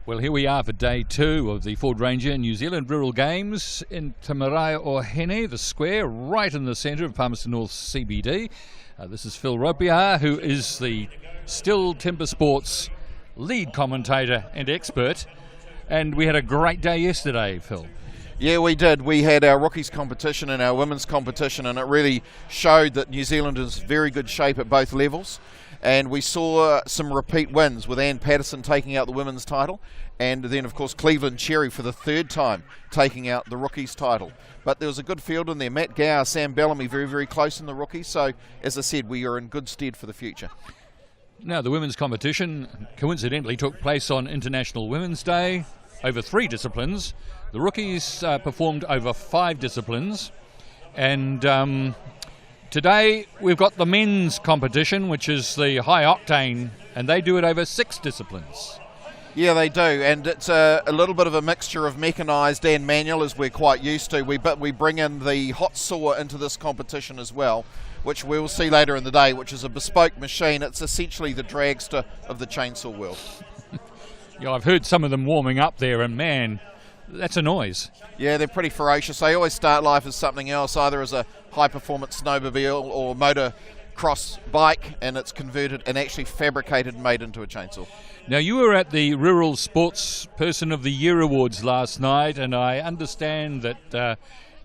Well, here we are for day 2 of the Ford Ranger New Zealand Rural Games in Te Marae o Hene, the square, right in the centre of Palmerston North CBD. This is Phil Ropiar, who is the STIHL TimberSports lead commentator and expert. And we had a great day yesterday, Phil. Yeah, we did. We had our rookies competition and our women's competition, and it really showed that New Zealand is very good shape at both levels. And we saw some repeat wins with Ann Patterson taking out the women's title, and then of course Cleveland Cherry for the 3rd time taking out the rookies title. But there was a good field in there. Matt Gower, Sam Bellamy very, very close in the rookies. So as I said, we are in good stead for the future. Now the women's competition coincidentally took place on International Women's Day over 3 disciplines. The rookies performed over 5 disciplines, and today we've got the men's competition, which is the high octane, and they do it over 6 disciplines. Yeah, they do, and it's a little bit of a mixture of mechanised and manual, as we're quite used to. But we bring in the hot saw into this competition as well, which we'll see later in the day, which is a bespoke machine. It's essentially the dragster of the chainsaw world. Yeah, I've heard some of them warming up there, and man, that's a noise. Yeah, they're pretty ferocious. They always start life as something else, either as a high-performance snowmobile or motocross bike, and it's converted and actually fabricated and made into a chainsaw. Now, you were at the Rural Sports Person of the Year Awards last night, and I understand that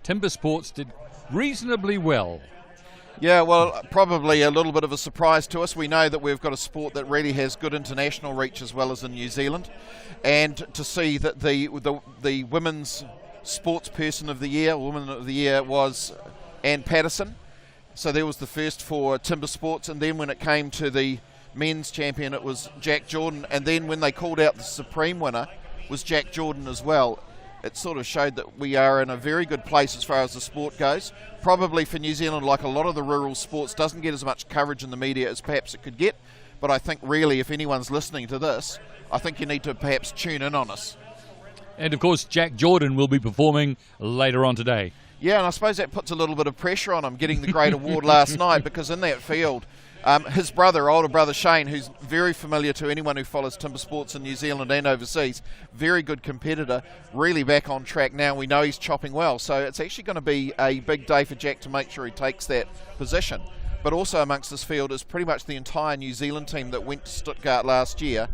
TimberSports did reasonably well. Yeah, well, probably a little bit of a surprise to us. We know that we've got a sport that really has good international reach as well as in New Zealand, and to see that the Women's Sports Person of the Year, Woman of the Year, was Ann Patterson. So there was the first for TimberSports, and then when it came to the men's champion, it was Jack Jordan, and then when they called out the Supreme winner was Jack Jordan as well. It sort of showed that we are in a very good place as far as the sport goes. Probably for New Zealand, like a lot of the rural sports, doesn't get as much coverage in the media as perhaps it could get. But I think really, if anyone's listening to this, I think you need to perhaps tune in on us. And of course, Jack Jordan will be performing later on today. Yeah, and I suppose that puts a little bit of pressure on him getting the great award last night, because in that field, his older brother Shane, who's very familiar to anyone who follows TimberSports in New Zealand and overseas, very good competitor, really back on track now. We know he's chopping well, so it's actually going to be a big day for Jack to make sure he takes that position. But also amongst this field is pretty much the entire New Zealand team that went to Stuttgart last year,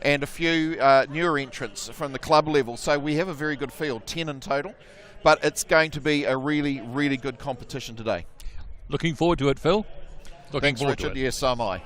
and a few newer entrants from the club level. So we have a very good field, 10 in total, but it's going to be a really, really good competition today. Looking forward to it, Phil. Thanks, Richard. Yes, so am I.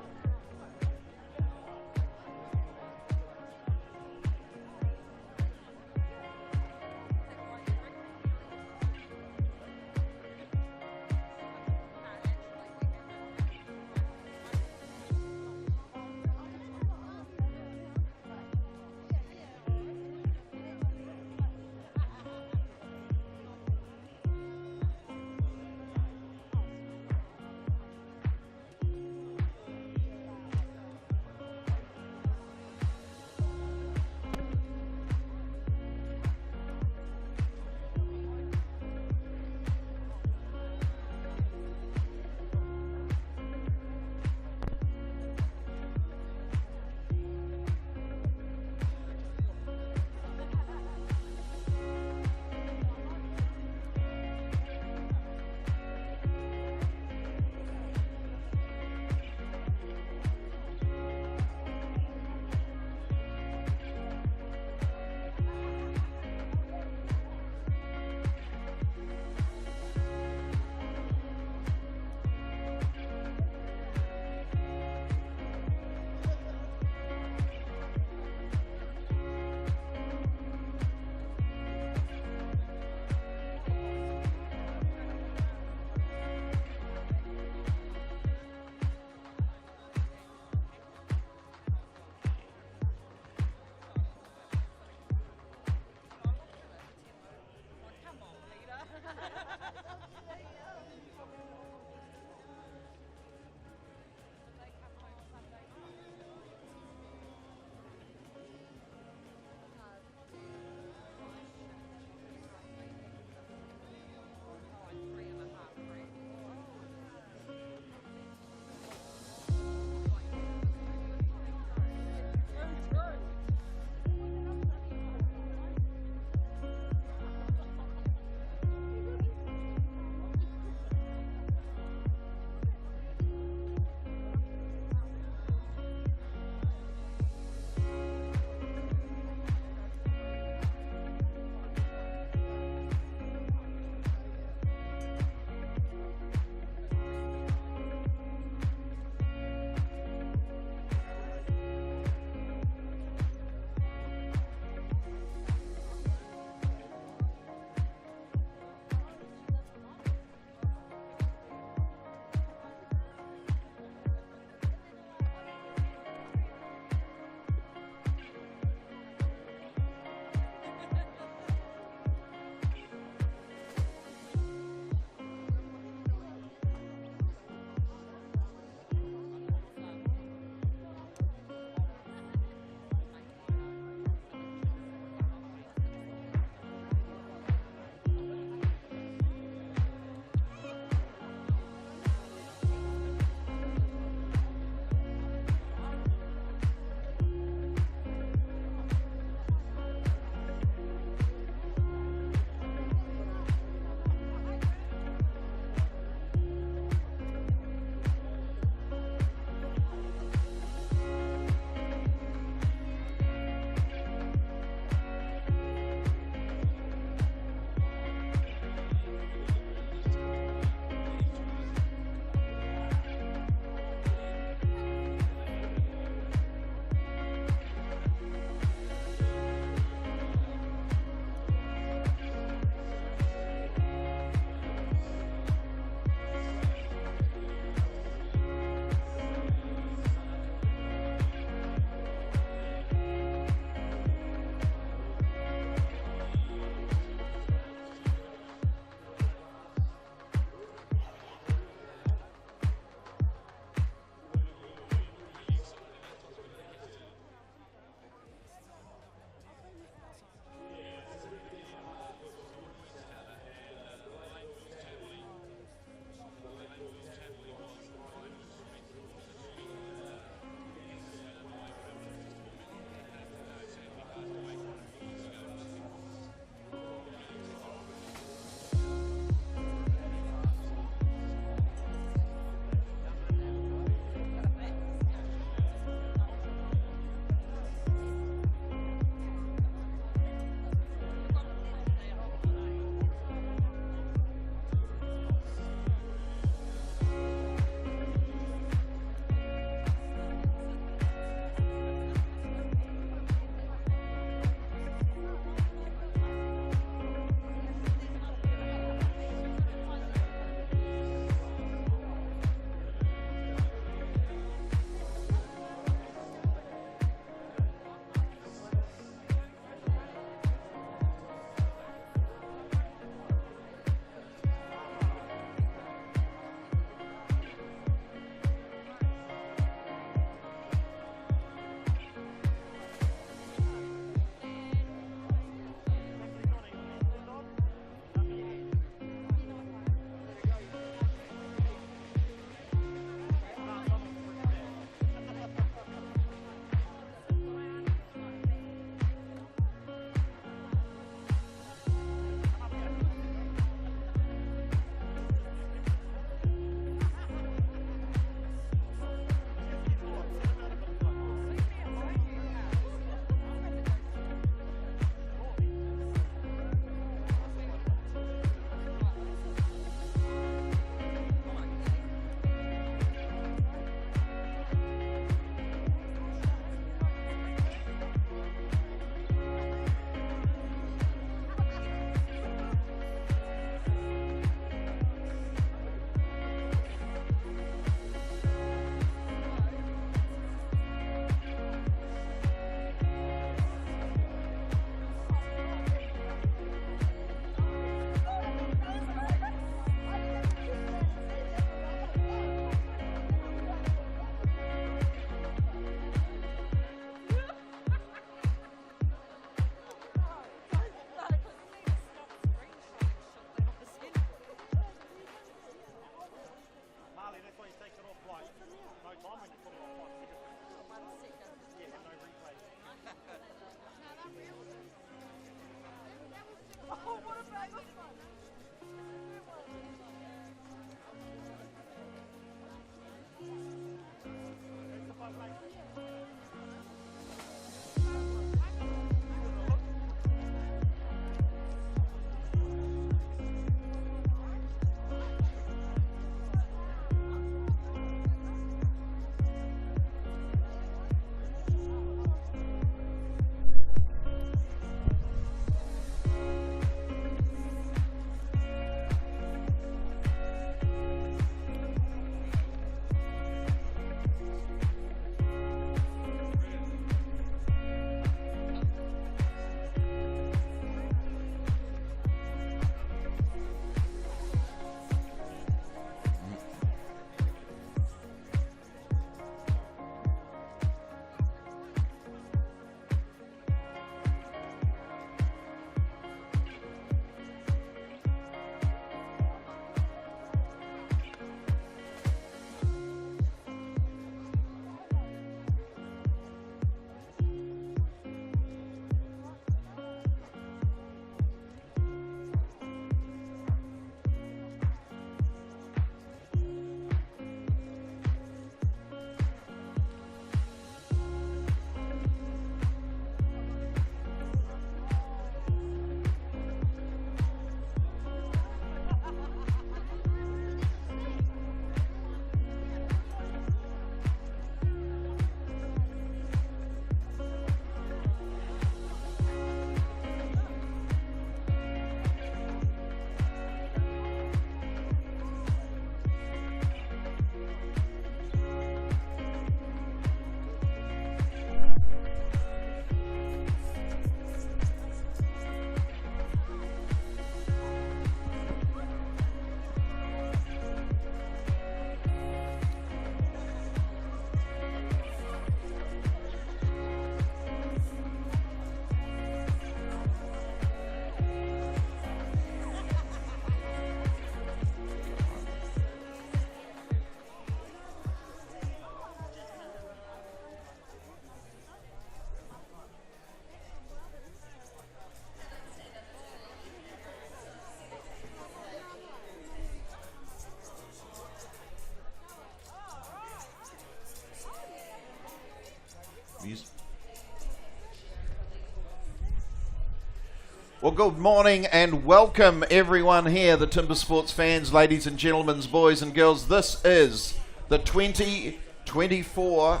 Well, good morning and welcome everyone here, the TimberSports fans, ladies and gentlemen, boys and girls. This is the 2024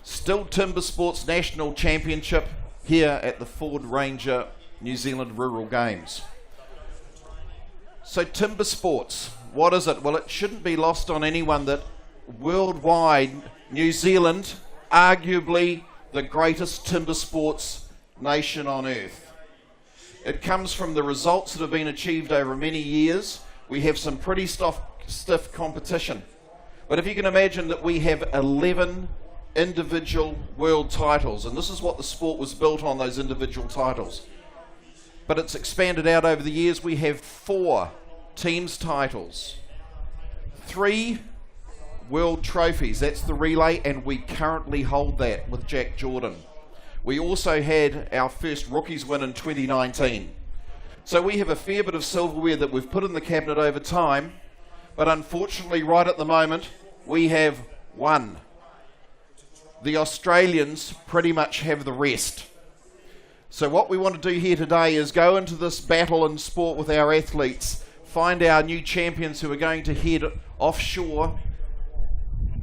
STIHL TimberSports National Championship here at the Ford Ranger New Zealand Rural Games. So TimberSports, what is it? Well, it shouldn't be lost on anyone that worldwide, New Zealand, arguably the greatest timber sports nation on earth. It comes from the results that have been achieved over many years. We have some pretty stiff competition. But if you can imagine that we have 11 individual world titles, and this is what the sport was built on, those individual titles. But it's expanded out over the years. We have 4 teams titles, 3 world trophies, that's the relay, and we currently hold that with Jack Jordan. We also had our first rookies win in 2019. So we have a fair bit of silverware that we've put in the cabinet over time, but unfortunately right at the moment we have 1. The Australians pretty much have the rest. So what we want to do here today is go into this battle in sport with our athletes, find our new champions who are going to head offshore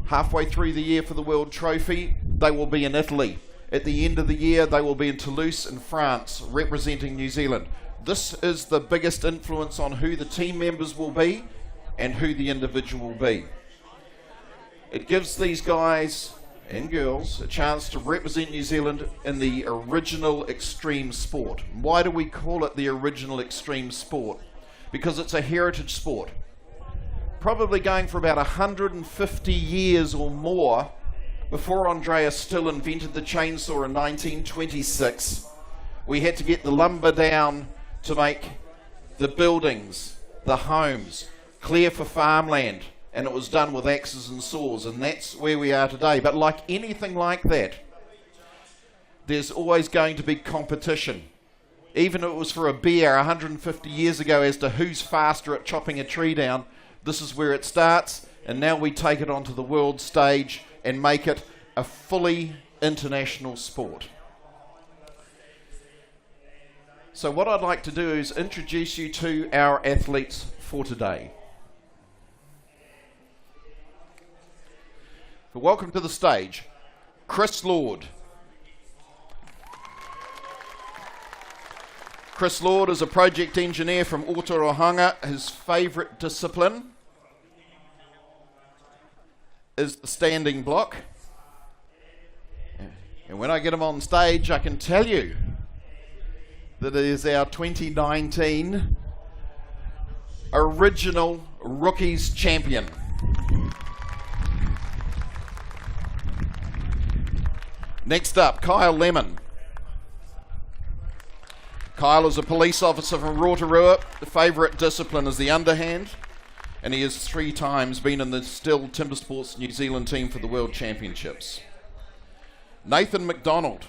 halfway through the year for the World Trophy. They will be in Italy. At the end of the year, they will be in Toulouse in France, representing New Zealand. This is the biggest influence on who the team members will be and who the individual will be. It gives these guys and girls a chance to represent New Zealand in the original extreme sport. Why do we call it the original extreme sport? Because it's a heritage sport. Probably going for about 150 years or more before Andreas STIHL invented the chainsaw in 1926. We had to get the lumber down to make the buildings, the homes, clear for farmland, and it was done with axes and saws, and that's where we are today. But like anything like that, there's always going to be competition. Even if it was for a beer 150 years ago as to who's faster at chopping a tree down, this is where it starts, and now we take it onto the world stage and make it a fully international sport. So what I'd like to do is introduce you to our athletes for today. So welcome to the stage, Chris Lord. Chris Lord is a project engineer from Otorohanga. His favourite discipline is the standing block. And when I get him on stage, I can tell you that it is our 2019 original Rookies champion. Next up, Kyle Lemon. Kyle is a police officer from Rotorua. The favourite discipline is the underhand, and he has 3 times been in the STIHL TimberSports New Zealand team for the World Championships. Nathan McDonald.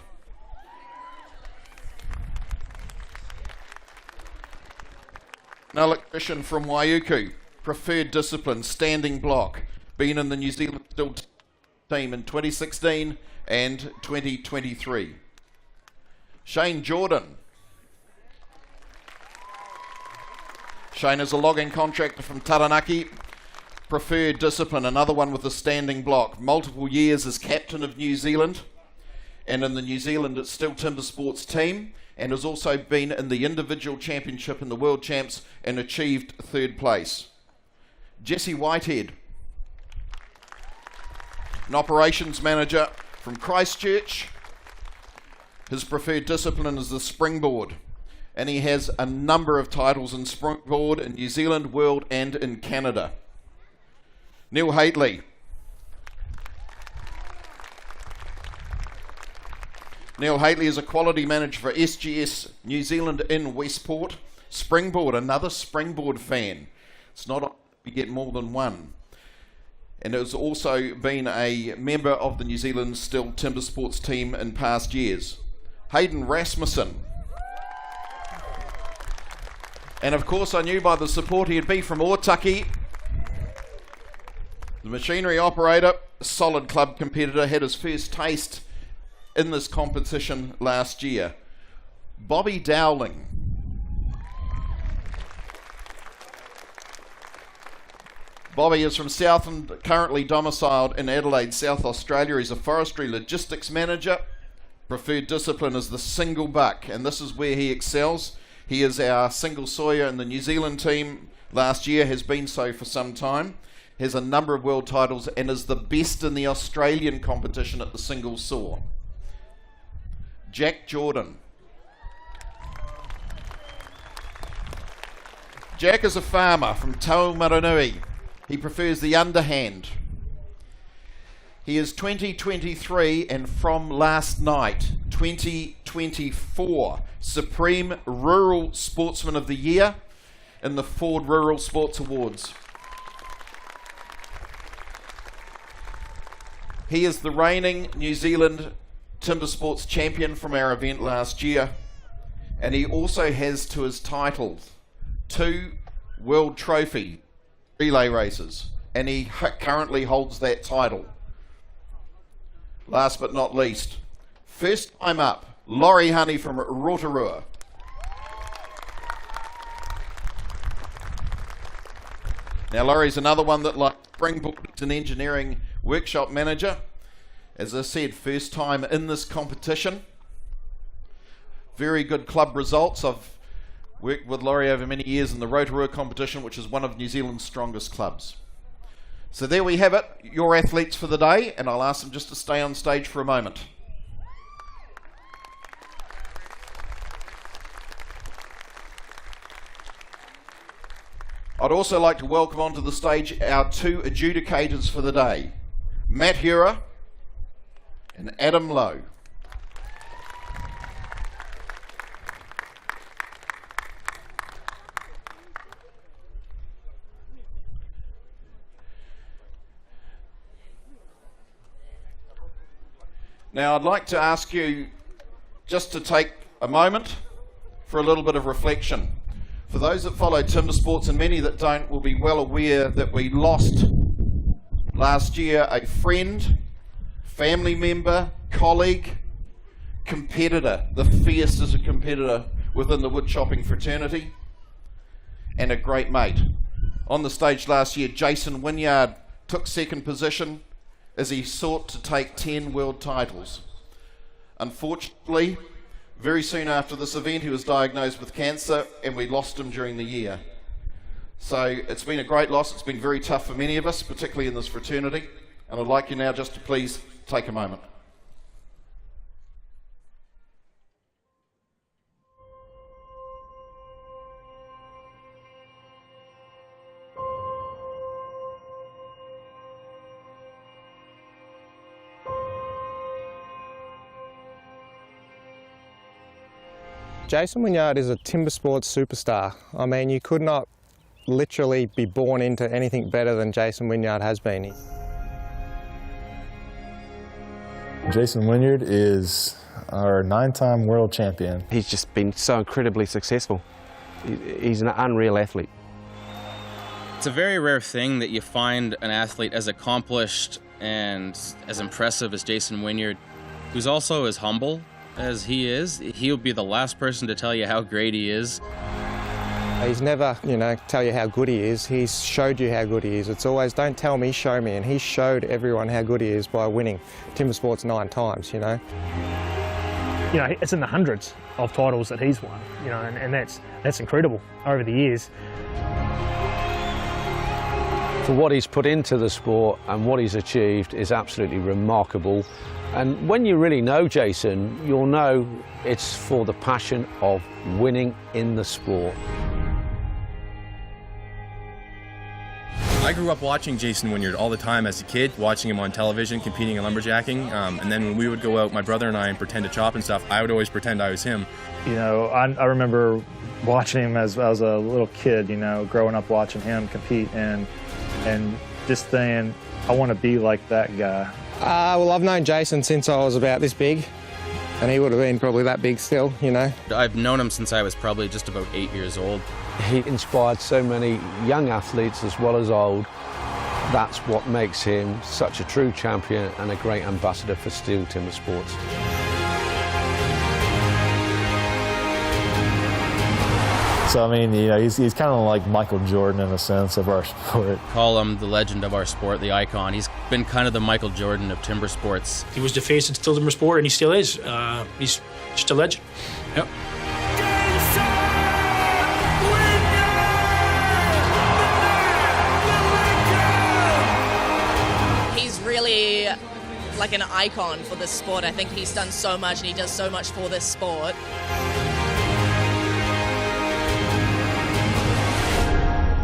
An electrician from Waiuku. Preferred discipline, standing block. Been in the New Zealand STIHL team in 2016 and 2023. Shane Jordan. Shane is a logging contractor from Taranaki. Preferred discipline, another one with a standing block. Multiple years as captain of New Zealand and in the New Zealand STIHL TimberSports team, and has also been in the individual championship in the World Champs and achieved 3rd place. Jesse Whitehead, an operations manager from Christchurch. His preferred discipline is the Springboard, and he has a number of titles in Springboard in New Zealand, world and in Canada. Neil Haitley. Neil Haitley is a quality manager for SGS New Zealand in Westport. Springboard, another Springboard fan. It's not we get more than one. And has also been a member of the New Zealand STIHL TimberSports team in past years. Hayden Rasmussen. And of course I knew by the support he'd be from Otaki. The machinery operator, a solid club competitor, had his first taste in this competition last year. Bobby Dowling. Bobby is from Southland, currently domiciled in Adelaide, South Australia. He's a forestry logistics manager. Preferred discipline is the single buck, and this is where he excels. He is our single sawyer in the New Zealand team last year, has been so for some time, has a number of world titles, and is the best in the Australian competition at the single saw. Jack Jordan. Jack is a farmer from Taumaranui. He prefers the underhand. He is 2023 and from last night, 2024, Supreme Rural Sportsman of the Year in the Ford Rural Sports Awards. He is the reigning New Zealand TimberSports champion from our event last year, and he also has to his titles 2 World Trophy relay races, and he currently holds that title. Last but not least, first time up, Laurie Honey from Rotorua. Now Laurie's another one that, like Springboard, is an engineering workshop manager. As I said, first time in this competition. Very good club results. I've worked with Laurie over many years in the Rotorua competition, which is one of New Zealand's strongest clubs. So there we have it, your athletes for the day, and I'll ask them just to stay on stage for a moment. I'd also like to welcome onto the stage our 2 adjudicators for the day, Matt Hura and Adam Lowe. Now I'd like to ask you just to take a moment for a little bit of reflection. For those that follow TimberSports, and many that don't will be well aware that we lost last year a friend, family member, colleague, competitor, the fiercest competitor within the wood chopping fraternity, and a great mate. On the stage last year, Jason Wynyard took second position as he sought to take 10 world titles. Unfortunately, very soon after this event, he was diagnosed with cancer, and we lost him during the year. So it's been a great loss. It's been very tough for many of us, particularly in this fraternity, and I'd like you now just to please take a moment. Jason Wynyard is a TimberSports superstar. I mean, you could not literally be born into anything better than Jason Wynyard has been. Jason Wynyard is our 9-time world champion. He's just been so incredibly successful. He's an unreal athlete. It's a very rare thing that you find an athlete as accomplished and as impressive as Jason Wynyard, who's also as humble as he is. He'll be the last person to tell you how great he is. He's never, tell you how good he is. He's showed you how good he is. It's always, don't tell me, show me. And he showed everyone how good he is by winning TimberSports 9 times, It's in the hundreds of titles that he's won, and that's incredible over the years. For what he's put into the sport and what he's achieved is absolutely remarkable. And when you really know Jason, you'll know it's for the passion of winning in the sport. I grew up watching Jason Wynyard all the time as a kid, watching him on television, competing in lumberjacking. And then when we would go out, my brother and I, and pretend to chop and stuff, I would always pretend I was him. I remember watching him as a little kid, growing up watching him compete and just saying, I want to be like that guy. Well, I've known Jason since I was about this big, and he would have been probably that big still, I've known him since I was probably just about 8 years old. He inspired so many young athletes as well as old. That's what makes him such a true champion and a great ambassador for STIHL TimberSports. So, he's kind of like Michael Jordan in a sense of our sport. Call him the legend of our sport, the icon. He's been kind of the Michael Jordan of TimberSports. He was the face of STIHL TimberSport, and he still is. He's just a legend. Yep. He's really like an icon for this sport. I think he's done so much, and he does so much for this sport.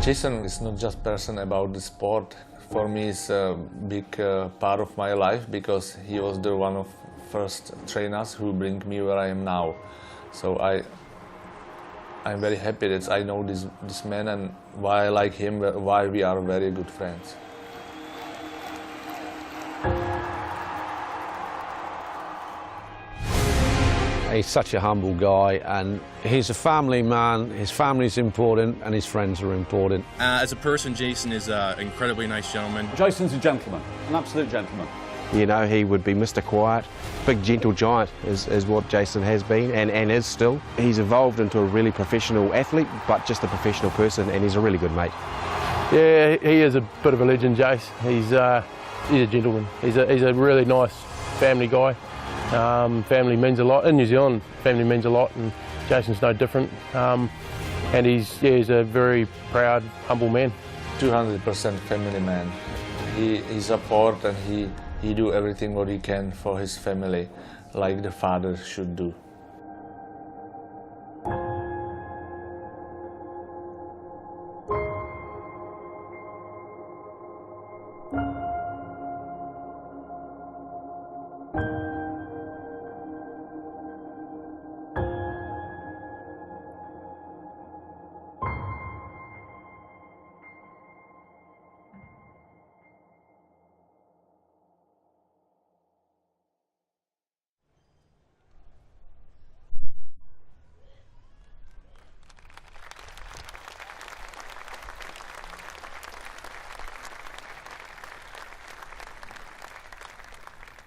Jason is not just person about the sport. For me, it's a big part of my life because he was the one of first trainers who bring me where I am now. So I'm very happy that I know this man and why I like him, why we are very good friends. He's such a humble guy, and he's a family man. His family's important and his friends are important. As a person, Jason is an incredibly nice gentleman. Jason's a gentleman, an absolute gentleman. He would be Mr. Quiet, big gentle giant is what Jason has been and is still. He's evolved into a really professional athlete, but just a professional person, and he's a really good mate. Yeah, he is a bit of a legend, Jace. He's a gentleman. He's a really nice family guy. Family means a lot. In New Zealand, family means a lot, and Jason's no different. And he's a very proud, humble man. 200% family man. He support and he do everything what he can for his family, like the father should do.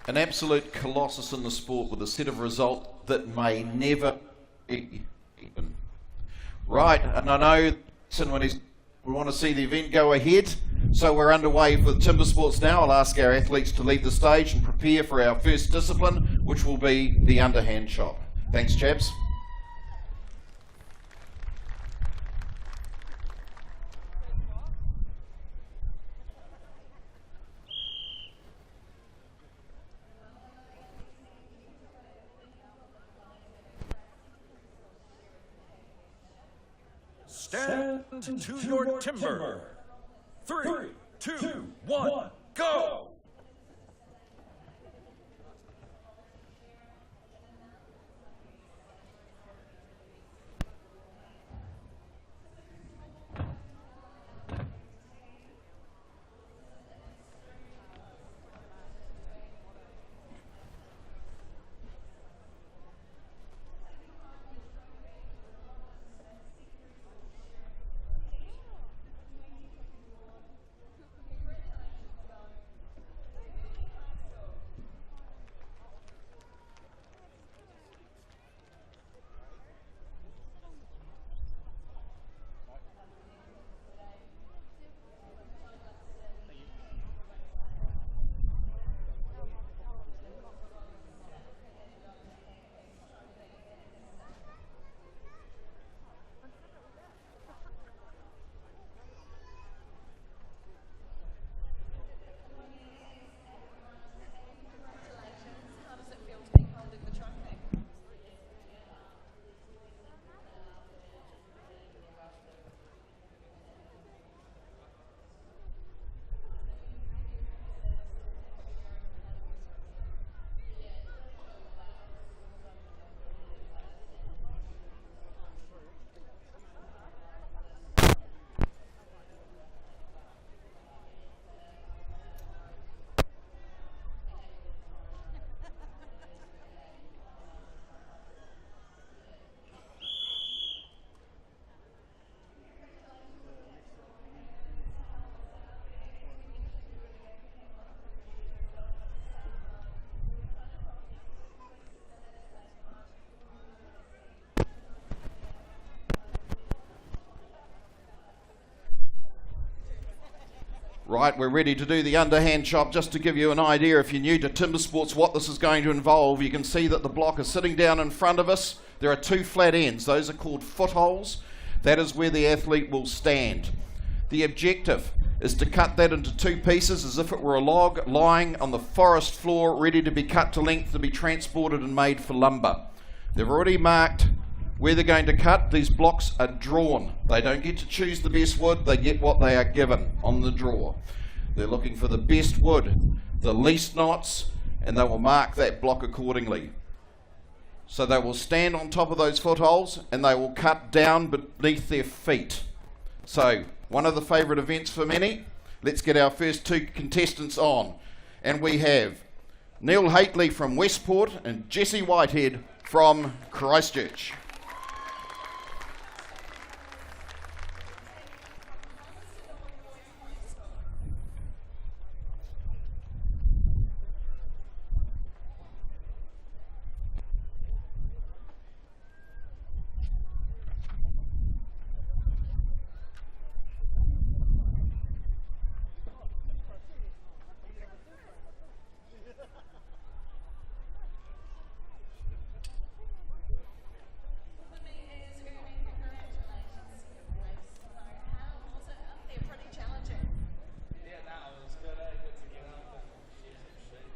an absolute colossus in the sport with a set of results that may never be even. Right, and I know we want to see the event go ahead, so we're underway with TimberSports now. I'll ask our athletes to leave the stage and prepare for our first discipline, which will be the underhand chop. Thanks, chaps. Stand to your timber. 3, 2, 1, go! Right, we're ready to do the underhand chop. Just to give you an idea, if you're new to TimberSports, what this is going to involve, you can see that the block is sitting down in front of us. There are 2 flat ends. Those are called footholds. That is where the athlete will stand. The objective is to cut that into 2 pieces as if it were a log lying on the forest floor, ready to be cut to length to be transported and made for lumber. They've already marked where they're going to cut. These blocks are drawn. They don't get to choose the best wood, they get what they are given on the draw. They're looking for the best wood, the least knots, and they will mark that block accordingly. So they will stand on top of those footholds and they will cut down beneath their feet. So, one of the favourite events for many. Let's get our first 2 contestants on. And we have Neil Haitley from Westport and Jesse Whitehead from Christchurch.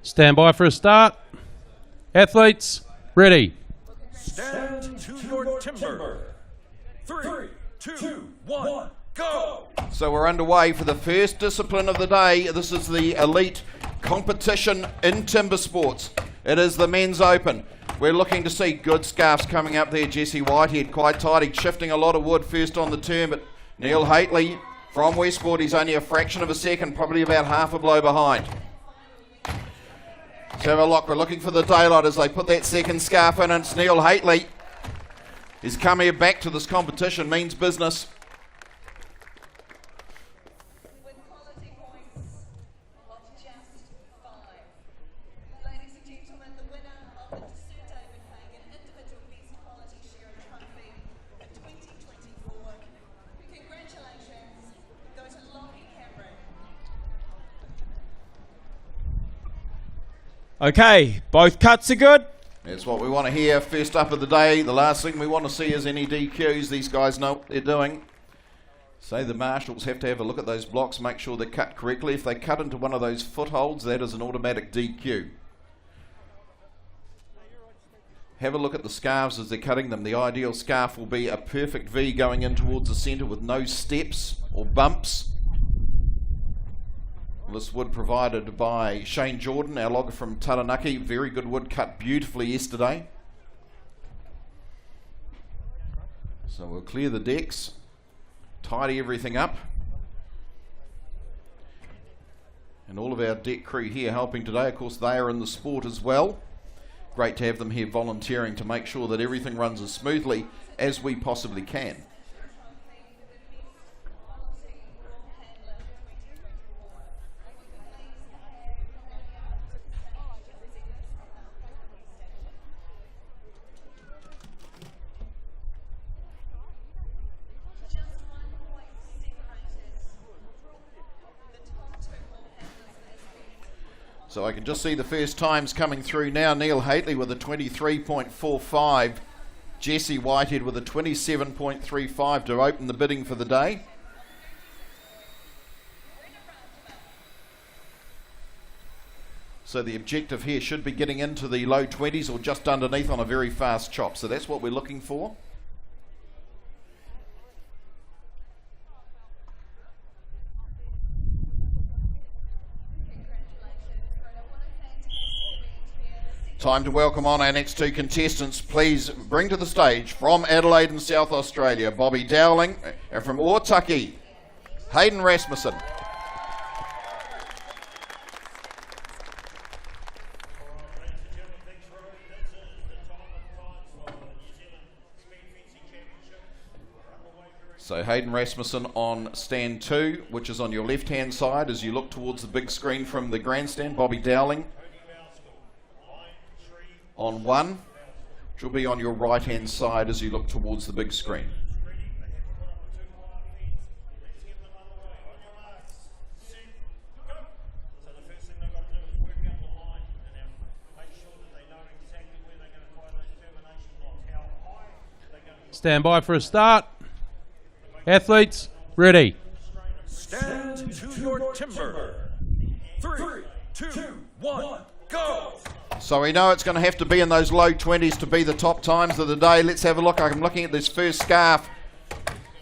Stand by for a start. Athletes, ready. Stand to your timber. 3, 2, 1, go! So we're underway for the first discipline of the day. This is the elite competition in TimberSports. It is the men's open. We're looking to see good scarfs coming up there. Jesse Whitehead quite tight. He's shifting a lot of wood first on the turn, but Neil Haitley from Westport, he's only a fraction of a second, probably about half a blow behind. Let's have a look. We're looking for the daylight as they put that second scarf in, and it's Neil Haitley. He's coming back to this competition, means business. Okay, both cuts are good. That's what we want to hear first up of the day. The last thing we want to see is any DQs. These guys know what they're doing. So the marshals have to have a look at those blocks, make sure they're cut correctly. If they cut into one of those footholds, that is an automatic DQ. Have a look at the scarves as they're cutting them. The ideal scarf will be a perfect V going in towards the centre with no steps or bumps. This wood provided by Shane Jordan, our logger from Taranaki. Very good wood, cut beautifully yesterday. So we'll clear the decks, tidy everything up. And all of our deck crew here helping today. Of course, they are in the sport as well. Great to have them here volunteering to make sure that everything runs as smoothly as we possibly can. So I can just see the first times coming through now. Neil Haitley with a 23.45. Jesse Whitehead with a 27.35 to open the bidding for the day. So the objective here should be getting into the low 20s or just underneath on a very fast chop. So that's what we're looking for. Time to welcome on our next two contestants. Please bring to the stage from Adelaide in South Australia, Bobby Dowling, and from Otaki, Hayden Rasmussen. So Hayden Rasmussen on stand 2, which is on your left-hand side as you look towards the big screen from the grandstand. Bobby Dowling on 1, which will be on your right-hand side as you look towards the big screen. Stand by for a start. Athletes, ready. Stand to your timber. 3, 2, 1, go! So we know it's going to have to be in those low 20s to be the top times of the day. Let's have a look. I'm looking at this first scarf.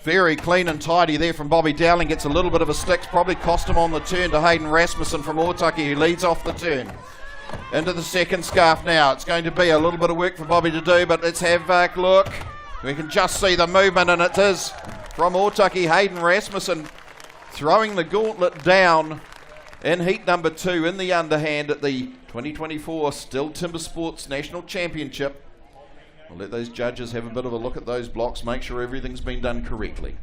Very clean and tidy there from Bobby Dowling. Gets a little bit of a stick. Probably cost him on the turn to Hayden Rasmussen from Otaki, who leads off the turn. Into the second scarf now. It's going to be a little bit of work for Bobby to do, but let's have a look. We can just see the movement, and it is from Otaki, Hayden Rasmussen throwing the gauntlet down in heat number 2 in the underhand at the 2024 STIHL TimberSports National Championship. We'll let those judges have a bit of a look at those blocks, make sure everything's been done correctly.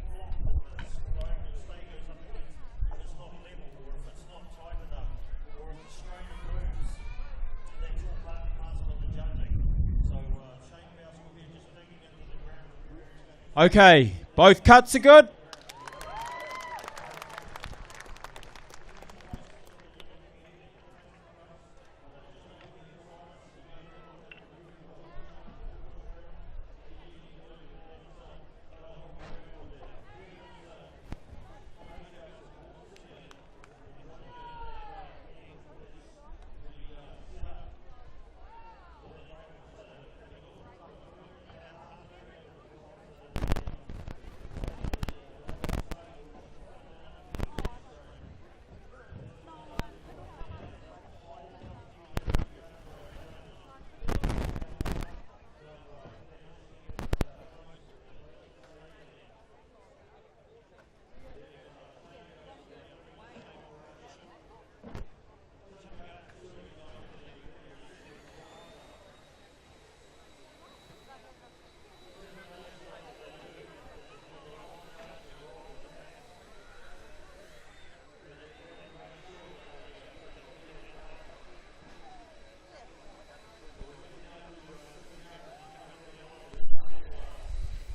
Okay, both cuts are good.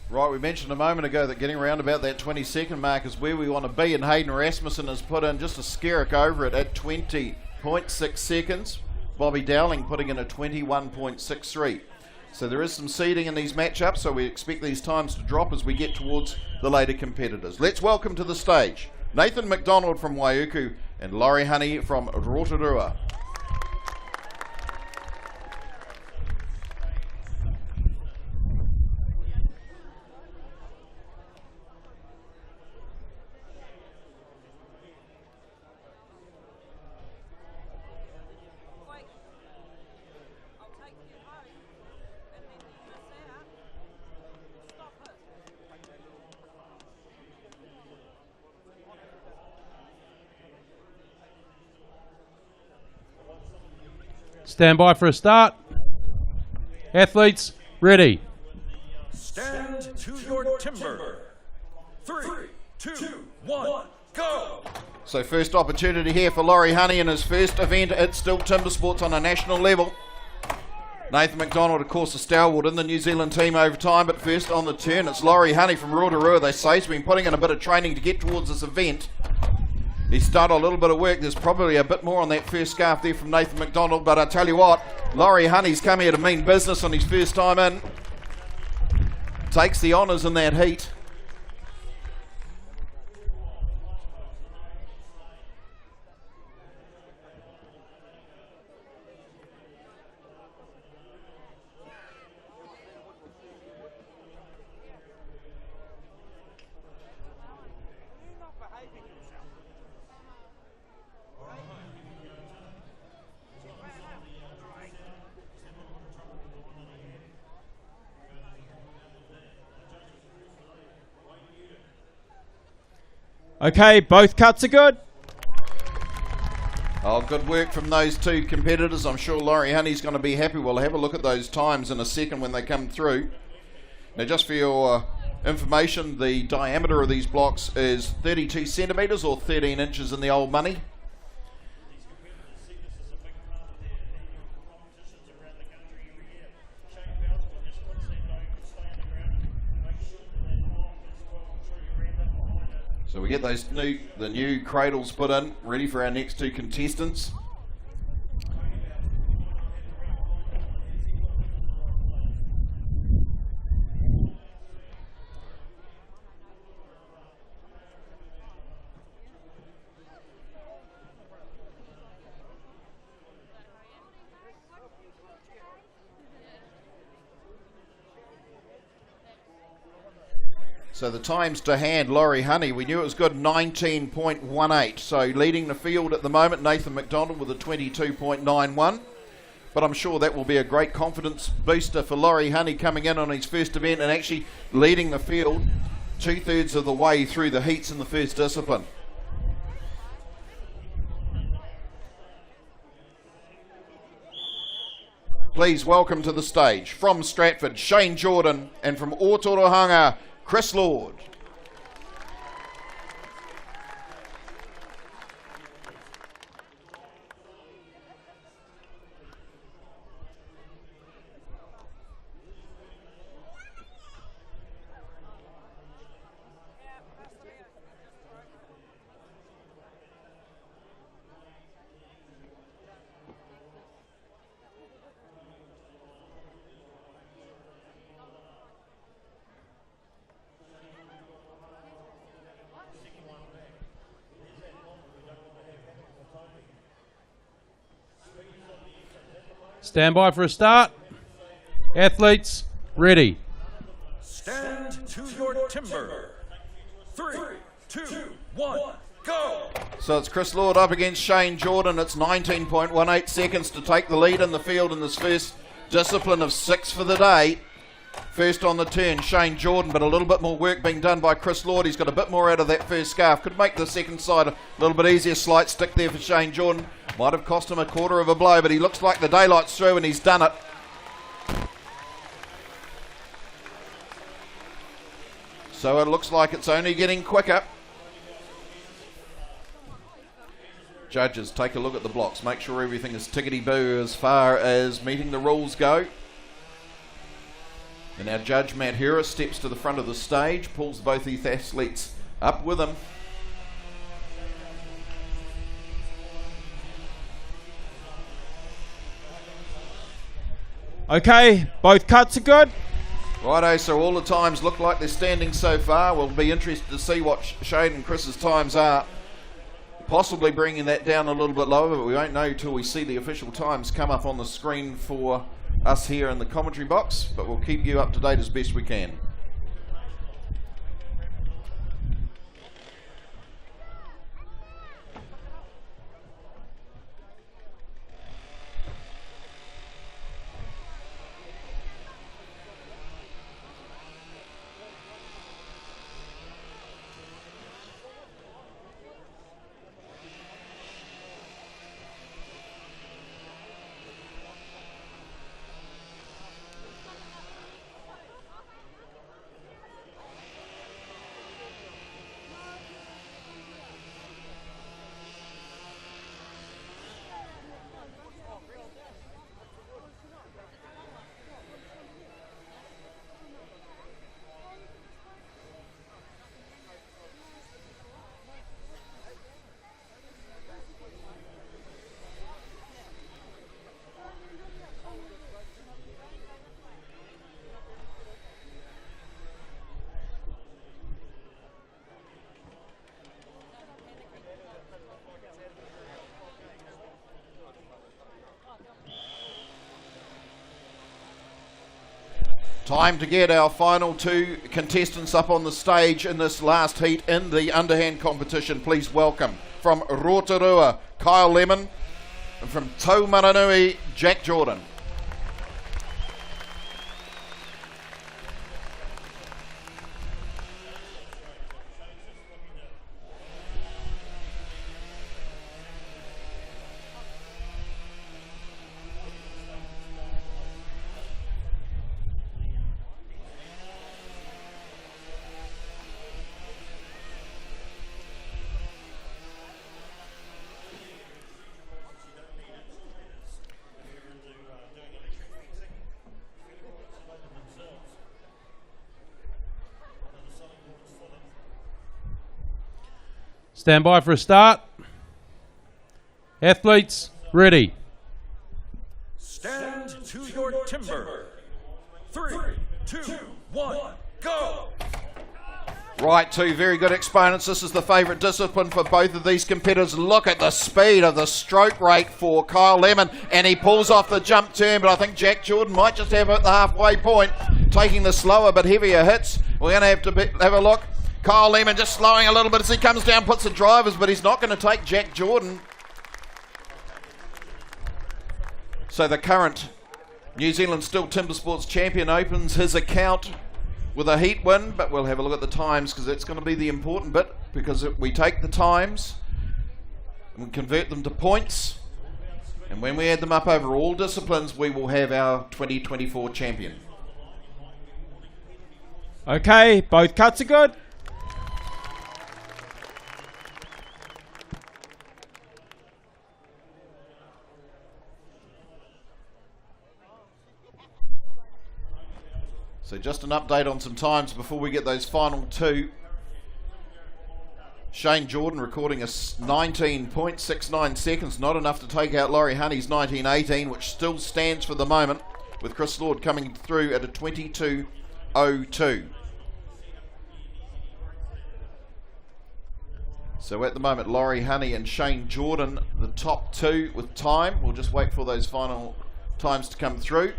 Right, we mentioned a moment ago that getting around about that 20-second mark is where we want to be, and Hayden Rasmussen has put in just a skerrick over it at 20.6 seconds. Bobby Dowling putting in a 21.63. So there is some seeding in these matchups, so we expect these times to drop as we get towards the later competitors. Let's welcome to the stage Nathan McDonald from Waiuku and Laurie Honey from Rotorua. Stand by for a start. Athletes, ready. Stand to your timber. 3, 2, 1, go! So first opportunity here for Laurie Honey in his first event at STIHL TimberSports on a national level. Nathan McDonald, of course, a stalwart in the New Zealand team over time, but first on the turn, it's Laurie Honey from Rotorua, they say. He's been putting in a bit of training to get towards this event. He started a little bit of work. There's probably a bit more on that first scarf there from Nathan McDonald, but I tell you what, Laurie Honey's come here to mean business on his first time in. Takes the honours in that heat. Okay, both cuts are good. Oh, good work from those two competitors. I'm sure Laurie Honey's going to be happy. We'll have a look at those times in a second when they come through. Now, just for your information, the diameter of these blocks is 32 centimetres or 13 inches in the old money. So we get the new cradles put in, ready for our next two contestants. So the times to hand, Laurie Honey, we knew it was good, 19.18. So leading the field at the moment, Nathan McDonald with a 22.91. But I'm sure that will be a great confidence booster for Laurie Honey coming in on his first event and actually leading the field 2/3 of the way through the heats in the first discipline. Please welcome to the stage from Stratford, Shane Jordan, and from Otorohanga, Chris Lord. Stand by for a start. Athletes, ready. Stand to your timber. 3, 2, 1, go! So it's Chris Lord up against Shane Jordan. It's 19.18 seconds to take the lead in the field in this first discipline of 6 for the day. First on the turn, Shane Jordan, but a little bit more work being done by Chris Lord. He's got a bit more out of that first scarf. Could make the second side a little bit easier. Slight stick there for Shane Jordan. Might have cost him a quarter of a blow, but he looks like the daylight's through and he's done it. So it looks like it's only getting quicker. Judges, take a look at the blocks. Make sure everything is tickety-boo as far as meeting the rules go. And our judge, Matt Harris, steps to the front of the stage, pulls both these athletes up with him. Okay, both cuts are good. Righto, so all the times look like they're standing so far. We'll be interested to see what Shane and Chris's times are. Possibly bringing that down a little bit lower, but we won't know till we see the official times come up on the screen for us here in the commentary box. But we'll keep you up to date as best we can. Time to get our final two contestants up on the stage in this last heat in the underhand competition. Please welcome from Rotorua, Kyle Lemon, and from Taumaranui, Jack Jordan. Stand by for a start. Athletes, ready. Stand to your timber. 3, 2, 1, go! Right, two very good exponents. This is the favourite discipline for both of these competitors. Look at the speed of the stroke rate for Kyle Lemon, and he pulls off the jump turn, but I think Jack Jordan might just have it at the halfway point, taking the slower but heavier hits. We're going to have a look. Kyle Lemon just slowing a little bit as he comes down, puts the drivers, but he's not going to take Jack Jordan. So the current New Zealand STIHL TimberSports champion opens his account with a heat win, but we'll have a look at the times because that's going to be the important bit, because we take the times and we convert them to points, and when we add them up over all disciplines, we will have our 2024 champion. Okay, both cuts are good. So just an update on some times before we get those final two. Shane Jordan recording a 19.69 seconds, not enough to take out Laurie Honey's 19.18, which still stands for the moment, with Chris Lord coming through at a 22.02. So at the moment, Laurie Honey and Shane Jordan, the top two with time. We'll just wait for those final times to come through.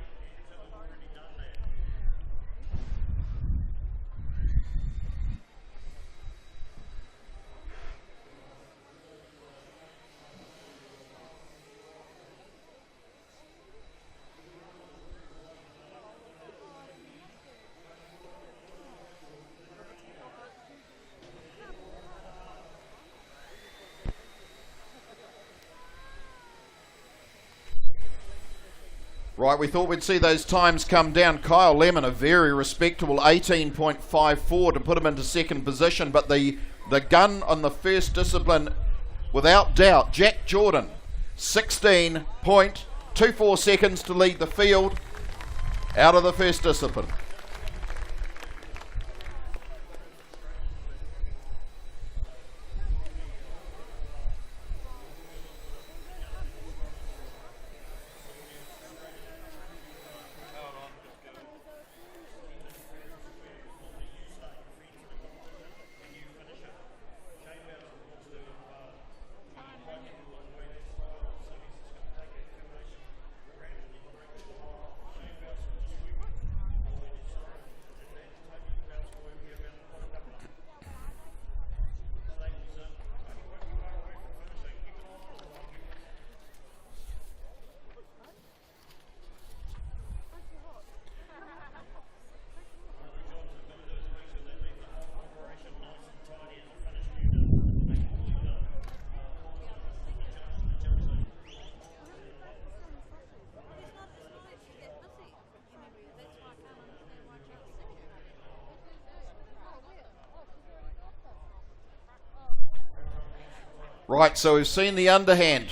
Right, we thought we'd see those times come down. Kyle Lemon, a very respectable 18.54 to put him into second position, but the gun on the first discipline, without doubt, Jack Jordan, 16.24 seconds to lead the field out of the first discipline. Right, so we've seen the underhand,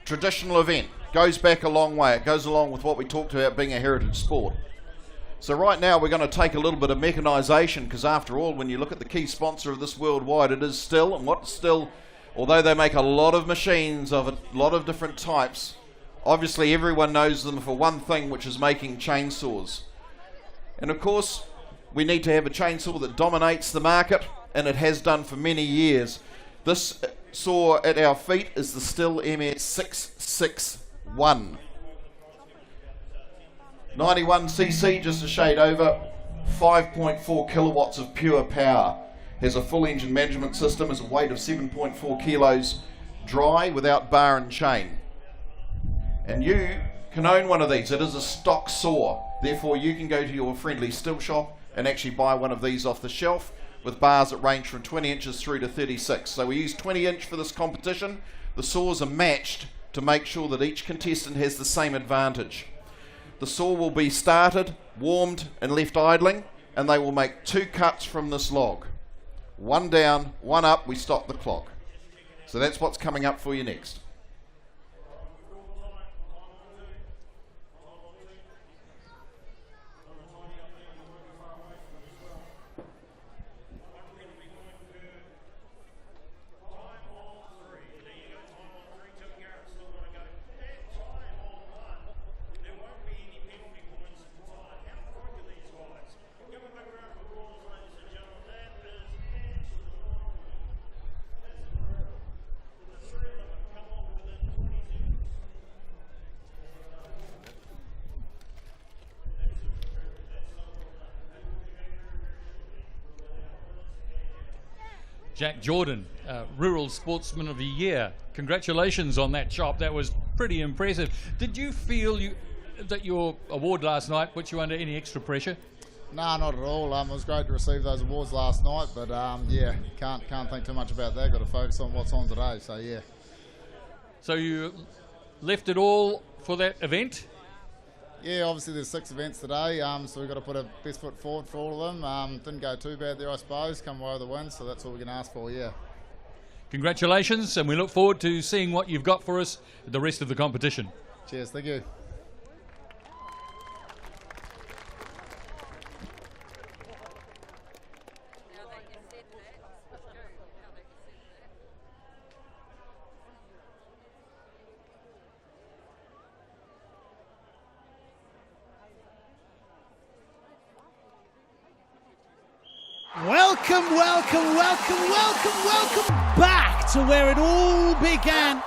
traditional event. Goes back a long way. It goes along with what we talked about being a heritage sport. So right now we're going to take a little bit of mechanisation, because after all, when you look at the key sponsor of this worldwide, it is STIHL. And what STIHL, although they make a lot of machines of a lot of different types, obviously everyone knows them for one thing, which is making chainsaws. And of course, we need to have a chainsaw that dominates the market, and it has done for many years. This saw at our feet is the STIHL MS661. 91cc, just a shade over, 5.4 kilowatts of pure power. Has a full engine management system, has a weight of 7.4 kilos, dry without bar and chain. And you can own one of these. It is a stock saw, therefore you can go to your friendly STIHL shop and actually buy one of these off the shelf with bars that range from 20 inches through to 36. So we use 20 inch for this competition. The saws are matched to make sure that each contestant has the same advantage. The saw will be started, warmed and left idling, and they will make 2 cuts from this log. 1 down, 1 up, we stop the clock. So that's what's coming up for you next. Jack Jordan, Rural Sportsman of the Year. Congratulations on that chop. That was pretty impressive. Did you feel that your award last night put you under any extra pressure? No, not at all. It was great to receive those awards last night, but yeah, can't think too much about that. Got to focus on what's on today. So yeah. So you left it all for that event? Yeah, obviously there's 6 events today, so we've got to put our best foot forward for all of them. Didn't go too bad there, I suppose. Come away with the win, so that's all we can ask for. Yeah. Congratulations, and we look forward to seeing what you've got for us at the rest of the competition. Cheers. Thank you. Welcome back to where it all began.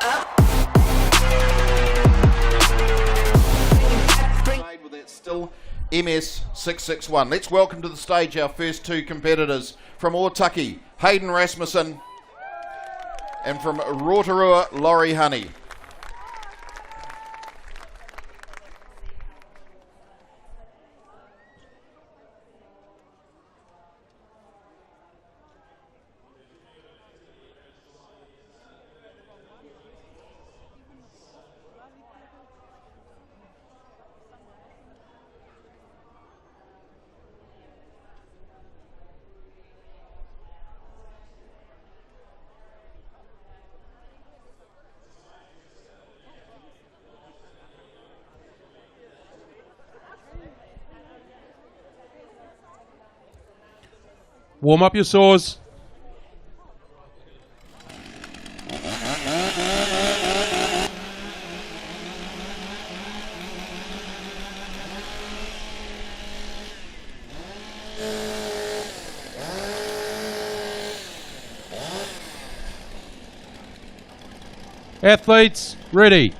With that STIHL MS661. Let's welcome to the stage our first 2 competitors from Otaki, Hayden Rasmussen, and from Rotorua, Laurie Honey. Warm up your saws. Athletes, ready.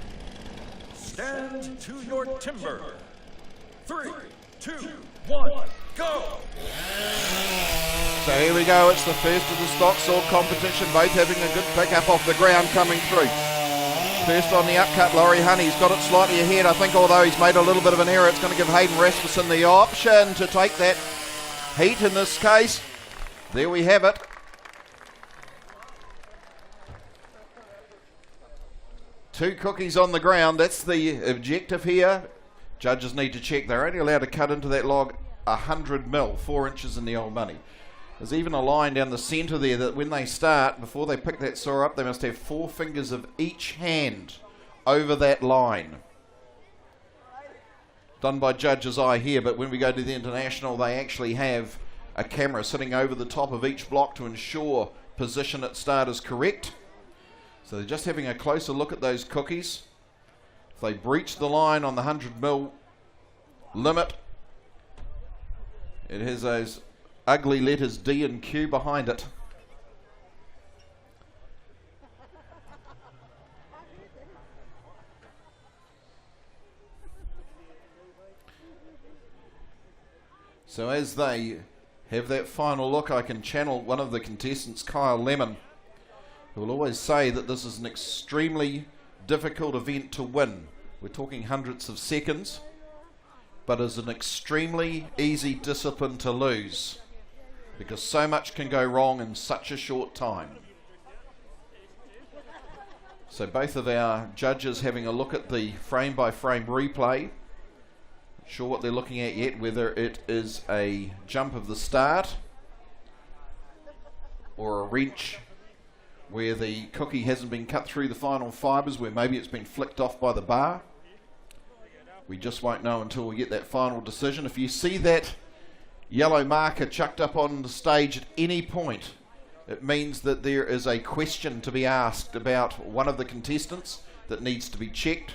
Stand to your timber. 3, 2, 1, go! So here we go, it's the first of the stock saw competition, both having a good pick-up off the ground coming through. First on the upcut, Laurie Honey's got it slightly ahead. I think although he's made a little bit of an error, it's going to give Hayden Rasmussen the option to take that heat in this case. There we have it. Two cookies on the ground, that's the objective here. Judges need to check, they're only allowed to cut into that log 100 mil, 4 inches in the old money. There's even a line down the centre there that when they start, before they pick that saw up, they must have 4 fingers of each hand over that line. Done by judge's eye here, but when we go to the international, they actually have a camera sitting over the top of each block to ensure position at start is correct. So they're just having a closer look at those cookies. If they breach the line on the 100mm limit, it has those ugly letters D and Q behind it. So as they have that final look, I can channel one of the contestants, Kyle Lemon, who will always say that this is an extremely difficult event to win. We're talking hundredths of seconds, but is an extremely easy discipline to lose because so much can go wrong in such a short time. So both of our judges having a look at the frame by frame replay. Not sure what they're looking at yet, whether it is a jump of the start or a wrench where the cookie hasn't been cut through the final fibres, where maybe it's been flicked off by the bar. We just won't know until we get that final decision. If you see that yellow marker chucked up on the stage at any point, it means that there is a question to be asked about one of the contestants that needs to be checked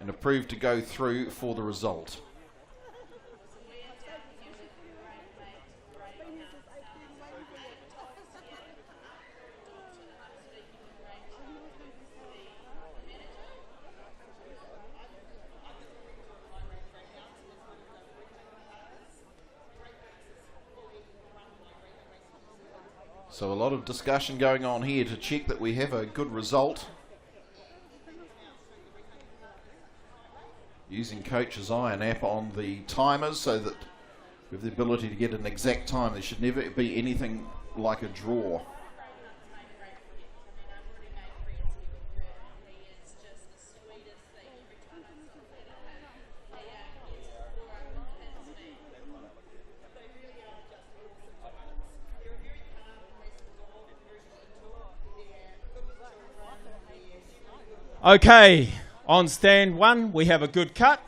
and approved to go through for the result. So a lot of discussion going on here to check that we have a good result. Using coach's eye and app on the timers so that we have the ability to get an exact time. There should never be anything like a draw. Okay, on stand 1 we have a good cut.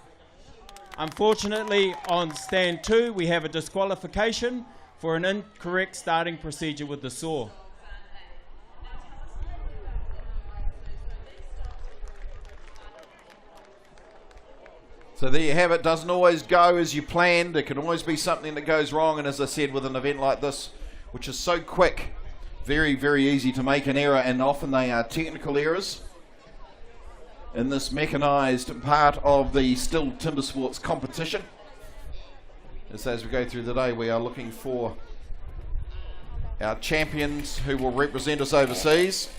Unfortunately on stand 2 we have a disqualification for an incorrect starting procedure with the saw. So there you have it. Doesn't always go as you planned. There can always be something that goes wrong, and as I said, with an event like this, which is so quick, very, very easy to make an error, and often they are technical errors. In this mechanised part of the STIHL TimberSports competition. As we go through the day, we are looking for our champions who will represent us overseas.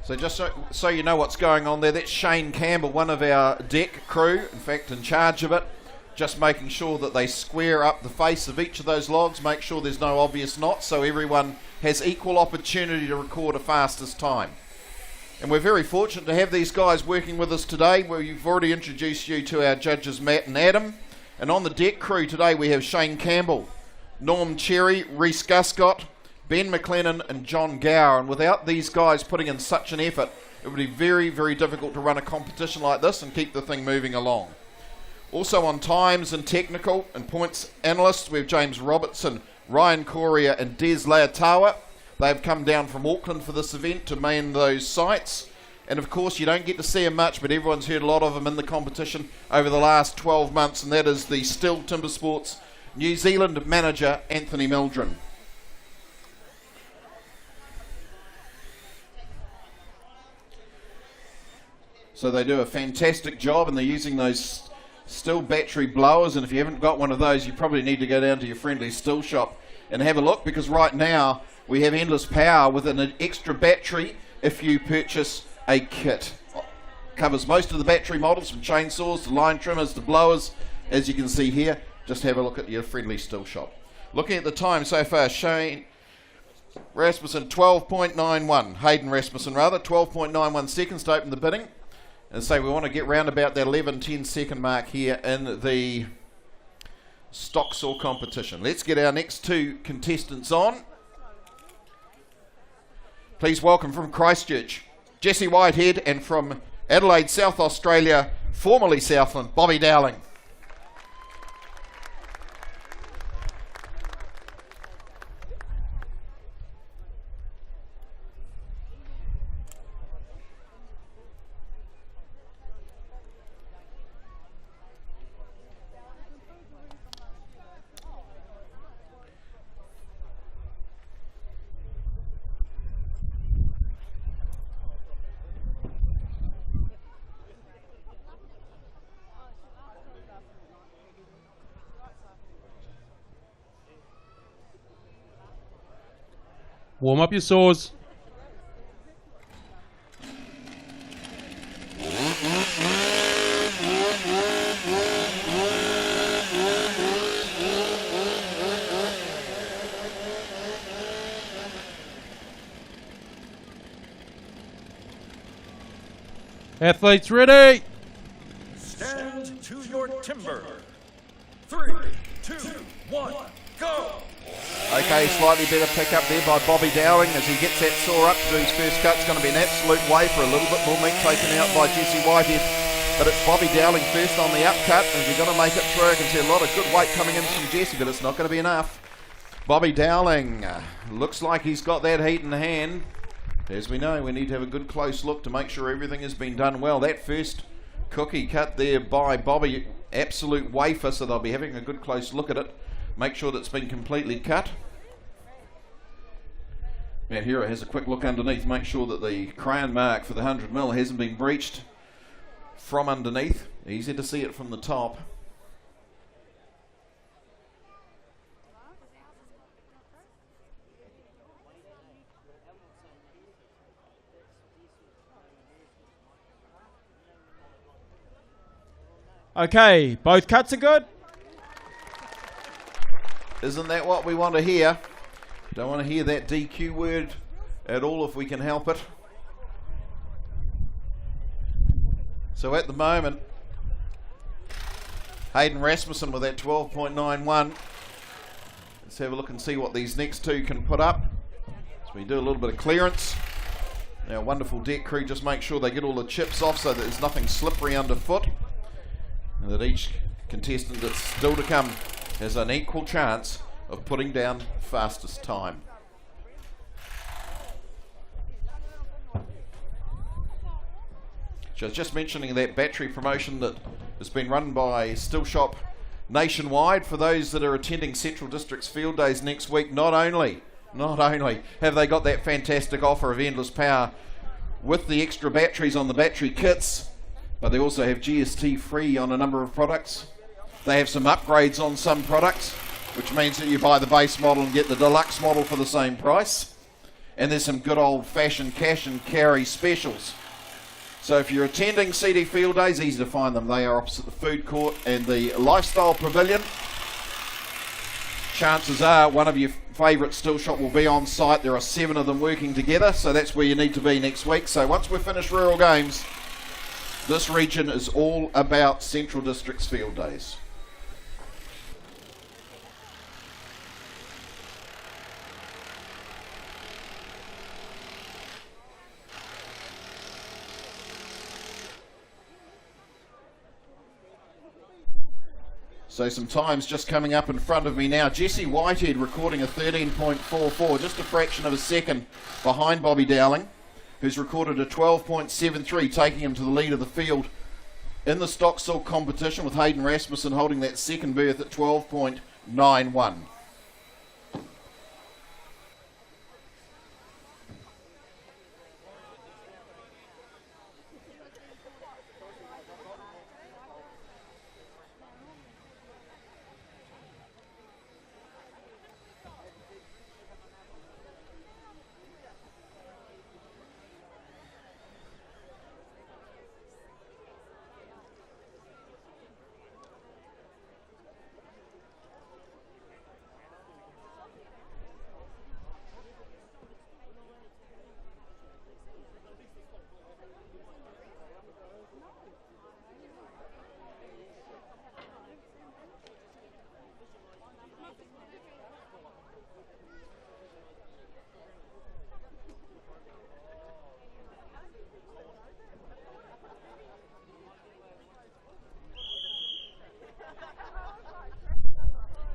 So just so you know what's going on there, that's Shane Campbell, one of our deck crew, in fact in charge of it, just making sure that they square up the face of each of those logs, make sure there's no obvious knots so everyone has equal opportunity to record a fastest time. And we're very fortunate to have these guys working with us today. We've already introduced you to our judges Matt and Adam, and on the deck crew today we have Shane Campbell, Norm Cherry, Reese Guscott, Ben McLennan and John Gower, and without these guys putting in such an effort, it would be very, very difficult to run a competition like this and keep the thing moving along. Also on times and technical and points analysts, we have James Robertson, Ryan Correa and Des Leotawa. They've come down from Auckland for this event to man those sites. And of course you don't get to see them much, but everyone's heard a lot of them in the competition over the last 12 months, and that is the STIHL TimberSports New Zealand manager, Anthony Mildren. So they do a fantastic job, and they're using those STIHL battery blowers, and if you haven't got one of those, you probably need to go down to your friendly STIHL shop and have a look, because right now we have endless power with an extra battery if you purchase a kit. Covers most of the battery models, from chainsaws to line trimmers to blowers, as you can see here. Just have a look at your friendly STIHL shop. Looking at the time so far, Shane Rasmussen 12.91, Hayden Rasmussen rather, 12.91 seconds to open the bidding. And so we want to get round about that 11-10 second mark here in the stock saw competition. Let's get our next two contestants on. Please welcome from Christchurch, Jesse Whitehead, and from Adelaide, South Australia, formerly Southland, Bobby Dowling. Warm up your saws. Athletes ready. Stand to your timber. 3, 2, 1, go. Okay, slightly better pick up there by Bobby Dowling as he gets that saw up to do his first cut. It's going to be an absolute wafer, a little bit more meat taken out by Jesse Whitehead. But it's Bobby Dowling first on the upcut, and if you're going to make it through, I can see a lot of good weight coming in from Jesse, but it's not going to be enough. Bobby Dowling looks like he's got that heat in hand. As we know, we need to have a good close look to make sure everything has been done well. That first cookie cut there by Bobby, absolute wafer, so they'll be having a good close look at it. Make sure that it's been completely cut. Matt Hero has a quick look underneath, make sure that the crayon mark for the 100mm hasn't been breached from underneath. Easy to see it from the top. Okay, both cuts are good. Isn't that what we want to hear? Don't want to hear that DQ word at all if we can help it. So at the moment, Hayden Rasmussen with that 12.91. Let's have a look and see what these next two can put up. So we do a little bit of clearance. Our wonderful deck crew just make sure they get all the chips off so that there's nothing slippery underfoot, and that each contestant that's still to come has an equal chance of putting down fastest time. So I was just mentioning that battery promotion that has been run by STIHL Shop nationwide for those that are attending Central District's Field Days next week. Not only have they got that fantastic offer of endless power with the extra batteries on the battery kits, but they also have GST free on a number of products. They have some upgrades on some products, which means that you buy the base model and get the deluxe model for the same price. And there's some good old-fashioned cash and carry specials. So if you're attending CD Field Days, easy to find them. They are opposite the food court and the Lifestyle Pavilion. Chances are one of your favourite STIHL Shop will be on site. There are 7 of them working together, so that's where you need to be next week. So once we've finished Rural Games, this region is all about Central District's Field Days. So some times just coming up in front of me now. Jesse Whitehead recording a 13.44, just a fraction of a second behind Bobby Dowling, who's recorded a 12.73, taking him to the lead of the field in the stock silk competition, with Hayden Rasmussen holding that second berth at 12.91.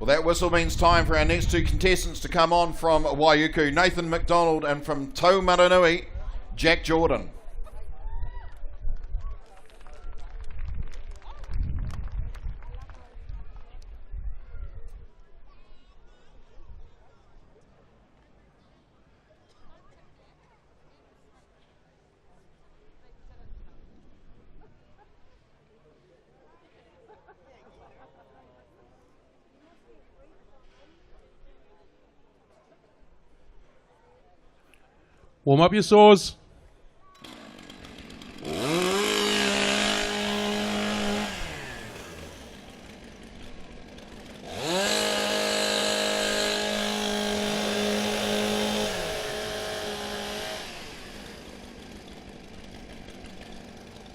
Well, that whistle means time for our next two contestants to come on from Waiuku, Nathan McDonald, and from Taumaranui, Jack Jordan. Warm up your saws.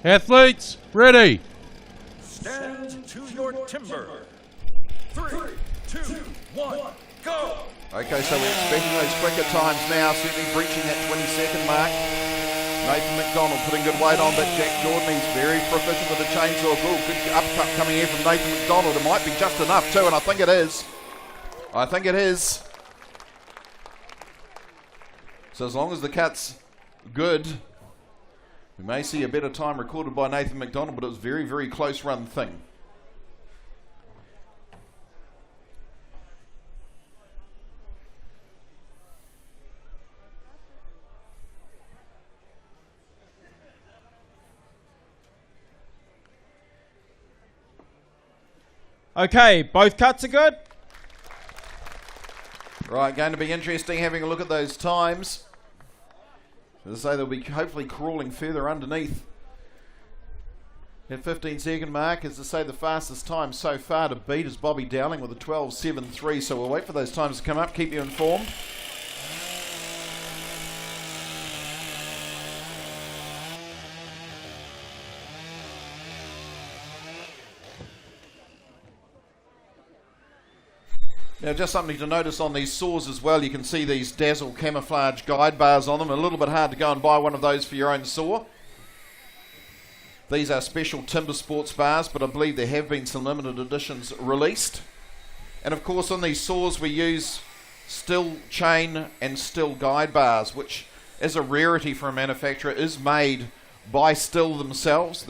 Athletes, ready. Stand to your timber. 3, 2, 1, go! Okay, so we're expecting those quicker times now, certainly breaching that 20-second mark. Nathan McDonald putting good weight on, but Jack Jordan, he's very proficient with the chainsaw. Good upcut coming here from Nathan McDonald. It might be just enough too, and I think it is. I think it is. So as long as the cut's good, we may see a better time recorded by Nathan McDonald, but it was a very, very close run thing. Okay, both cuts are good. Right, going to be interesting having a look at those times. As I say, they'll be hopefully crawling further underneath that 15-second mark. As I say, the fastest time so far to beat is Bobby Dowling with a 12.73. So we'll wait for those times to come up, keep you informed. Now, just something to notice on these saws as well, you can see these Dazzle camouflage guide bars on them. A little bit hard to go and buy one of those for your own saw. These are special TimberSports bars, but I believe there have been some limited editions released. And of course on these saws we use STIHL chain and STIHL guide bars, which as a rarity for a manufacturer is made by STIHL themselves.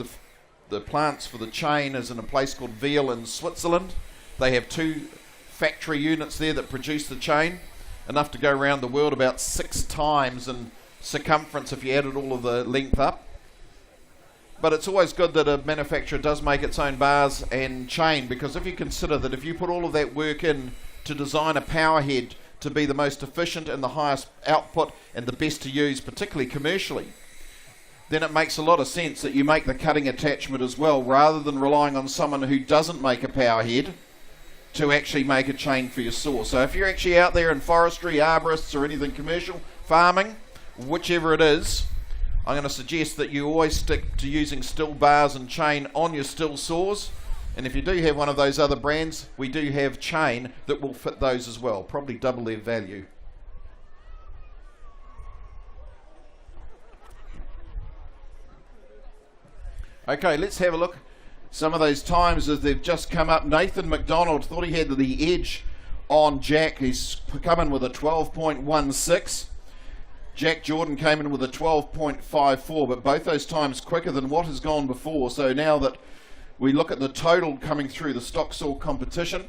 The plants for the chain is in a place called Veal in Switzerland. They have 2 factory units there that produce the chain, enough to go around the world about 6 times in circumference if you added all of the length up. But it's always good that a manufacturer does make its own bars and chain, because if you consider that if you put all of that work in to design a power head to be the most efficient and the highest output and the best to use, particularly commercially, then it makes a lot of sense that you make the cutting attachment as well, rather than relying on someone who doesn't make a power head to actually make a chain for your saw. So if you're actually out there in forestry, arborists or anything commercial, farming, whichever it is, I'm going to suggest that you always stick to using STIHL bars and chain on your STIHL saws. And if you do have one of those other brands, we do have chain that will fit those as well, probably double their value. Okay, let's have a look. Some of those times as they've just come up. Nathan McDonald thought he had the edge on Jack. He's come in with a 12.16. Jack Jordan came in with a 12.54, but both those times quicker than what has gone before. So now that we look at the total coming through the stock saw competition,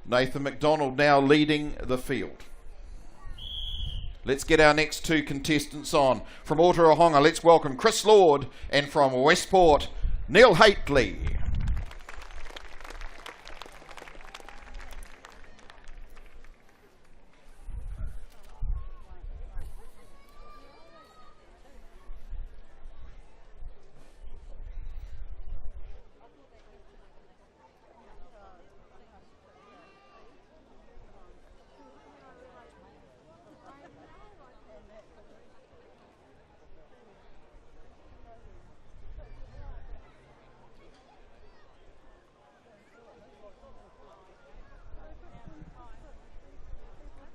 Nathan McDonald now leading the field. Let's get our next 2 contestants on. From Otorohanga, let's welcome Chris Lord, and from Westport, Neil Haitley.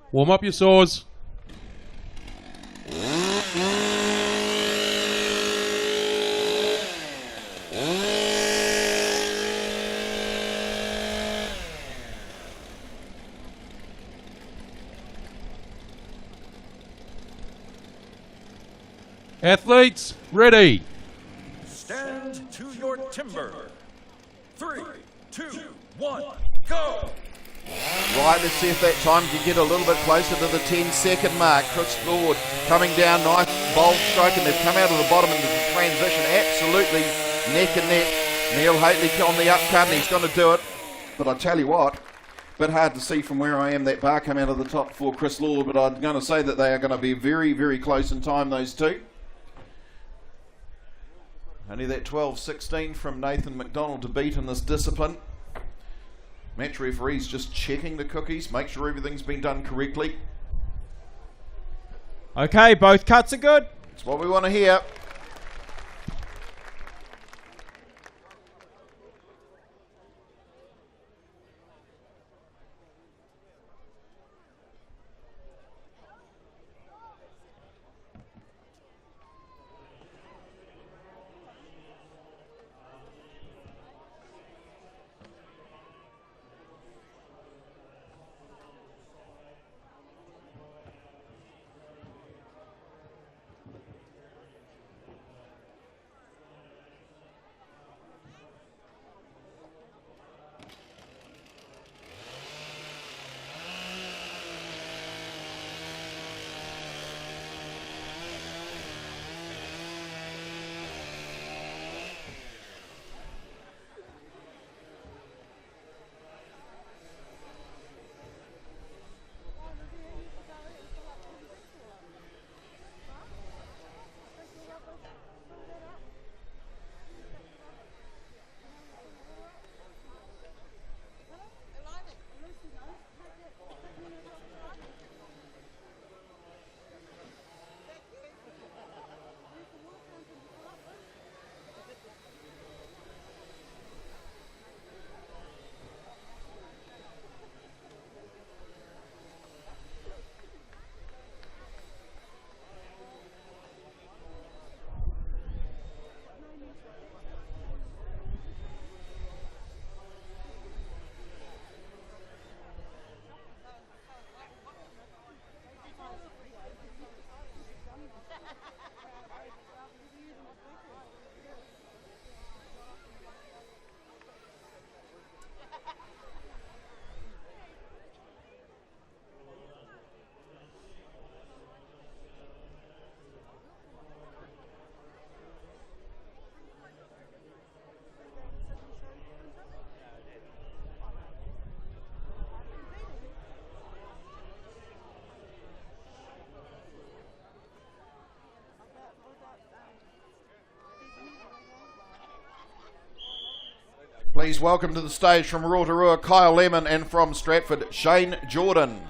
Warm up your saws. Athletes, ready. Stand to your timber. 3, 2, 1, go! Right, let's see if that time can get a little bit closer to the 10-second mark. Springboard coming down, nice bold stroke, and they've come out of the bottom into the transition. Absolutely neck and neck. Neil Haitley on the upcut, and he's going to do it. But I tell you what, a bit hard to see from where I am that bar come out of the top for Chris Lord, but I'm going to say that they are going to be very, very close in time, those two. Only that 12-16 from Nathan McDonald to beat in this discipline. Match referee's just checking the cookies, make sure everything's been done correctly. Okay, both cuts are good. That's what we want to hear. Please welcome to the stage from Rotorua, Kyle Lemon, and from Stratford, Shane Jordan.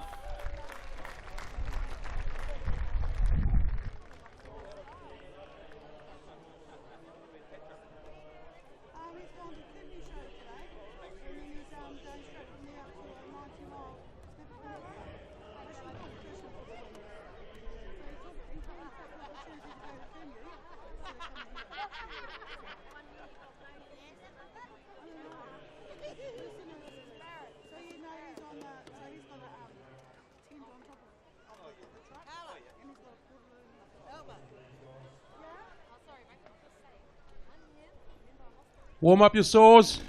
Warm up your saws.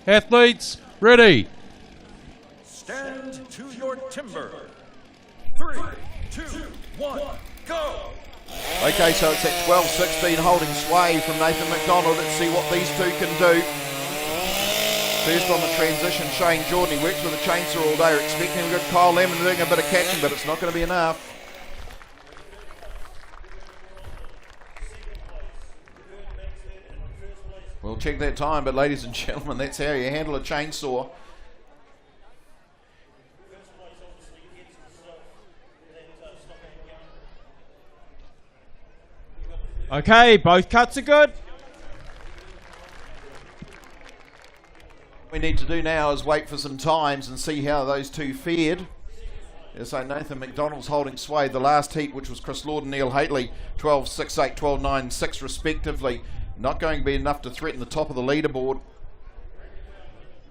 Athletes, ready. Stand to your timber. 3, 2, 1, go! Okay, so it's at 12-16 holding sway from Nathan McDonald. Let's see what these two can do. First on the transition, Shane Jordan. He works with a chainsaw all day. We're expecting a good Kyle Lemon doing a bit of catching, but it's not going to be enough. We'll check that time, but ladies and gentlemen, that's how you handle a chainsaw. Okay, both cuts are good. What we need to do now is wait for some times and see how those two fared. So Nathan McDonald's holding sway. The last heat, which was Chris Lord and Neil Haitley, 12.68, 12.96 respectively. Not going to be enough to threaten the top of the leaderboard.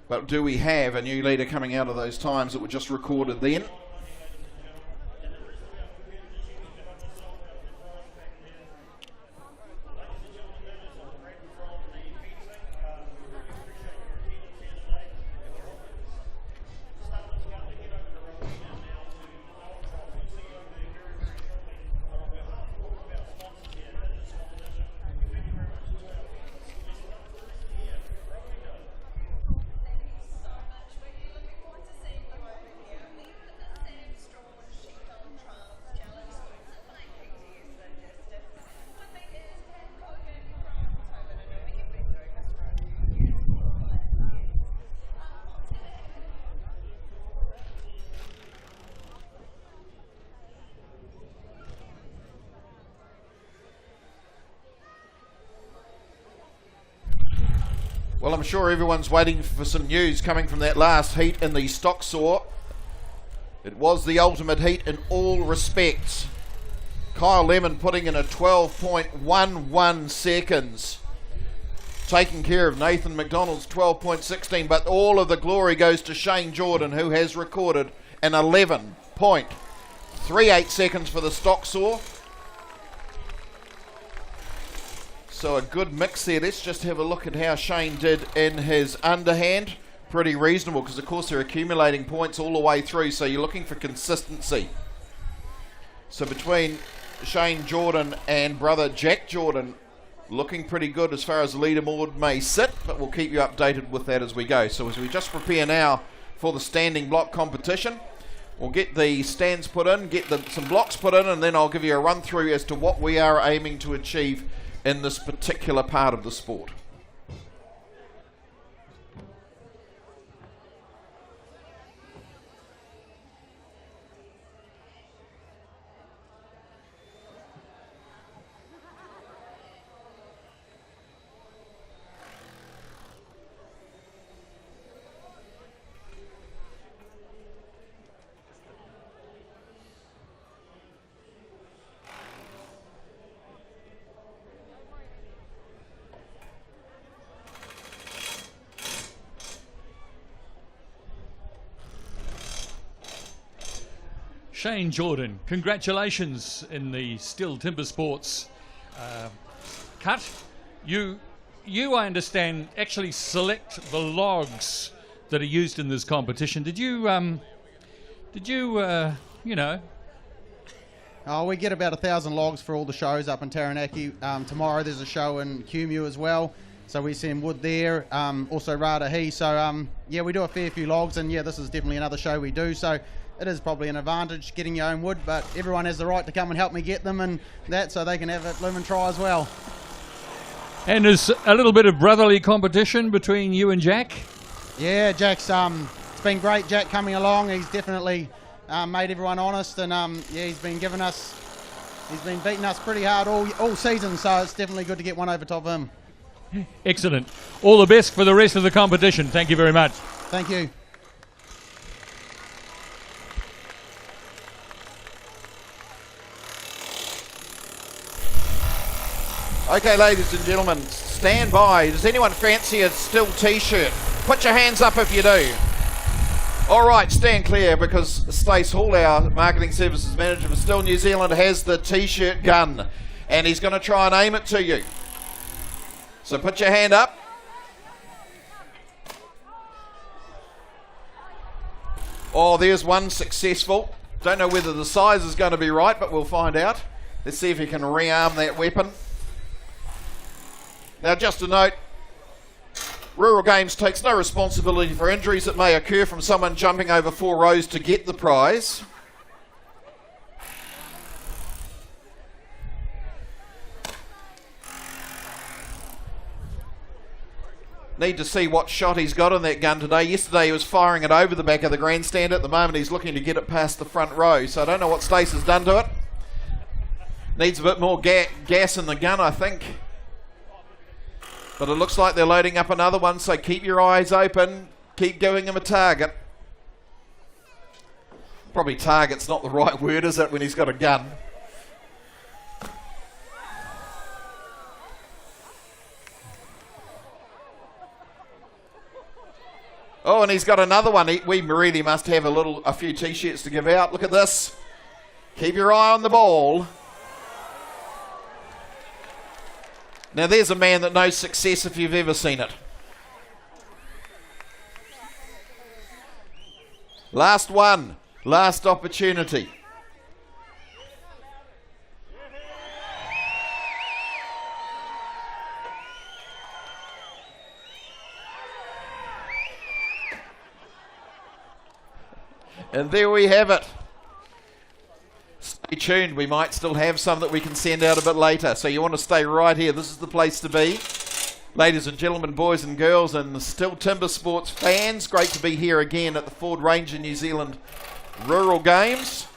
But do we have a new leader coming out of those times that were just recorded then? Well, I'm sure everyone's waiting for some news coming from that last heat in the stock saw. It was the ultimate heat in all respects. Kyle Lemon putting in a 12.11 seconds. Taking care of Nathan McDonald's 12.16, but all of the glory goes to Shane Jordan, who has recorded an 11.38 seconds for the stock saw. So a good mix there. Let's just have a look at how Shane did in his underhand. Pretty reasonable, because of course they're accumulating points all the way through, so you're looking for consistency. So between Shane Jordan and brother Jack Jordan, looking pretty good as far as the leaderboard may sit, but we'll keep you updated with that as we go. So as we just prepare now for the standing block competition, we'll get the stands put in, get some blocks put in, and then I'll give you a run through as to what we are aiming to achieve in this particular part of the sport. Shane Jordan, congratulations in the STIHL TimberSports cut. You, I understand, actually select the logs that are used in this competition. Did you, you know? Oh, we get about 1,000 logs for all the shows up in Taranaki. Tomorrow there's a show in Kumeu as well, so we send wood there. Also Ratahi. So yeah, we do a fair few logs, and yeah, this is definitely another show we do. So it is probably an advantage getting your own wood, but everyone has the right to come and help me get them and that, so they can have it, live and try as well. And there's a little bit of brotherly competition between you and Jack? Yeah, Jack's it's been great, Jack coming along. He's definitely made everyone honest, and yeah, he's been beating us pretty hard all season, so it's definitely good to get one over top of him. Excellent. All the best for the rest of the competition. Thank you very much. Thank you. Okay, ladies and gentlemen, stand by. Does anyone fancy a STIHL t-shirt? Put your hands up if you do. All right, stand clear, because STIHL, our marketing services manager for STIHL New Zealand, has the t-shirt gun, and he's going to try and aim it to you. So put your hand up. Oh, there's one successful. Don't know whether the size is going to be right, but we'll find out. Let's see if he can rearm that weapon. Now, just a note, Rural Games takes no responsibility for injuries that may occur from someone jumping over 4 rows to get the prize. Need to see what shot he's got on that gun today. Yesterday he was firing it over the back of the grandstand. At the moment he's looking to get it past the front row. So I don't know what Stace has done to it. Needs a bit more gas in the gun, I think. But it looks like they're loading up another one, so keep your eyes open. Keep giving him a target. Probably target's not the right word, is it, when he's got a gun? Oh, and he's got another one. We really must have a few t-shirts to give out. Look at this. Keep your eye on the ball. Now there's a man that knows success if you've ever seen it. Last one. Last opportunity. And there we have it. Stay tuned. We might still have some that we can send out a bit later. So you want to stay right here. This is the place to be. Ladies and gentlemen, boys and girls, and still TimberSports fans, great to be here again at the Ford Ranger New Zealand Rural Games.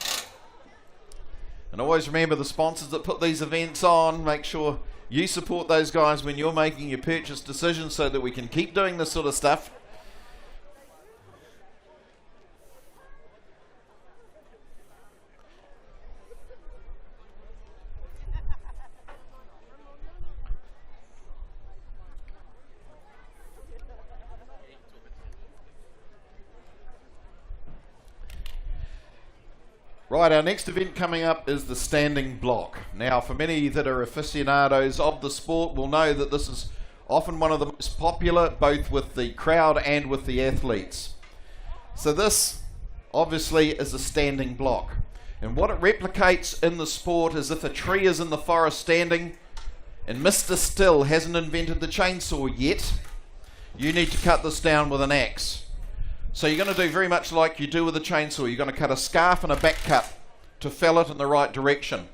And always remember the sponsors that put these events on. Make sure you support those guys when you're making your purchase decisions so that we can keep doing this sort of stuff. Right, our next event coming up is the standing block. Now, for many that are aficionados of the sport will know that this is often one of the most popular, both with the crowd and with the athletes. So this, obviously, is a standing block. And what it replicates in the sport is if a tree is in the forest standing, and Mr. STIHL hasn't invented the chainsaw yet, you need to cut this down with an axe. So you're going to do very much like you do with a chainsaw. You're going to cut a scarf and a back cut to fell it in the right direction.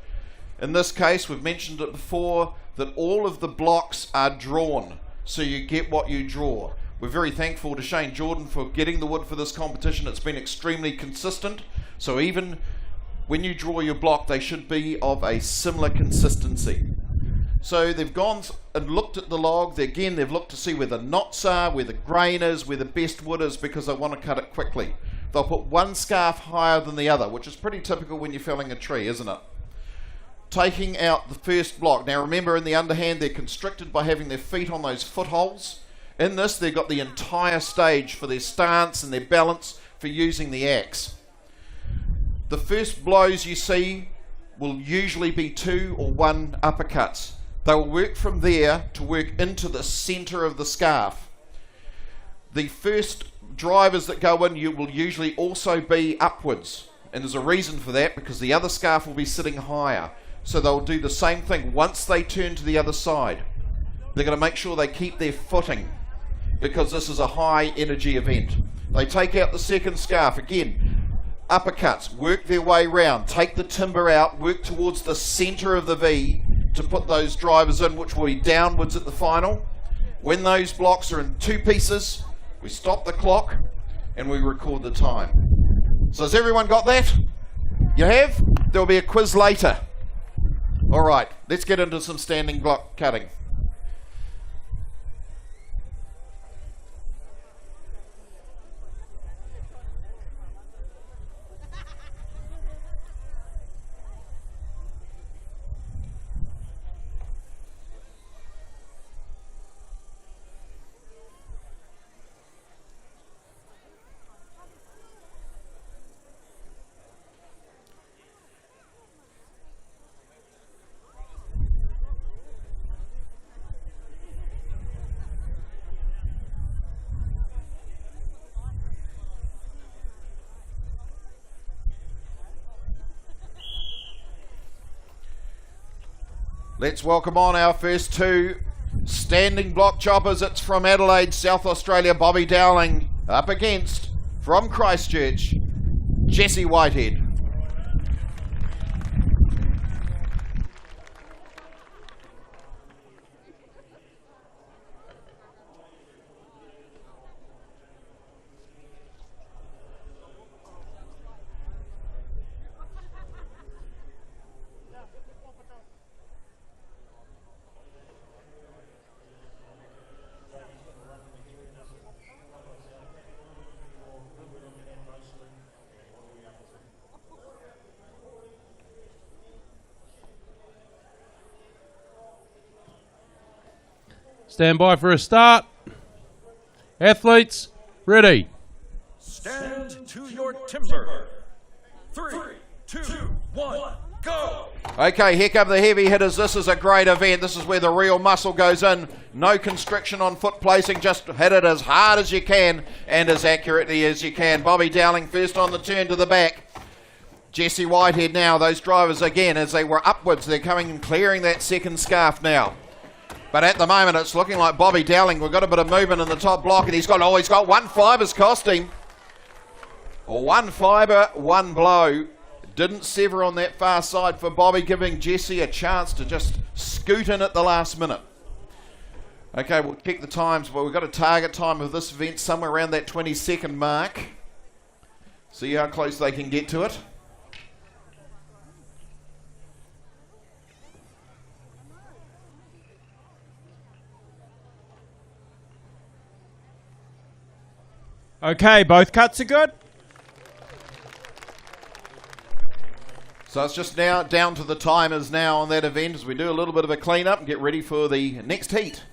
In this case, we've mentioned it before, that all of the blocks are drawn, so you get what you draw. We're very thankful to Shane Jordan for getting the wood for this competition. It's been extremely consistent, so even when you draw your block, they should be of a similar consistency. So they've gone and looked at the log. Again, they've looked to see where the knots are, where the grain is, where the best wood is, because they want to cut it quickly. They'll put one scarf higher than the other, which is pretty typical when you're felling a tree, isn't it? Taking out the first block. Now remember, in the underhand, they're constricted by having their feet on those footholds. In this, they've got the entire stage for their stance and their balance for using the axe. The first blows you see will usually be 2 or 1 uppercuts. They will work from there to work into the center of the scarf. The first drivers that go in, you will usually also be upwards. And there's a reason for that, because the other scarf will be sitting higher. So they'll do the same thing once they turn to the other side. They're going to make sure they keep their footing, because this is a high energy event. They take out the second scarf. Again, uppercuts, work their way round, take the timber out, work towards the center of the V to put those drivers in, which will be downwards at the final. When those blocks are in 2 pieces, we stop the clock and we record the time. So has everyone got that? You have? There'll be a quiz later. All right, let's get into some standing block cutting. Let's welcome on our first 2 standing block choppers. It's from Adelaide, South Australia, Bobby Dowling, up against, from Christchurch, Jesse Whitehead. Stand by for a start. Athletes, ready. Stand to your timber. 3, 2, 1, go! Okay, here come the heavy hitters. This is a great event. This is where the real muscle goes in. No constriction on foot placing. Just hit it as hard as you can and as accurately as you can. Bobby Dowling first on the turn to the back. Jesse Whitehead now. Those drivers again, as they were upwards, they're coming and clearing that second scarf now. But at the moment, it's looking like Bobby Dowling. We've got a bit of movement in the top block, and he's got one fiber's cost him. One fibre, one blow. Didn't sever on that far side for Bobby, giving Jesse a chance to just scoot in at the last minute. Okay, we'll check the times, but we've got a target time of this event somewhere around that 20-second mark. See how close they can get to it. Okay, both cuts are good. So it's just now down to the timers now on that event as we do a little bit of a clean up and get ready for the next heat.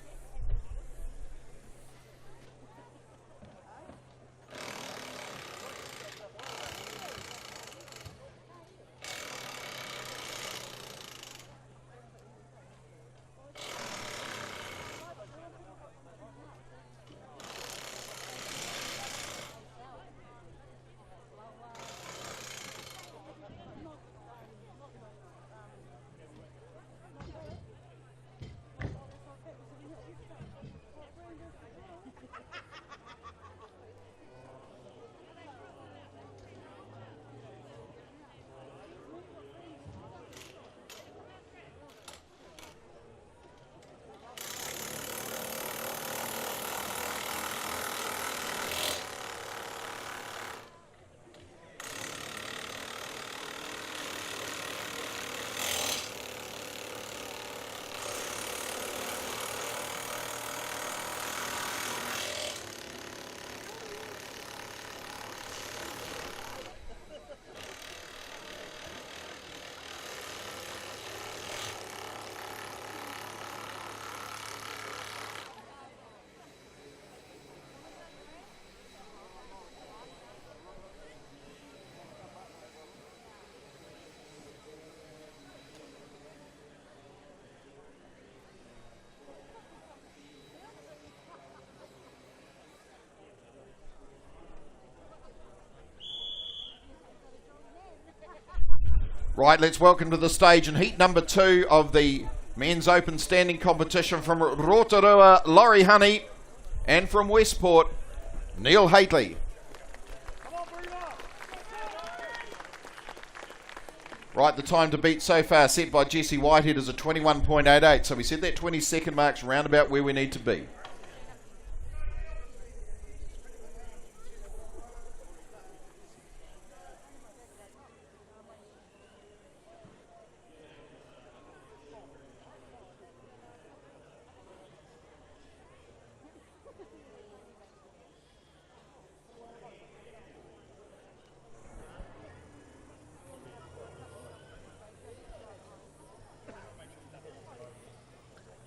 Right, let's welcome to the stage in heat number 2 of the men's open standing competition from Rotorua, Laurie Honey, and from Westport, Neil Haitley. Right, the time to beat so far set by Jesse Whitehead is a 21.88, so we said that 20-second mark's round about where we need to be.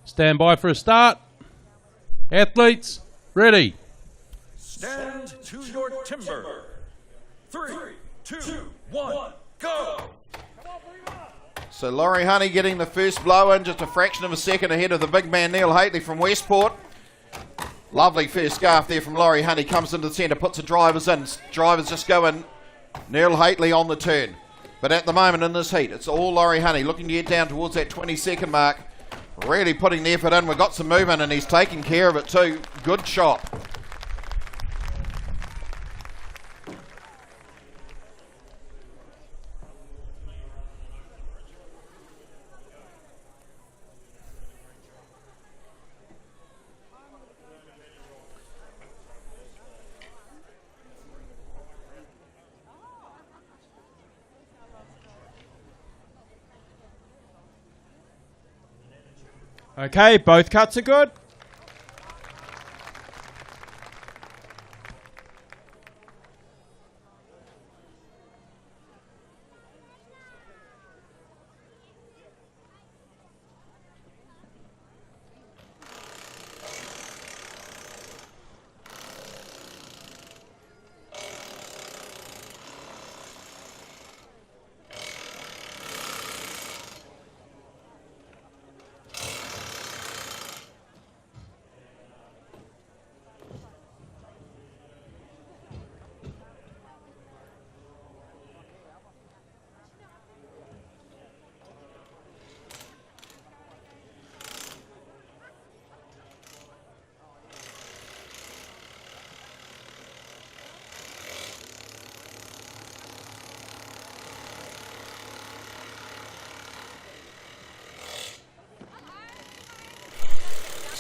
Stand by for a start. Athletes, ready. Stand to your timber. 3, 2, 1, go! So Laurie Honey getting the first blow in, just a fraction of a second ahead of the big man Neil Haitley from Westport. Lovely first scarf there from Laurie Honey, comes into the centre, puts the drivers in. Drivers just go in. Neil Haitley on the turn. But at the moment in this heat, it's all Laurie Honey looking to get down towards that 20-second mark. Really putting the effort in. We've got some movement and he's taking care of it too. Good shot. Okay, both cuts are good.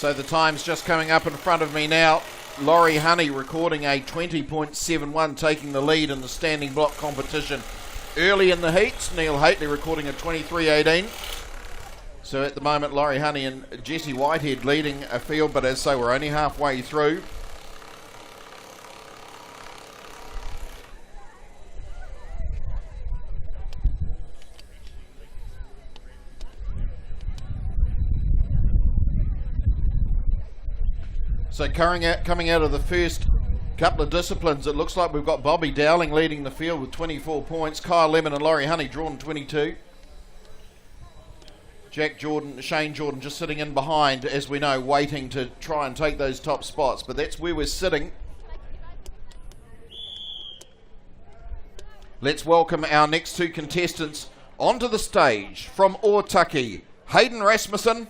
So the time's just coming up in front of me now. Laurie Honey recording a 20.71, taking the lead in the standing block competition. Early in the heats, Neil Haitley recording a 23.18. So at the moment, Laurie Honey and Jessie Whitehead leading a field, but as so we're only halfway through. So coming out of the first couple of disciplines, it looks like we've got Bobby Dowling leading the field with 24 points. Kyle Lemon and Laurie Honey drawn 22. Shane Jordan just sitting in behind, as we know, waiting to try and take those top spots. But that's where we're sitting. Let's welcome our next two contestants onto the stage. From Otaki, Hayden Rasmussen.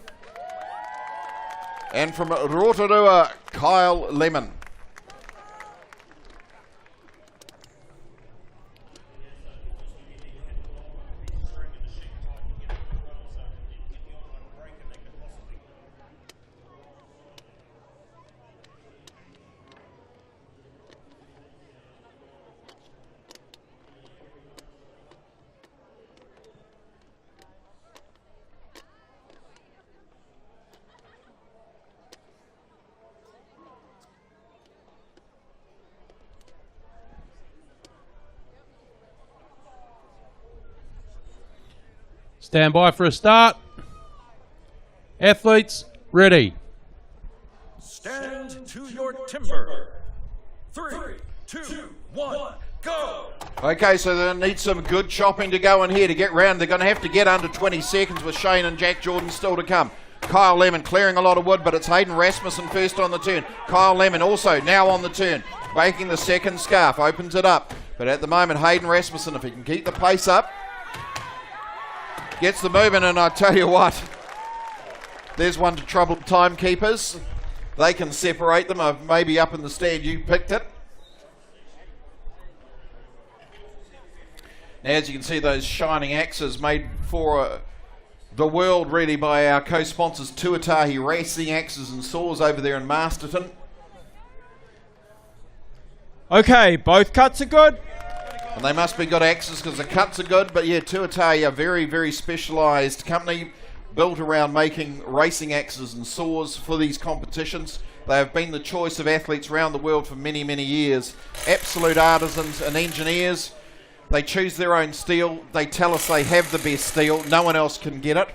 And from Rotorua, Kyle Lemon. Stand by for a start. Athletes, ready. Stand to your timber. 3, 2, 1, go! Okay, so they need some good chopping to go in here to get round. They're going to have to get under 20 seconds with Shane and Jack Jordan still to come. Kyle Lemon clearing a lot of wood, but it's Hayden Rasmussen first on the turn. Kyle Lemon also now on the turn, making the second scarf, opens it up. But at the moment, Hayden Rasmussen, if he can keep the pace up, gets the movement, and I tell you what, there's one to trouble timekeepers. They can separate them. Maybe up in the stand you picked it. Now, as you can see, those shining axes made for the world really by our co-sponsors Tuatahi Racing Axes and Saws over there in Masterton. Okay, both cuts are good. And they must be good axes because the cuts are good. But yeah, Tuatahi, a very, very specialised company built around making racing axes and saws for these competitions. They have been the choice of athletes around the world for many, many years. Absolute artisans and engineers. They choose their own steel. They tell us they have the best steel. No one else can get it.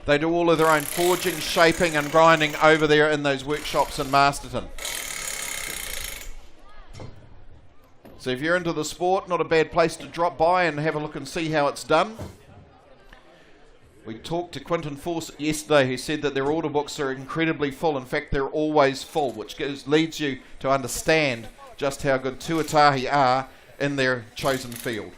They do all of their own forging, shaping and grinding over there in those workshops in Masterton. So if you're into the sport, not a bad place to drop by and have a look and see how it's done. We talked to Quinton Fawcett yesterday, who said that their order books are incredibly full. In fact, they're always full, which leads you to understand just how good Tuatahi are in their chosen field.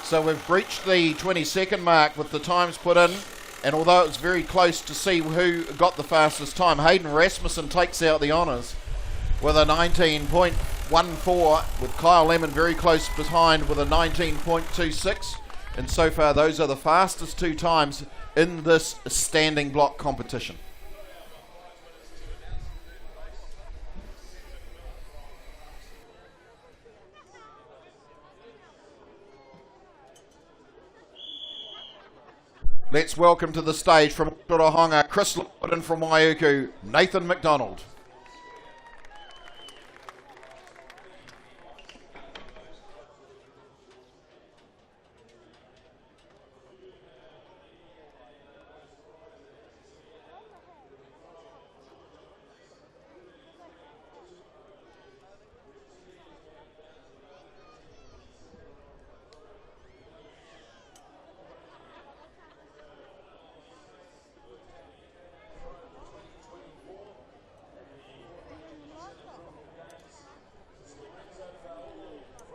So we've breached the 20-second mark with the times put in, and although it's very close to see who got the fastest time, Hayden Rasmussen takes out the honours with a 19.14, with Kyle Lemon very close behind with a 19.26, and so far those are the fastest two times in this standing block competition. Let's welcome to the stage from Torohanga, Chris Lord, and from Waiuku, Nathan McDonald.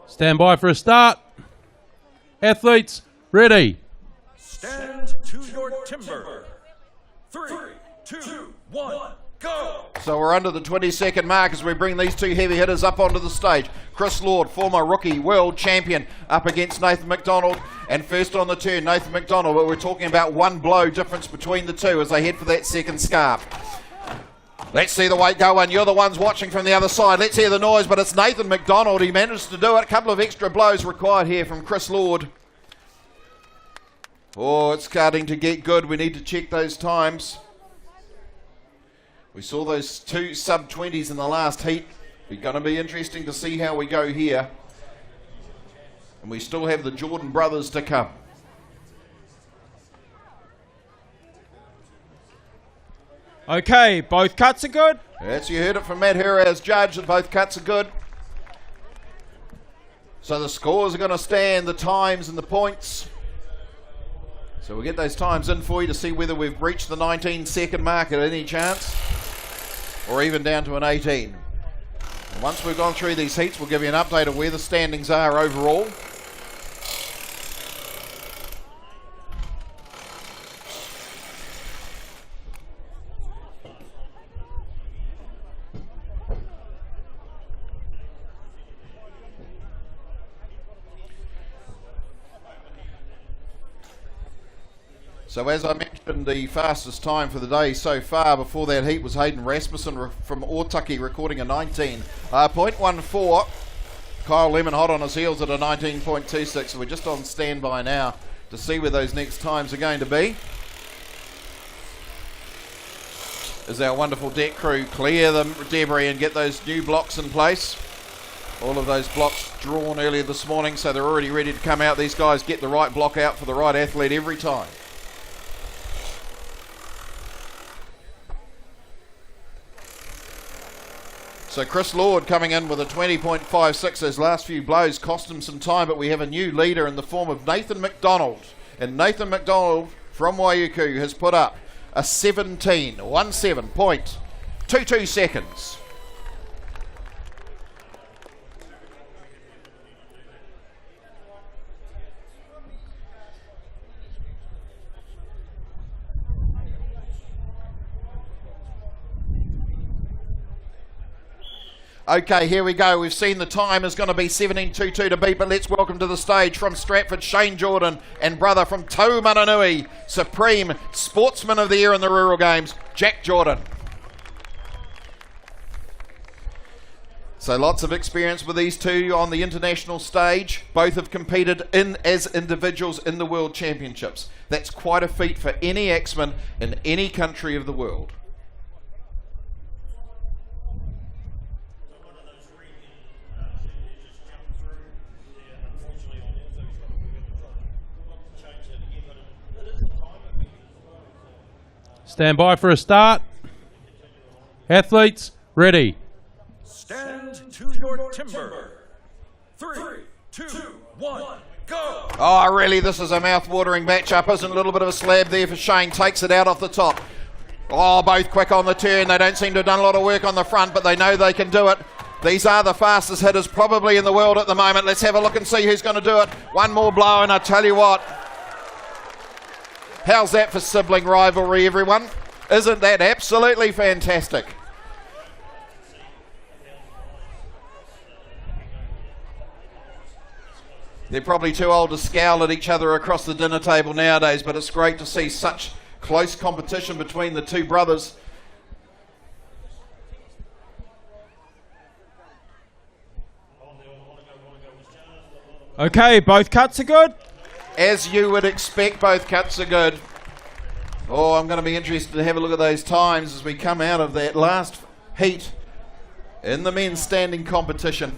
Stand by for a start. Athletes, ready. Stand to your timber. 3, 2, 1, go! So we're under the 20-second mark as we bring these two heavy hitters up onto the stage. Chris Lord, former rookie world champion, up against Nathan McDonald. And first on the turn, Nathan McDonald, but we're talking about one blow difference between the two as they head for that second scarf. Let's see the weight go in. You're the ones watching from the other side. Let's hear the noise, but it's Nathan McDonald. He managed to do it. A couple of extra blows required here from Chris Lord. Oh, it's starting to get good. We need to check those times. We saw those two sub-20s in the last heat. It's going to be interesting to see how we go here. And we still have the Jordan brothers to come. Okay, both cuts are good. Yes, you heard it from Matt Hura as judge that both cuts are good. So the scores are going to stand, the times and the points. So we'll get those times in for you to see whether we've reached the 19-second mark at any chance, or even down to an 18. And once we've gone through these heats, we'll give you an update of where the standings are overall. So as I mentioned, the fastest time for the day so far before that heat was Hayden Rasmussen from Otaki recording a 19.14. Kyle Lemon hot on his heels at a 19.26. So we're just on standby now to see where those next times are going to be. As our wonderful deck crew clear the debris and get those new blocks in place. All of those blocks drawn earlier this morning, so they're already ready to come out. These guys get the right block out for the right athlete every time. So Chris Lord coming in with a 20.56. Those last few blows cost him some time, but we have a new leader in the form of Nathan McDonald. And Nathan McDonald from Waiuku has put up a 17.22 seconds. Okay, here we go. We've seen the time is going to be 17.22 to beat, but let's welcome to the stage from Stratford, Shane Jordan, and brother from Taumananui, Supreme Sportsman of the Year in the Rural Games, Jack Jordan. So lots of experience with these two on the international stage. Both have competed as individuals in the World Championships. That's quite a feat for any axeman in any country of the world. Stand by for a start. Athletes, ready. Stand to your timber. 3, 2, 1, go! Oh, really, this is a mouth-watering matchup, isn't it? A little bit of a slab there for Shane. Takes it out off the top. Oh, both quick on the turn. They don't seem to have done a lot of work on the front, but they know they can do it. These are the fastest hitters probably in the world at the moment. Let's have a look and see who's going to do it. One more blow, and I tell you what, how's that for sibling rivalry, everyone? Isn't that absolutely fantastic? They're probably too old to scowl at each other across the dinner table nowadays, but it's great to see such close competition between the two brothers. Okay, both cuts are good. As you would expect, both cuts are good. Oh, I'm going to be interested to have a look at those times as we come out of that last heat in the men's standing competition.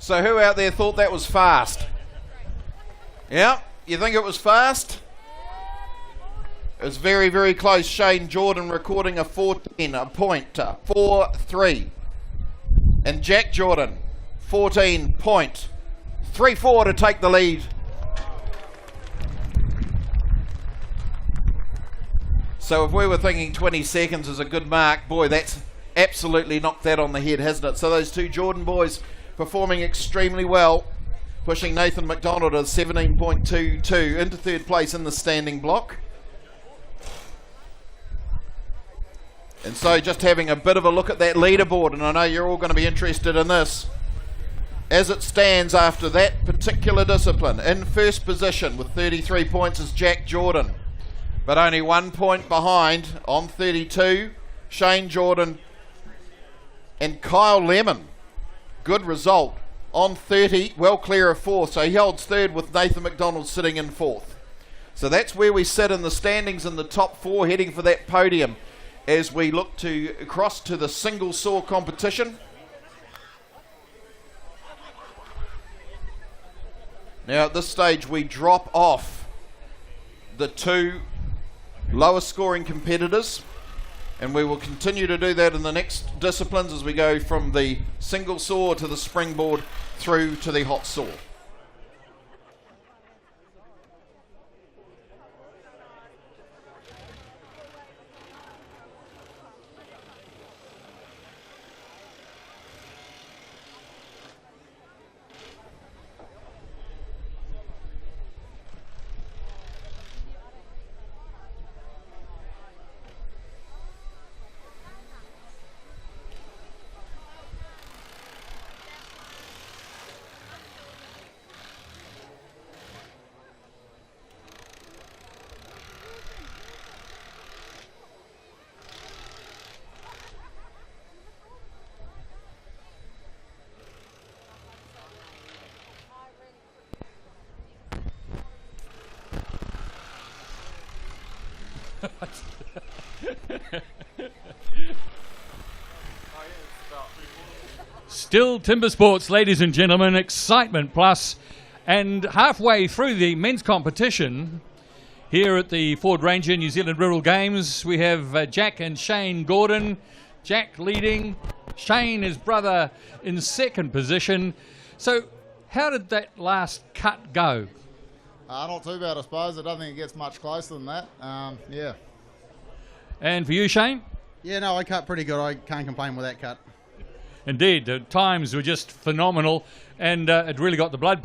So who out there thought that was fast? Yeah, you think it was fast? It was very, very close. Shane Jordan recording a 14.43. And Jack Jordan, 14.34 to take the lead. So if we were thinking 20 seconds is a good mark, boy, that's absolutely knocked that on the head, hasn't it? So those two Jordan boys performing extremely well, pushing Nathan McDonald at 17.22 into third place in the standing block. And so just having a bit of a look at that leaderboard, and I know you're all going to be interested in this. As it stands after that particular discipline, in first position with 33 points is Jack Jordan, but only 1 point behind on 32, Shane Jordan and Kyle Lemon. Good result on 30, well clear of fourth, so he holds third with Nathan McDonald sitting in fourth. So that's where we sit in the standings in the top four, heading for that podium as we look to cross to the single saw competition. Now at this stage we drop off the two lowest scoring competitors, and we will continue to do that in the next disciplines as we go from the single saw to the springboard through to the hot saw. Still TimberSports, ladies and gentlemen, excitement plus, and halfway through the men's competition here at the Ford Ranger New Zealand Rural Games, we have Jack and Shane Gordon. Jack leading, Shane, his brother, in second position. So how did that last cut go? Not too bad, I suppose. I don't think it gets much closer than that. Yeah. And for you, Shane? Yeah, no, I cut pretty good. I can't complain with that cut. Indeed, the times were just phenomenal, and it really got the blood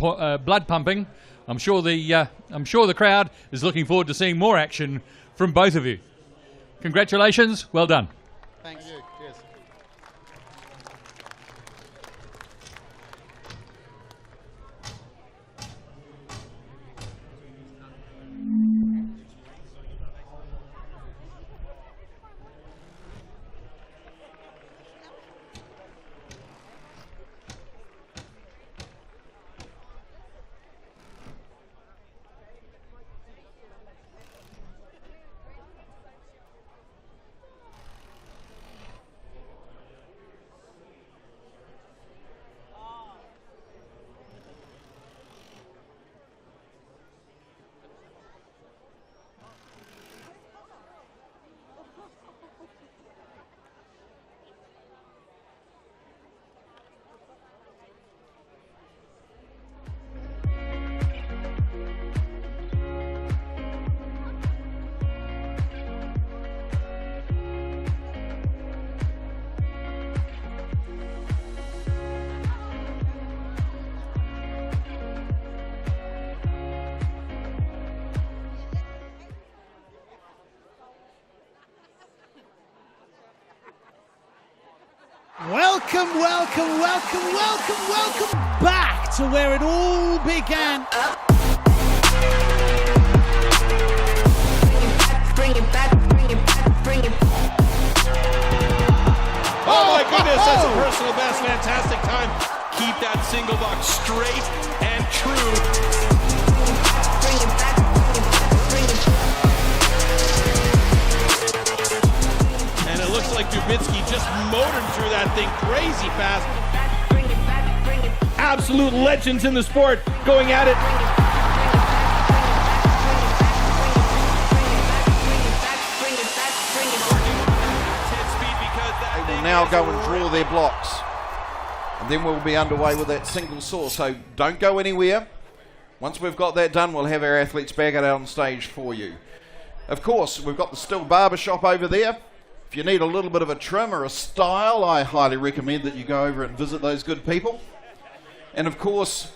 pumping. I'm sure the crowd is looking forward to seeing more action from both of you. Congratulations, well done. Thank you. Cheers. Welcome back to where it all began. Oh my goodness, that's a personal best, fantastic time. Keep that single box straight and true. And it looks like Dubitsky just motored through that thing crazy fast. Absolutely absolute legends in the sport going at it. They will now go and draw their blocks. And then we'll be underway with that single saw. So don't go anywhere. Once we've got that done, we'll have our athletes back out on stage for you. Of course, we've got the STIHL barbershop over there. If you need a little bit of a trim or a style, I highly recommend that you go over and visit those good people. And of course,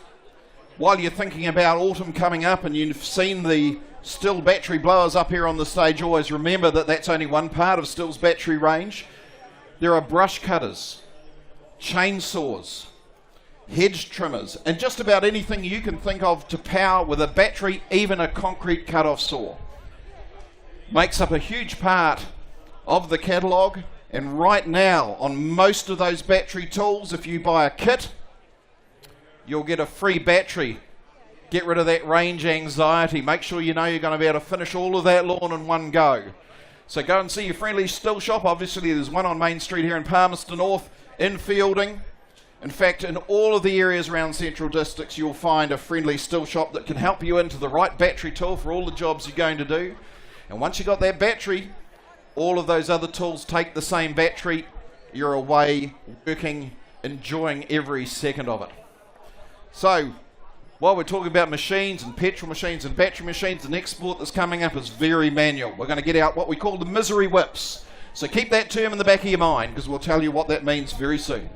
while you're thinking about autumn coming up and you've seen the STIHL battery blowers up here on the stage, always remember that that's only one part of STIHL's battery range. There are brush cutters, chainsaws, hedge trimmers, and just about anything you can think of to power with a battery, even a concrete cut-off saw. Makes up a huge part of the catalogue, and right now on most of those battery tools, if you buy a kit, you'll get a free battery. Get rid of that range anxiety. Make sure you know you're going to be able to finish all of that lawn in one go. So go and see your friendly STIHL shop. Obviously there's one on Main Street here in Palmerston North, in Fielding. In fact, in all of the areas around Central Districts, you'll find a friendly STIHL shop that can help you into the right battery tool for all the jobs you're going to do. And once you've got that battery, all of those other tools take the same battery. You're away, working, enjoying every second of it. So, while we're talking about machines and petrol machines and battery machines, the next sport that's coming up is very manual. We're going to get out what we call the misery whips. So keep that term in the back of your mind, because we'll tell you what that means very soon.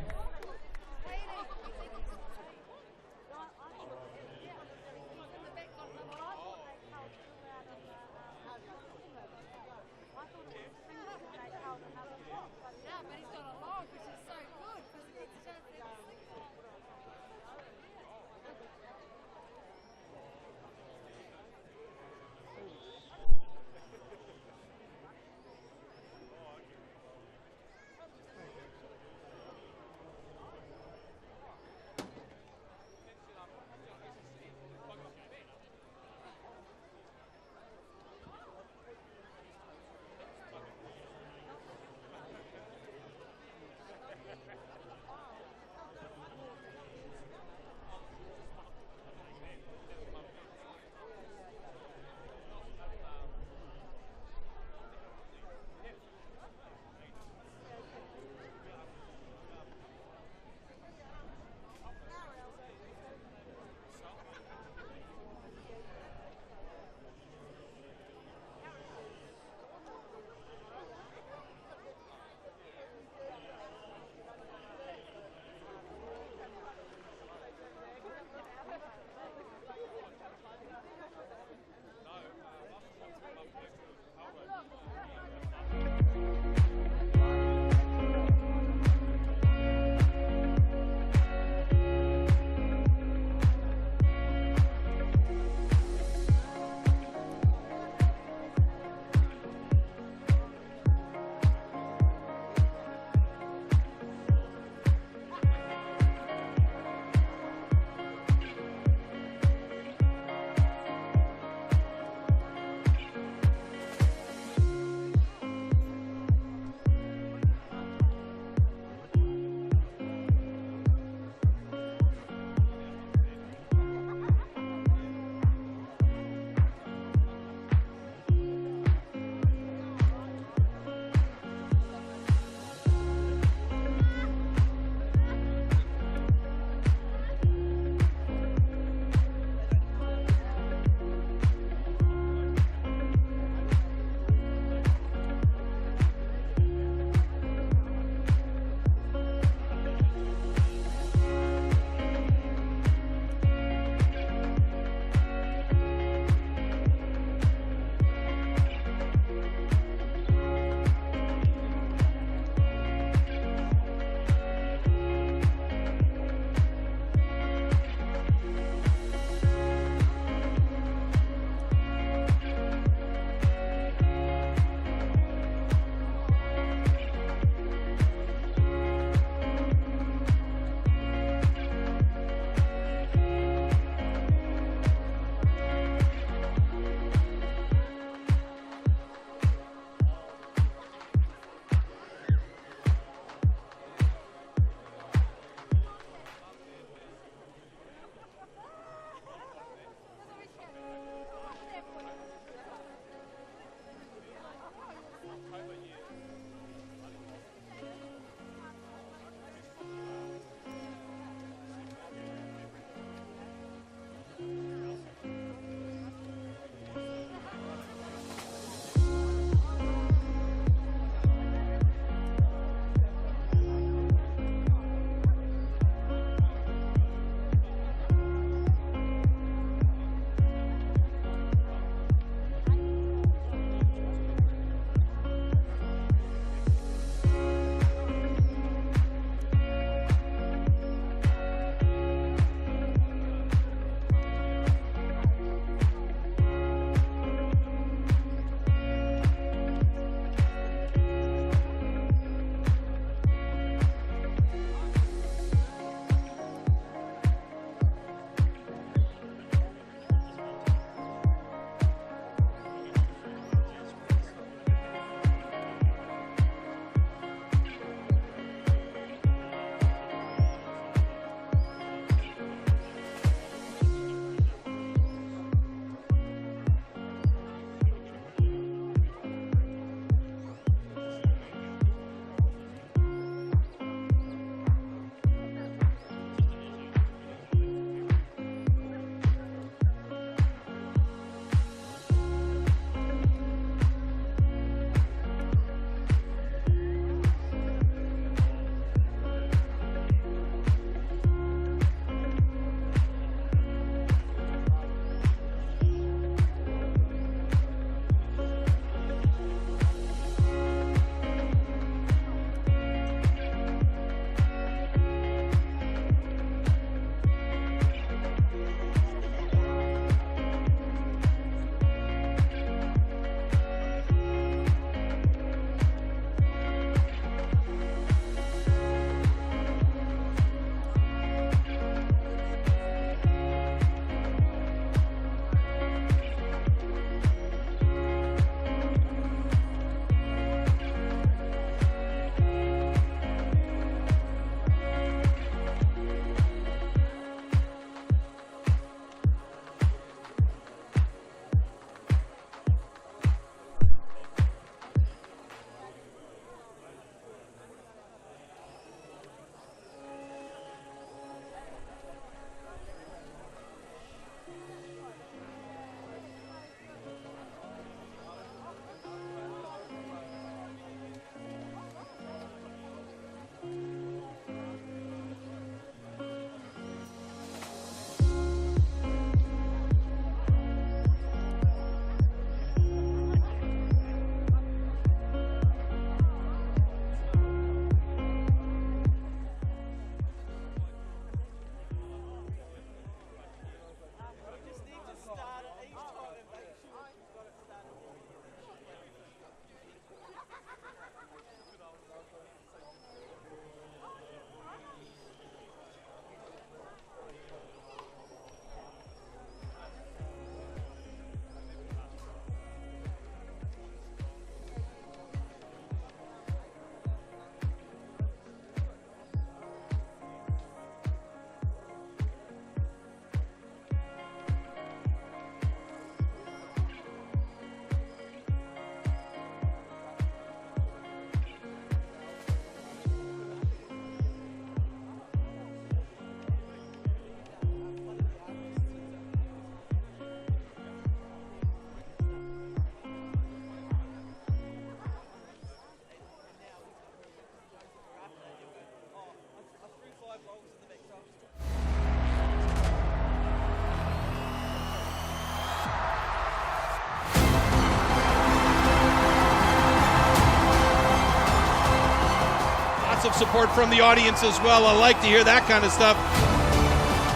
support from the audience as well. I like to hear that kind of stuff.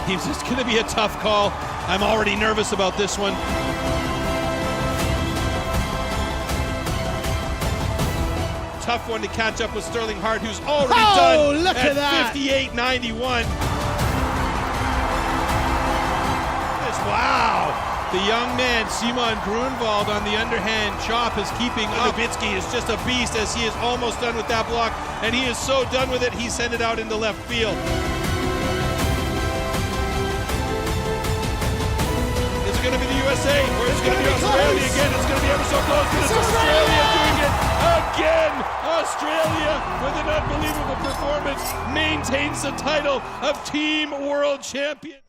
It's just going to be a tough call. I'm already nervous about this one. Tough one to catch up with Sterling Hart, who's already done look at that. 58.91. Wow! The young man, Simon Grunwald, on the underhand chop is keeping up. Nowitzki is just a beast as he is almost done with that block, and he is so done with it, he sent it out into left field. Is it going to be the USA, or is it going to be Australia again? It's going to be ever so close, but it's Australia doing it again! Australia, with an unbelievable performance, maintains the title of Team World Champion.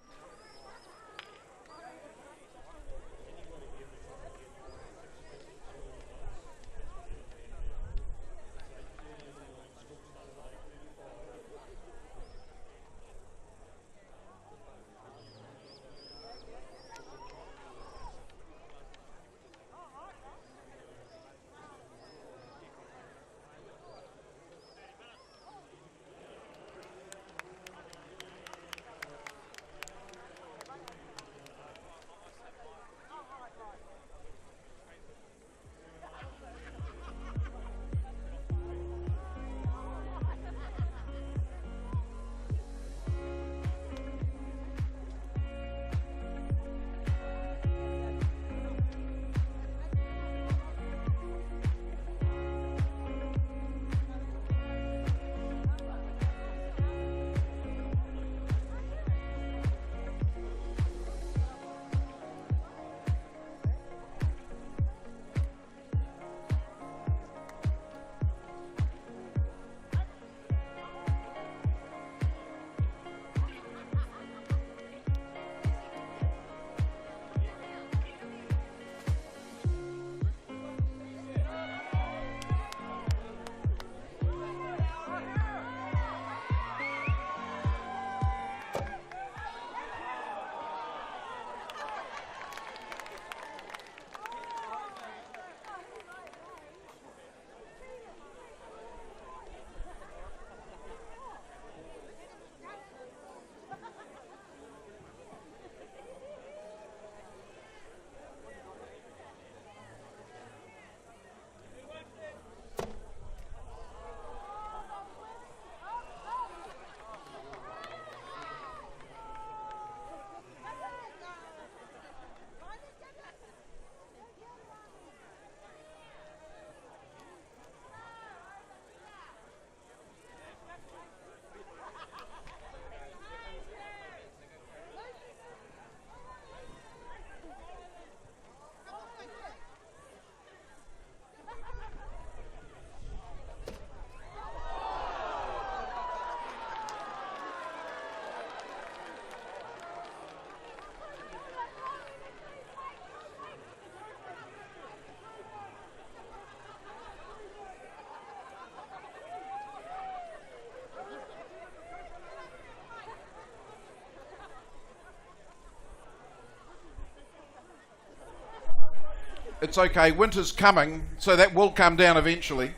It's okay, winter's coming, so that will come down eventually.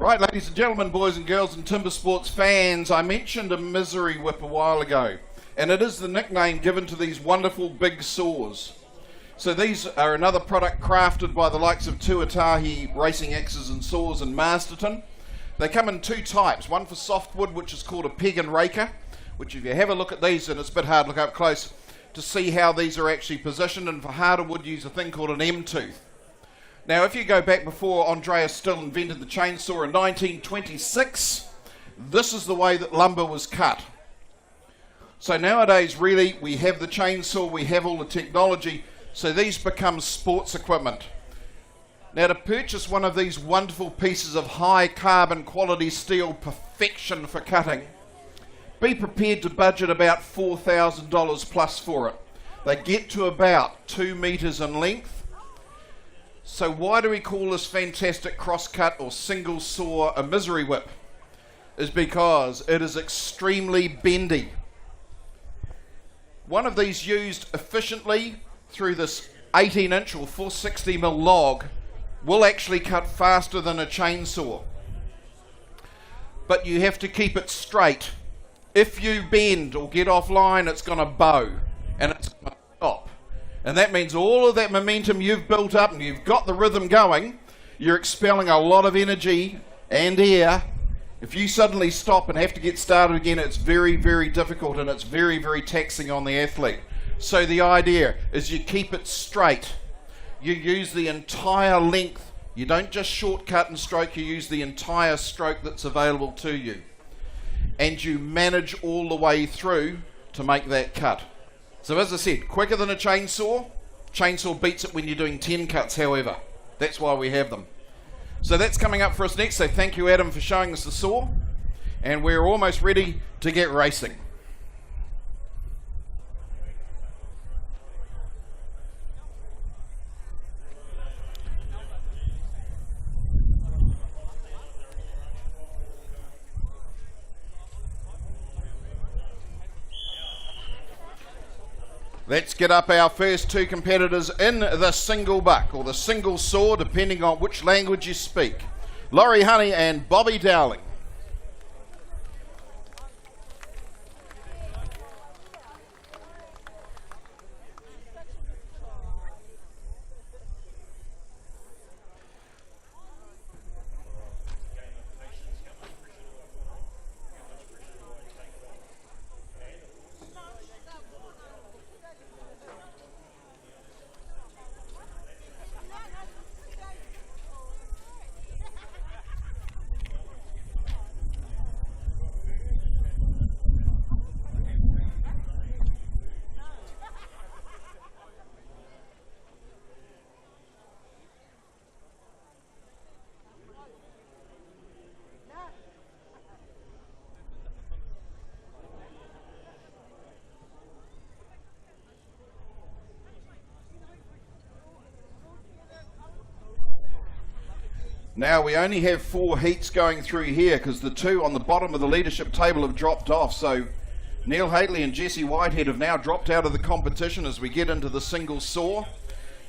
Right, ladies and gentlemen, boys and girls and TimberSports fans, I mentioned a misery whip a while ago, and it is the nickname given to these wonderful big saws. So these are another product crafted by the likes of Tuatahi Racing Axes and Saws in Masterton. They come in two types, one for softwood, which is called a peg and raker, which if you have a look at these, and it's a bit hard to look up close to see how these are actually positioned, and for harder wood use a thing called an M-tooth. Now if you go back before Andreas Stihl invented the chainsaw in 1926, this is the way that lumber was cut. So nowadays really we have the chainsaw, we have all the technology, so these become sports equipment. Now to purchase one of these wonderful pieces of high carbon quality steel perfection for cutting, be prepared to budget about $4,000 plus for it. They get to about 2 meters in length. So why do we call this fantastic crosscut or single saw a misery whip? Is because it is extremely bendy. One of these used efficiently through this 18-inch or 460mm log will actually cut faster than a chainsaw. But you have to keep it straight. If you bend or get offline, it's going to bow and it's going to stop. And that means all of that momentum you've built up and you've got the rhythm going, you're expelling a lot of energy and air. If you suddenly stop and have to get started again, it's very, very difficult and it's very, very taxing on the athlete. So the idea is you keep it straight. You use the entire length. You don't just shortcut and stroke, you use the entire stroke that's available to you. And you manage all the way through to make that cut. So as I said, quicker than a chainsaw. Chainsaw beats it when you're doing 10 cuts, however. That's why we have them. So that's coming up for us next. So thank you, Adam, for showing us the saw. And we're almost ready to get racing. Let's get up our first two competitors in the single buck, or the single saw, depending on which language you speak. Laurie Honey and Bobby Dowling. Now we only have 4 heats going through here because the two on the bottom of the leadership table have dropped off. So Neil Haitley and Jesse Whitehead have now dropped out of the competition as we get into the single saw.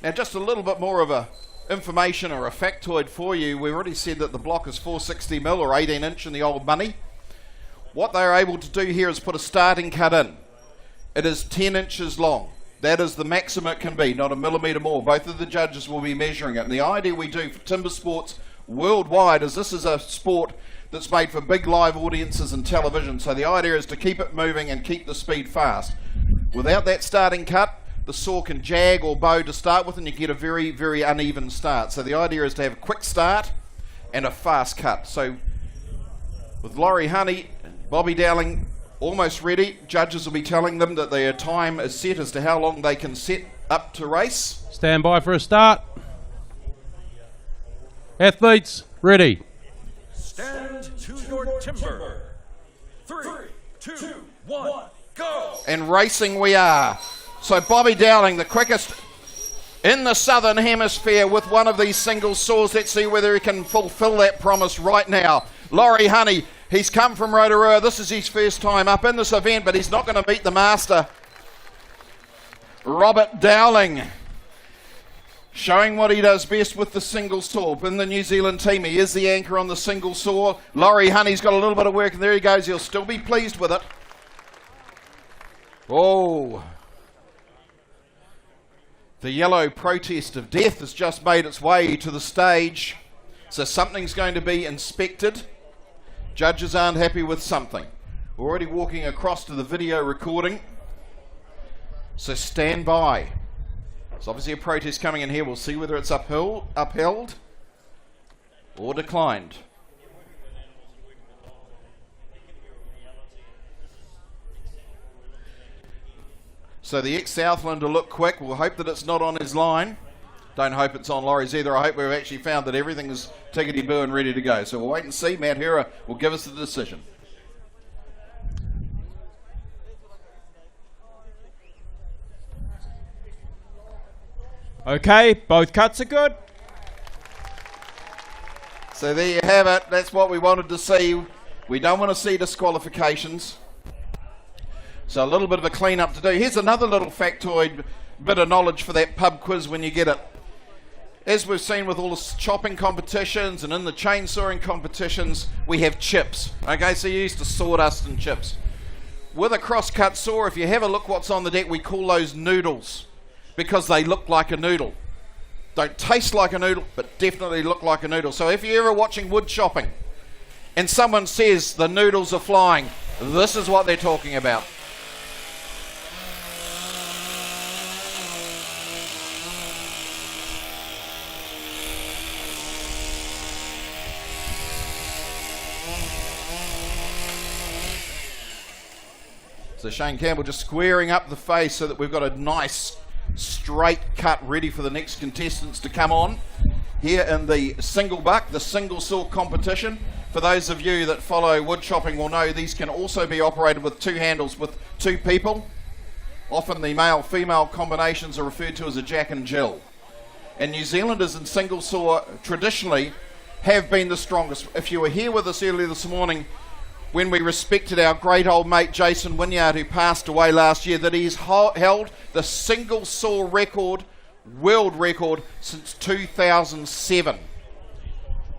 Now just a little bit more of a information or a factoid for you. We already said that the block is 460mm or 18-inch in the old money. What they're able to do here is put a starting cut in. It is 10 inches long. That is the maximum it can be, not a millimetre more. Both of the judges will be measuring it. And the idea we do for TimberSports worldwide is this is a sport that's made for big live audiences and television. So the idea is to keep it moving and keep the speed fast. Without that starting cut, the saw can jag or bow to start with and you get a very, very uneven start. So the idea is to have a quick start and a fast cut. So with Laurie Honey, Bobby Dowling almost ready, judges will be telling them that their time is set as to how long they can set up to race. Stand by for a start. Athletes, ready. Stand to your timber. 3, 2, 1, go! And racing we are. So Bobby Dowling, the quickest in the southern hemisphere with one of these single saws. Let's see whether he can fulfill that promise right now. Laurie Honey, he's come from Rotorua. This is his first time up in this event, but he's not going to beat the master. Robert Dowling showing what he does best with the single saw. In the New Zealand team, he is the anchor on the single saw. Laurie Honey's got a little bit of work, and there he goes. He'll still be pleased with it. Oh. The yellow protest of death has just made its way to the stage. So something's going to be inspected. Judges aren't happy with something. We're already walking across to the video recording. So stand by. There's obviously a protest coming in here. We'll see whether it's upheld or declined. So the ex-Southlander look quick. We'll hope that it's not on his line. Don't hope it's on Laurie's either. I hope we've actually found that everything is tickety-boo and ready to go. So we'll wait and see. Matt Hura will give us the decision. Okay, both cuts are good. So there you have it. That's what we wanted to see. We don't want to see disqualifications. So a little bit of a clean-up to do. Here's another little factoid, bit of knowledge for that pub quiz when you get it. As we've seen with all the chopping competitions and in the chainsawing competitions, we have chips. Okay, so you're used to sawdust and chips. With a cross-cut saw, if you have a look what's on the deck, we call those noodles because they look like a noodle. Don't taste like a noodle, but definitely look like a noodle. So if you're ever watching wood chopping and someone says the noodles are flying, this is what they're talking about. So Shane Campbell just squaring up the face so that we've got a nice straight cut ready for the next contestants to come on. Here in the single buck, the single saw competition. For those of you that follow wood chopping will know these can also be operated with two handles with two people. Often the male-female combinations are referred to as a Jack and Jill. And New Zealanders in single saw traditionally have been the strongest. If you were here with us earlier this morning, when we respected our great old mate Jason Wynyard, who passed away last year, that he's held the single saw record, world record, since 2007.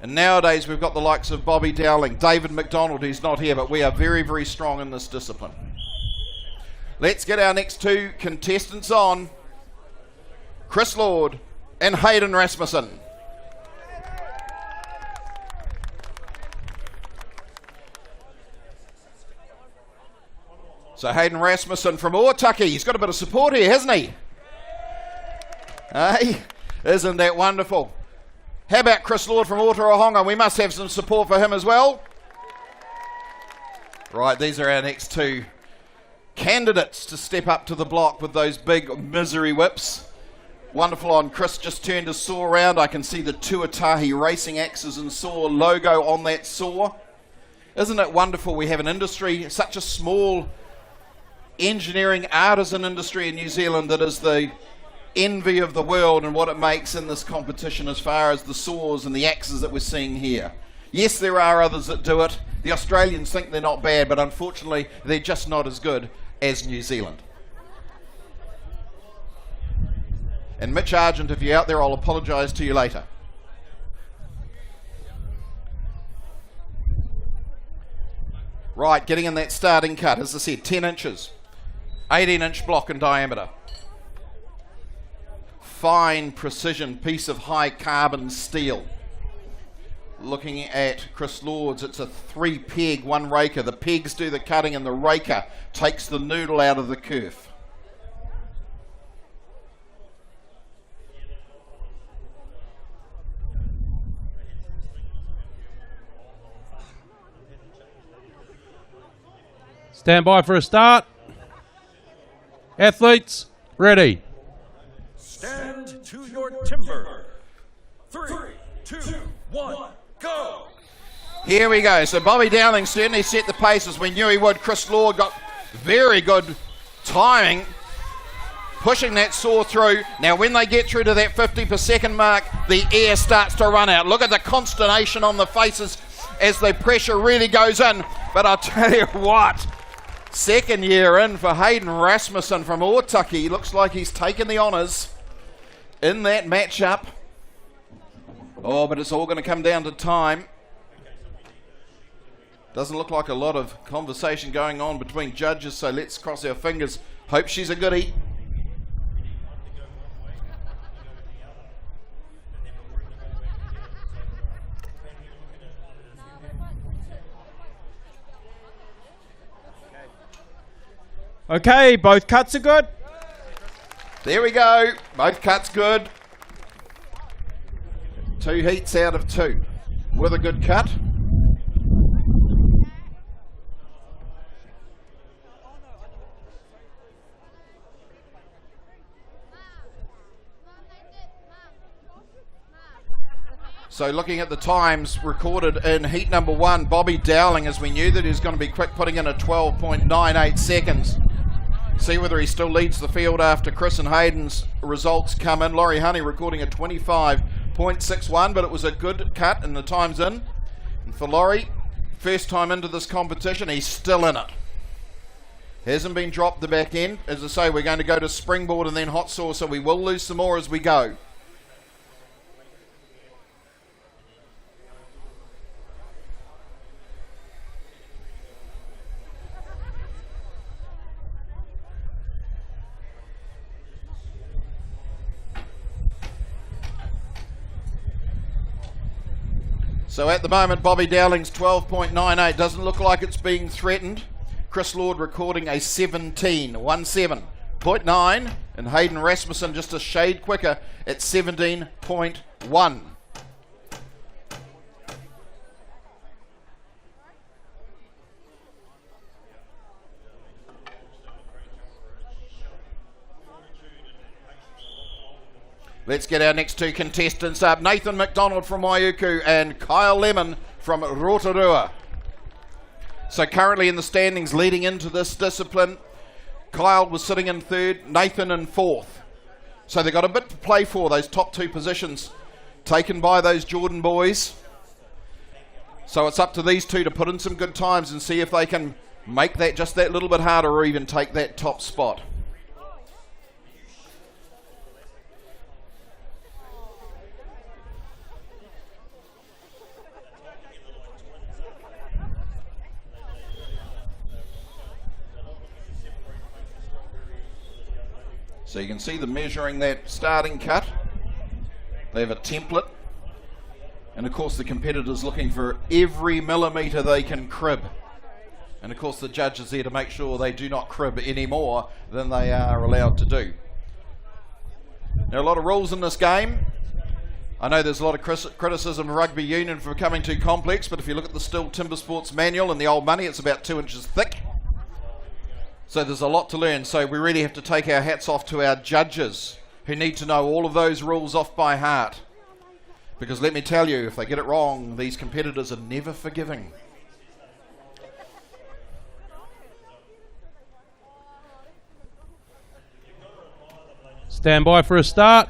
And nowadays we've got the likes of Bobby Dowling, David McDonald, who's not here, but we are very, very strong in this discipline. Let's get our next two contestants on. Chris Lord and Hayden Rasmussen. So Hayden Rasmussen from Otaki, he's got a bit of support here, hasn't he? Hey, isn't that wonderful? How about Chris Lord from Otorohonga? We must have some support for him as well. Right, these are our next two candidates to step up to the block with those big misery whips. Wonderful on Chris, just turned his saw around. I can see the Tuatahi Racing Axes and Saw logo on that saw. Isn't it wonderful we have an industry, such a small engineering artisan industry in New Zealand that is the envy of the world and what it makes in this competition as far as the saws and the axes that we're seeing here. Yes, there are others that do it. The Australians think they're not bad, but unfortunately they're just not as good as New Zealand. And Mitch Argent, if you're out there, I'll apologise to you later. Right, getting in that starting cut, as I said, 10 inches. 18-inch block in diameter. Fine precision piece of high carbon steel. Looking at Chris Lord's, it's a 3-peg, 1 raker. The pegs do the cutting and the raker takes the noodle out of the kerf. Stand by for a start. Athletes, ready. Stand to your timber. 3, 2, 1, go! Here we go. So Bobby Dowling certainly set the paces. We knew he would. Chris Lord got very good timing, pushing that saw through. Now when they get through to that 50 per second mark, the air starts to run out. Look at the consternation on the faces as the pressure really goes in. But I'll tell you what, second year in for Hayden Rasmussen from Otaki. Looks like he's taken the honours. in that matchup. Oh, but it's all going to come down to time. Doesn't look like a lot of conversation going on between judges, so let's cross our fingers. Hope she's a goodie. Okay, both cuts are good. There we go. Both cuts good. 2 heats out of 2 with a good cut. So looking at the times recorded in heat number 1, Bobby Dowling, as we knew that he was going to be quick, putting in a 12.98 seconds. See whether he still leads the field after Chris and Hayden's results come in. Laurie Honey recording a 25.61, but it was a good cut and the time's in. And for Laurie, first time into this competition, he's still in it. Hasn't been dropped the back end. As I say, we're going to go to Springboard and then Hot Sauce, so we will lose some more as we go. So at the moment, Bobby Dowling's 12.98 doesn't look like it's being threatened. Chris Lord recording a 17.9, and Hayden Rasmussen just a shade quicker at 17.1. Let's get our next 2 contestants up. Nathan McDonald from Waiuku and Kyle Lemon from Rotorua. So currently in the standings leading into this discipline, Kyle was sitting in 3rd, Nathan in 4th. So they've got a bit to play for, those top 2 positions taken by those Jordan boys. So it's up to these 2 to put in some good times and see if they can make that just that little bit harder or even take that top spot. So you can see them measuring that starting cut. They have a template. And of course the competitors looking for every millimetre they can crib. And of course the judge is there to make sure they do not crib any more than they are allowed to do. There are a lot of rules in this game. I know there's a lot of criticism of rugby union for becoming too complex, but if you look at the STIHL TimberSports manual and the old money, it's about 2 inches thick. So there's a lot to learn, so we really have to take our hats off to our judges who need to know all of those rules off by heart. Because let me tell you, if they get it wrong, these competitors are never forgiving. Stand by for a start.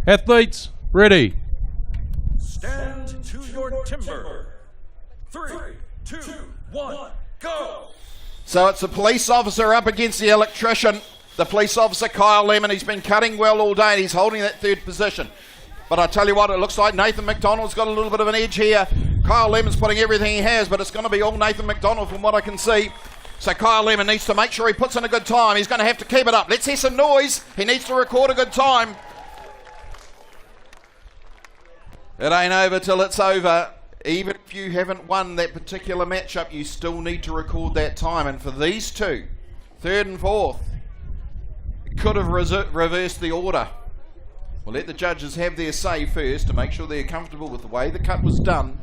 Athletes, ready. Stand to your timber. 3, 2, 1, go! So it's the police officer up against the electrician. The police officer, Kyle Lemon, he's been cutting well all day and he's holding that 3rd position. But I tell you what, it looks like Nathan McDonald's got a little bit of an edge here. Kyle Lemon's putting everything he has, but it's going to be all Nathan McDonald from what I can see. So Kyle Lemon needs to make sure he puts in a good time. He's going to have to keep it up. Let's hear some noise. He needs to record a good time. It ain't over till it's over. Even if you haven't won that particular matchup, you still need to record that time. And for these 2, 3rd and 4th, it could have reversed the order. We'll let the judges have their say first to make sure they're comfortable with the way the cut was done.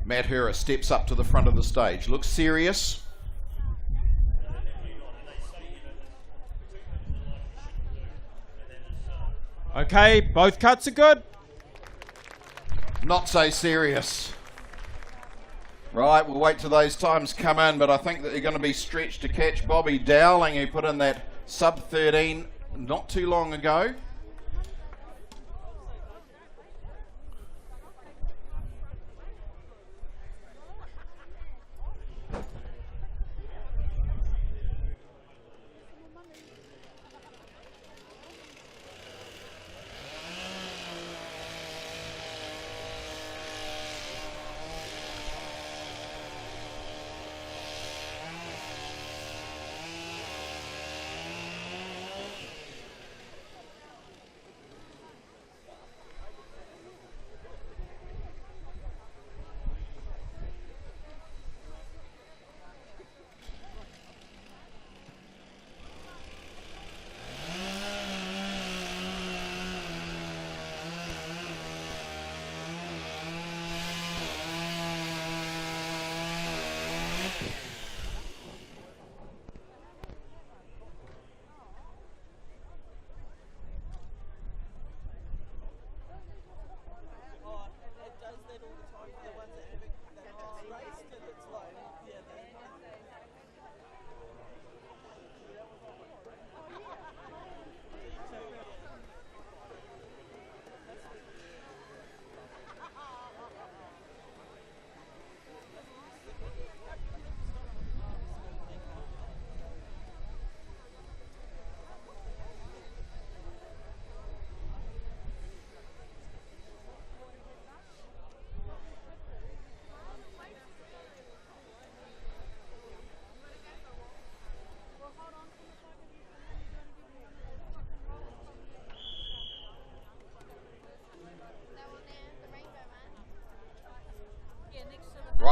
Matt Hura steps up to the front of the stage. Looks serious. Okay, both cuts are good. Not so serious. Right, we'll wait till those times come in, but I think that they're going to be stretched to catch Bobby Dowling, who put in that sub 13 not too long ago.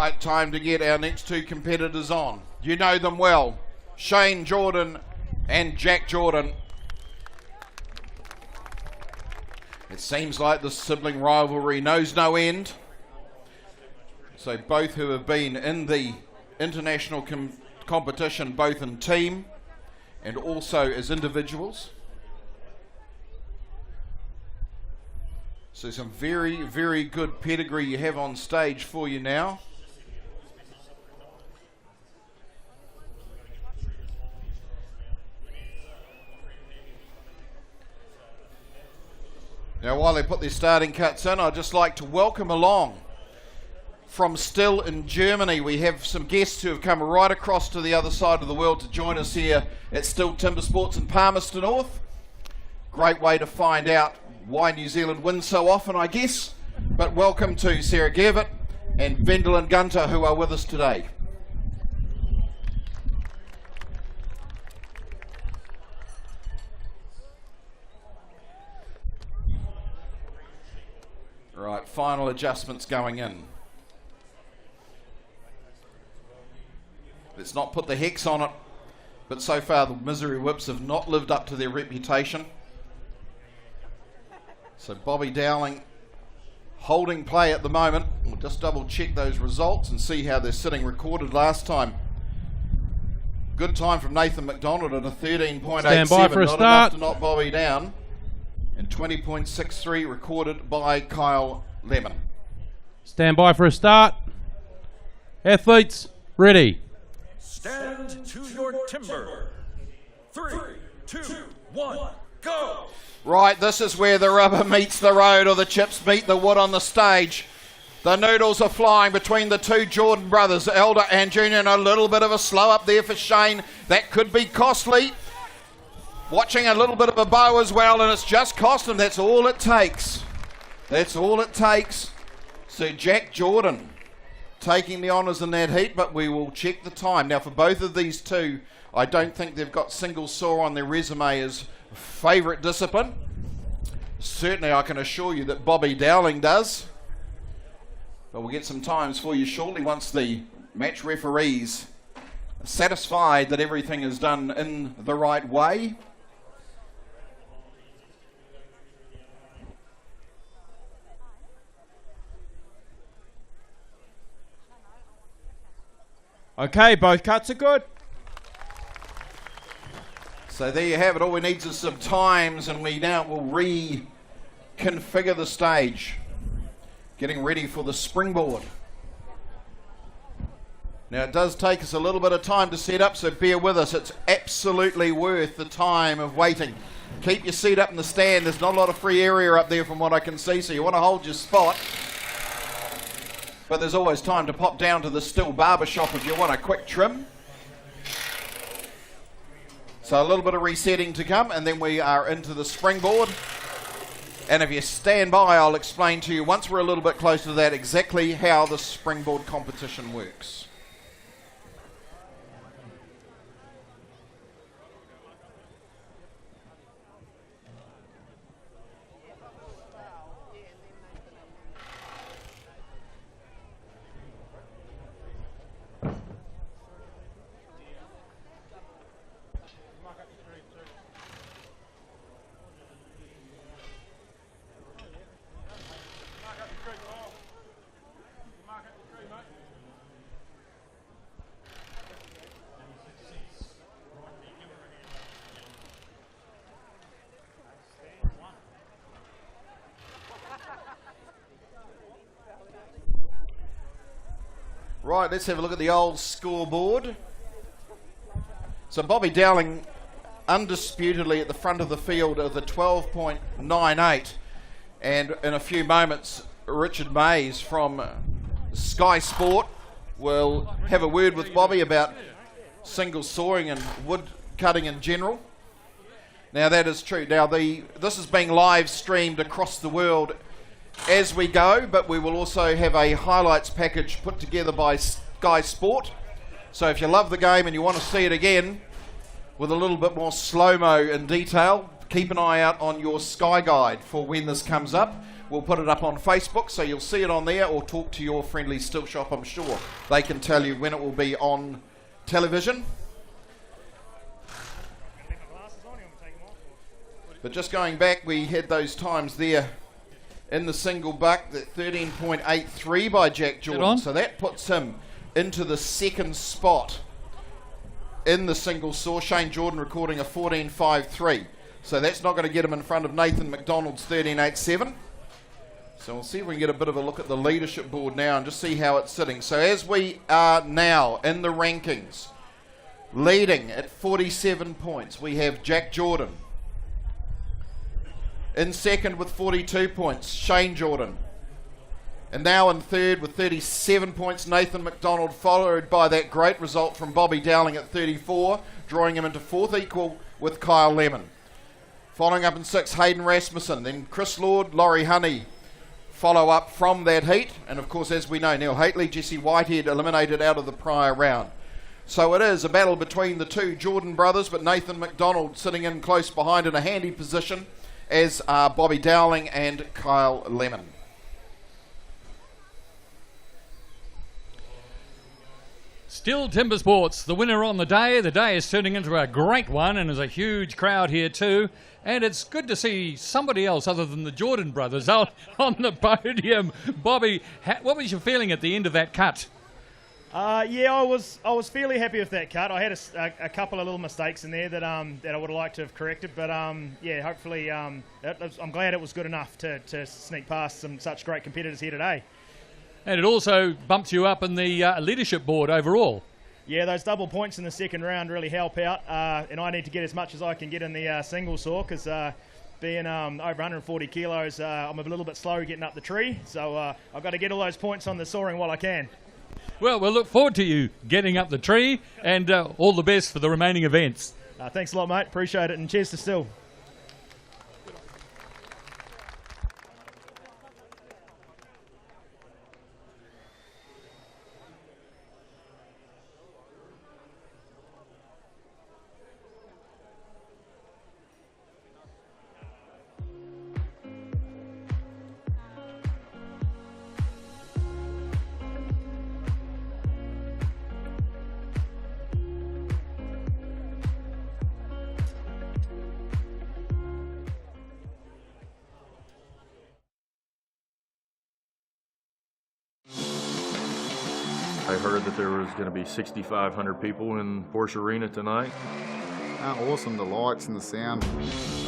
Right, time to get our next two competitors on. You know them well, Shane Jordan and Jack Jordan. It seems like the sibling rivalry knows no end. So both who have been in the international competition, both in team and also as individuals. So some very, very good pedigree you have on stage for you now. Now while they put their starting cuts in, I'd just like to welcome along from STIHL in Germany. We have some guests who have come right across to the other side of the world to join us here at STIHL TimberSports in Palmerston North. Great way to find out why New Zealand wins so often, I guess. But welcome to Sarah Gervit and Vendelin Gunter, who are with us today. Right, final adjustments going in. Let's not put the hex on it, but so far the Misery Whips have not lived up to their reputation. So Bobby Dowling holding play at the moment. We'll just double check those results and see how they're sitting recorded last time. Good time from Nathan McDonald at a 13.87, Stand by for a not start. enough to knock Bobby down. And 20.63 recorded by Kyle Lemon. Stand by for a start. Athletes, ready. Stand to your timber. 3, 2, 1, go! Right, this is where the rubber meets the road, or the chips meet the wood on the stage. The noodles are flying between the two Jordan brothers, Elder and Junior, and a little bit of a slow up there for Shane. That could be costly. Watching a little bit of a bow as well, and it's just cost him. That's all it takes. That's all it takes. So Jack Jordan taking the honours in that heat, but we will check the time. Now for both of these two, I don't think they've got single saw on their resume as favourite discipline. Certainly I can assure you that Bobby Dowling does. But we'll get some times for you shortly once the match referees are satisfied that everything is done in the right way. Okay, both cuts are good. So there you have it. All we need is some times, and we now will reconfigure the stage. Getting ready for the springboard. Now it does take us a little bit of time to set up, so bear with us. It's absolutely worth the time of waiting. Keep your seat up in the stand. There's not a lot of free area up there from what I can see, so you want to hold your spot. But there's always time to pop down to the STIHL barbershop if you want a quick trim. So a little bit of resetting to come, and then we are into the springboard. And if you stand by, I'll explain to you once we're a little bit closer to that exactly how the springboard competition works. Right, let's have a look at the old scoreboard. So Bobby Dowling undisputedly at the front of the field of the 12.98, and in a few moments Richard Mays from Sky Sport will have a word with Bobby about single sawing and wood cutting in general. Now that is true. Now this is being live streamed across the world as we go, but we will also have a highlights package put together by Sky Sport. So if you love the game and you want to see it again with a little bit more slow-mo in detail, keep an eye out on your Sky Guide for when this comes up. We'll put it up on Facebook, so you'll see it on there, or talk to your friendly still shop. I'm sure they can tell you when it will be on television. But just going back, we had those times there in the single buck, that 13.83 by Jack Jordan. So that puts him into the second spot in the single saw. Shane Jordan recording a 14.53. So that's not going to get him in front of Nathan McDonald's 13.87. So we'll see if we can get a bit of a look at the leadership board now and just see how it's sitting. So as we are now in the rankings, leading at 47 points, we have Jack Jordan. In second with 42 points, Shane Jordan. And now in third with 37 points, Nathan McDonald, followed by that great result from Bobby Dowling at 34, drawing him into fourth, equal with Kyle Lemon. Following up in sixth, Hayden Rasmussen. Then Chris Lord, Laurie Honey follow up from that heat. And of course, as we know, Neil Haitley, Jesse Whitehead eliminated out of the prior round. So it is a battle between the two Jordan brothers, but Nathan McDonald sitting in close behind in a handy position, as are Bobby Dowling and Kyle Lemon. Still TimberSports, the winner on the day. The day is turning into a great one, and there's a huge crowd here too. And it's good to see somebody else other than the Jordan brothers out on the podium. Bobby, what was your feeling at the end of that cut? Yeah, I was fairly happy with that cut. I had a couple of little mistakes in there that I would have liked to have corrected, but yeah, hopefully I'm glad it was good enough to sneak past some such great competitors here today. And it also bumps you up in the leadership board overall. Yeah, those double points in the second round really help out, and I need to get as much as I can get in the single saw, because being over 140 kilos, I'm a little bit slow getting up the tree, so I've got to get all those points on the sawing while I can. Well, we'll look forward to you getting up the tree, and all the best for the remaining events. Thanks a lot, mate. Appreciate it, and cheers to Still. I heard that there was going to be 6,500 people in Porsche Arena tonight. How awesome, the lights and the sound.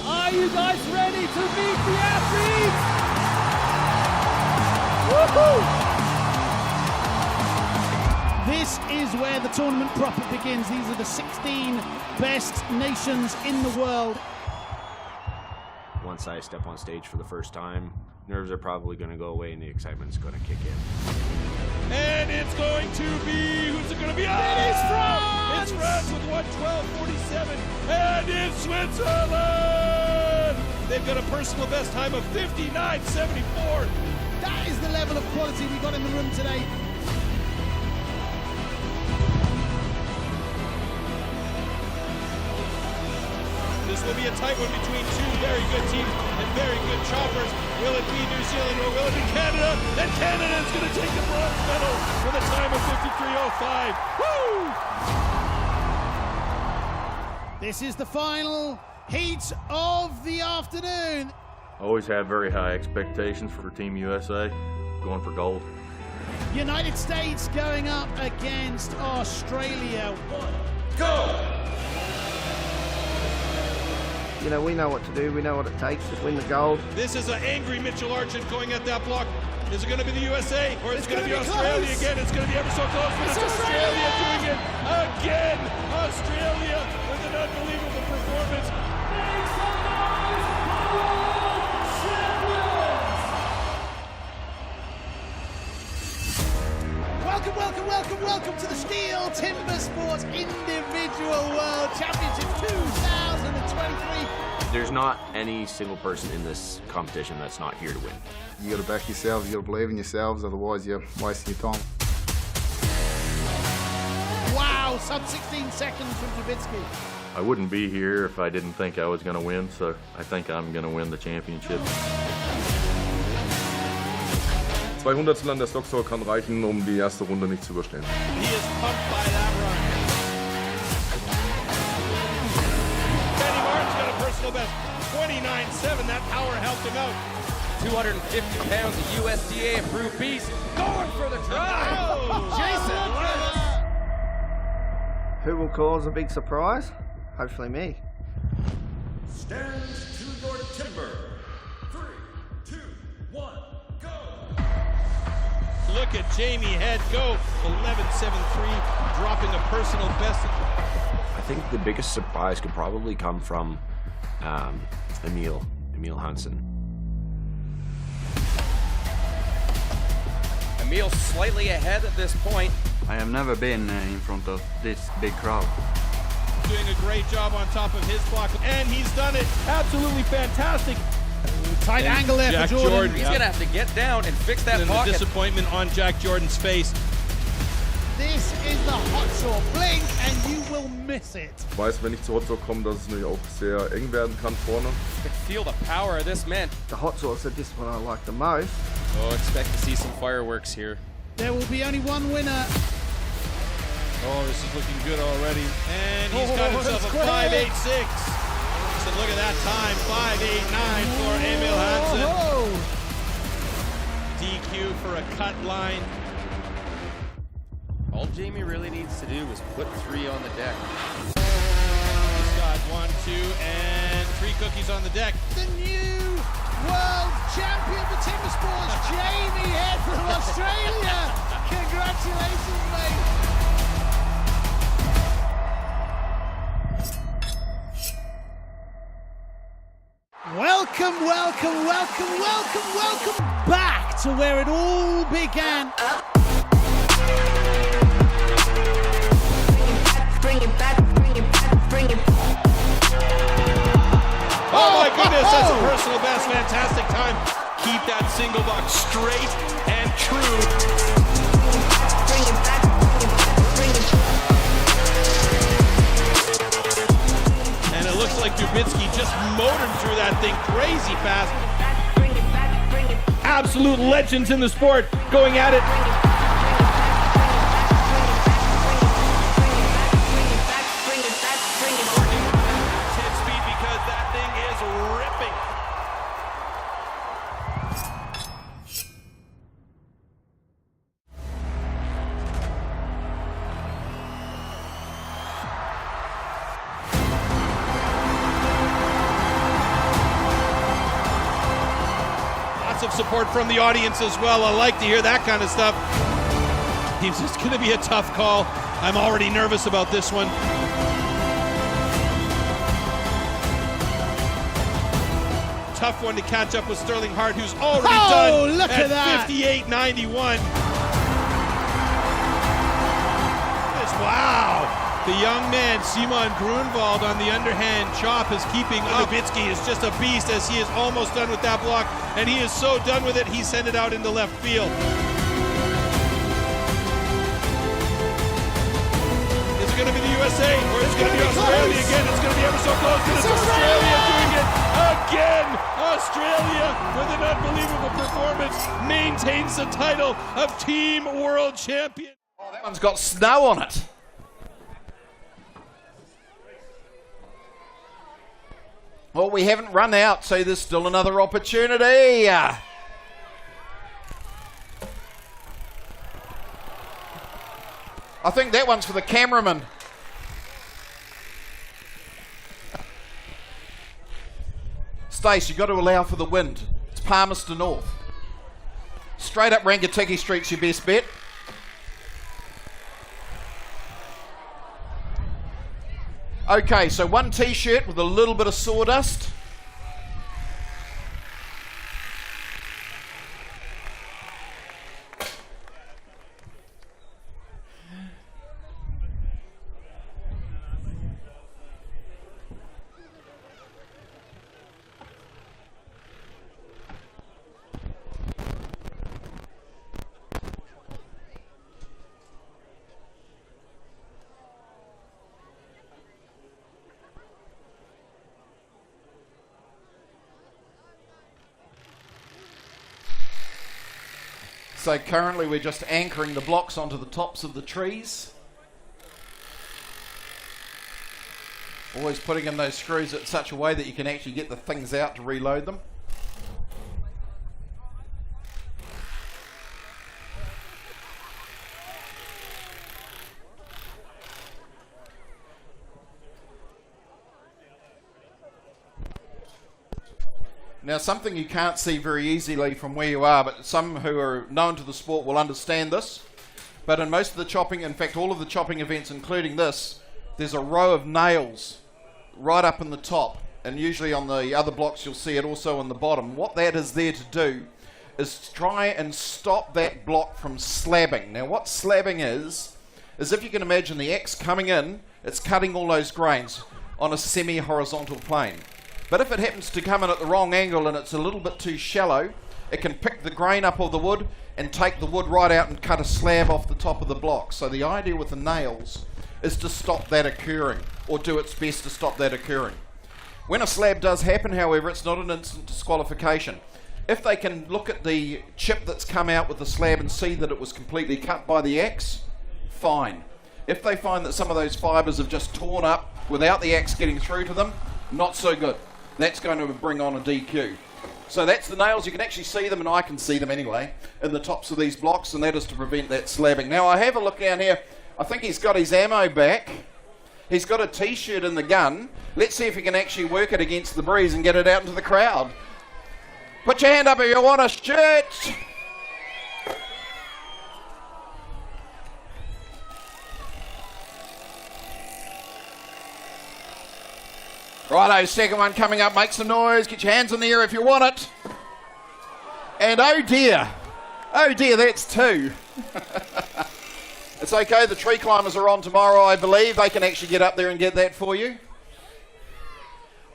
Are you guys ready to meet the athletes? Woohoo! This is where the tournament proper begins. These are the 16 best nations in the world. Once I step on stage for the first time, nerves are probably going to go away and the excitement's going to kick in. And it's going to be, who's it going to be? It is France! It's France with 1:12.47, and it's Switzerland! They've got a personal best time of 59.74. That is the level of quality we got in the room today. This will be a tight one between two very good teams and very good choppers. Will it be New Zealand or will it be Canada? And Canada is going to take the bronze medal with a time of 53.05. Woo! This is the final heat of the afternoon. I always have very high expectations for Team USA, going for gold. United States going up against Australia. Go! You know, we know what to do. We know what it takes to win the gold. This is an angry Mitchell Archant going at that block. Is it going to be the USA or it's going to be Australia close. again? It's going to be ever so close, but it's Australia doing it again. Australia with an unbelievable performance. Welcome, welcome, welcome, welcome to the STIHL TimberSports Individual World Championship 2023. There's not any single person in this competition that's not here to win. You got to back yourselves, you got to believe in yourselves, otherwise you're wasting your time. Wow, sub 16 seconds from Jabitsky. I wouldn't be here if I didn't think I was going to win, so I think I'm going to win the championship. 200 an der Stocksaw kann reichen, um die erste Runde nicht zu überstehen. He is pumped by that run. Benny Martin's got a personal best. 29.7. That power helped him out. 250 pounds of USDA approved beast going for the try. Jason Wentz. Who will cause a big surprise? Hopefully me. Stand to your timber. 3, 2, 1, go. Look at Jamie Head go. 11.73, dropping a personal best. I think the biggest surprise could probably come from Emil Hansen. Emil slightly ahead at this point. I have never been in front of this big crowd. Doing a great job on top of his block, and he's done it absolutely fantastic. Tight angle there Jack for Jordan. He's going to have to get down and fix that and pocket. the disappointment on Jack Jordan's face. This is the hot saw. Blink and you will miss it. Ich weiß, wenn ich zur Hotsaw komme, dass es natürlich auch sehr eng werden kann vorne. You can feel the power of this man. The hot sauce, the discipline I like the most. Oh, expect to see some fireworks here. There will be only one winner. Oh, this is looking good already. And he's got himself a 5.86. So look at that time, 5.89 for Emil Hansen. DQ for a cut line. All Jamie really needs to do is put 3 on the deck. He's got 1, 2, and 3 cookies on the deck. The new world champion for TimberSports, Jamie Head from Australia. Congratulations, mate. Welcome, welcome, welcome, welcome, welcome back to where it all began. Bring it back, bring it back, bring it back. Oh my goodness, that's a personal best, fantastic time. Keep that single box straight and true. Bring it back, bring it back. And it looks like Dubitsky just motored through that thing crazy fast. Absolute legends in the sport going at it. Of support from the audience as well. I like to hear that kind of stuff. It's just going to be a tough call. I'm already nervous about this one. Tough one to catch up with Sterling Hart, who's already done look at that. 58.91. Wow. The young man, Simon Grunwald, on the underhand chop is keeping up. Nowitzki is just a beast as he is almost done with that block, and he is so done with it, he sent it out into left field. Is it going to be the USA, or is it going to be Australia again? It's going to be ever so close, but it's Australia doing it again. Australia, with an unbelievable performance, maintains the title of Team World Champion. Oh, that one's got snow on it. Well, we haven't run out, so there's still another opportunity. I think that one's for the cameraman. Stace, you've got to allow for the wind. It's Palmerston North. Straight up Rangatiki Street's your best bet. Okay, so one t-shirt with a little bit of sawdust. So currently we're just anchoring the blocks onto the tops of the trees. Always putting in those screws in such a way that you can actually get the things out to reload them. Now, something you can't see very easily from where you are, but some who are known to the sport will understand this. But in most of the chopping, in fact all of the chopping events including this, there's a row of nails right up in the top, and usually on the other blocks you'll see it also on the bottom. What that is there to do is to try and stop that block from slabbing. Now what slabbing is if you can imagine the axe coming in, it's cutting all those grains on a semi-horizontal plane. But if it happens to come in at the wrong angle and it's a little bit too shallow, it can pick the grain up of the wood and take the wood right out and cut a slab off the top of the block. So the idea with the nails is to stop that occurring, or do its best to stop that occurring. When a slab does happen, however, it's not an instant disqualification. If they can look at the chip that's come out with the slab and see that it was completely cut by the axe, fine. If they find that some of those fibres have just torn up without the axe getting through to them, not so good. That's going to bring on a DQ. So that's the nails. You can actually see them, and I can see them anyway, in the tops of these blocks, and that is to prevent that slabbing. Now I have a look down here. I think he's got his ammo back. He's got a t-shirt in the gun. Let's see if he can actually work it against the breeze and get it out into the crowd. Put your hand up if you want a shirt. Righto, second one coming up. Make some noise. Get your hands in the air if you want it. And oh dear, that's two. It's okay, the tree climbers are on tomorrow, I believe. They can actually get up there and get that for you.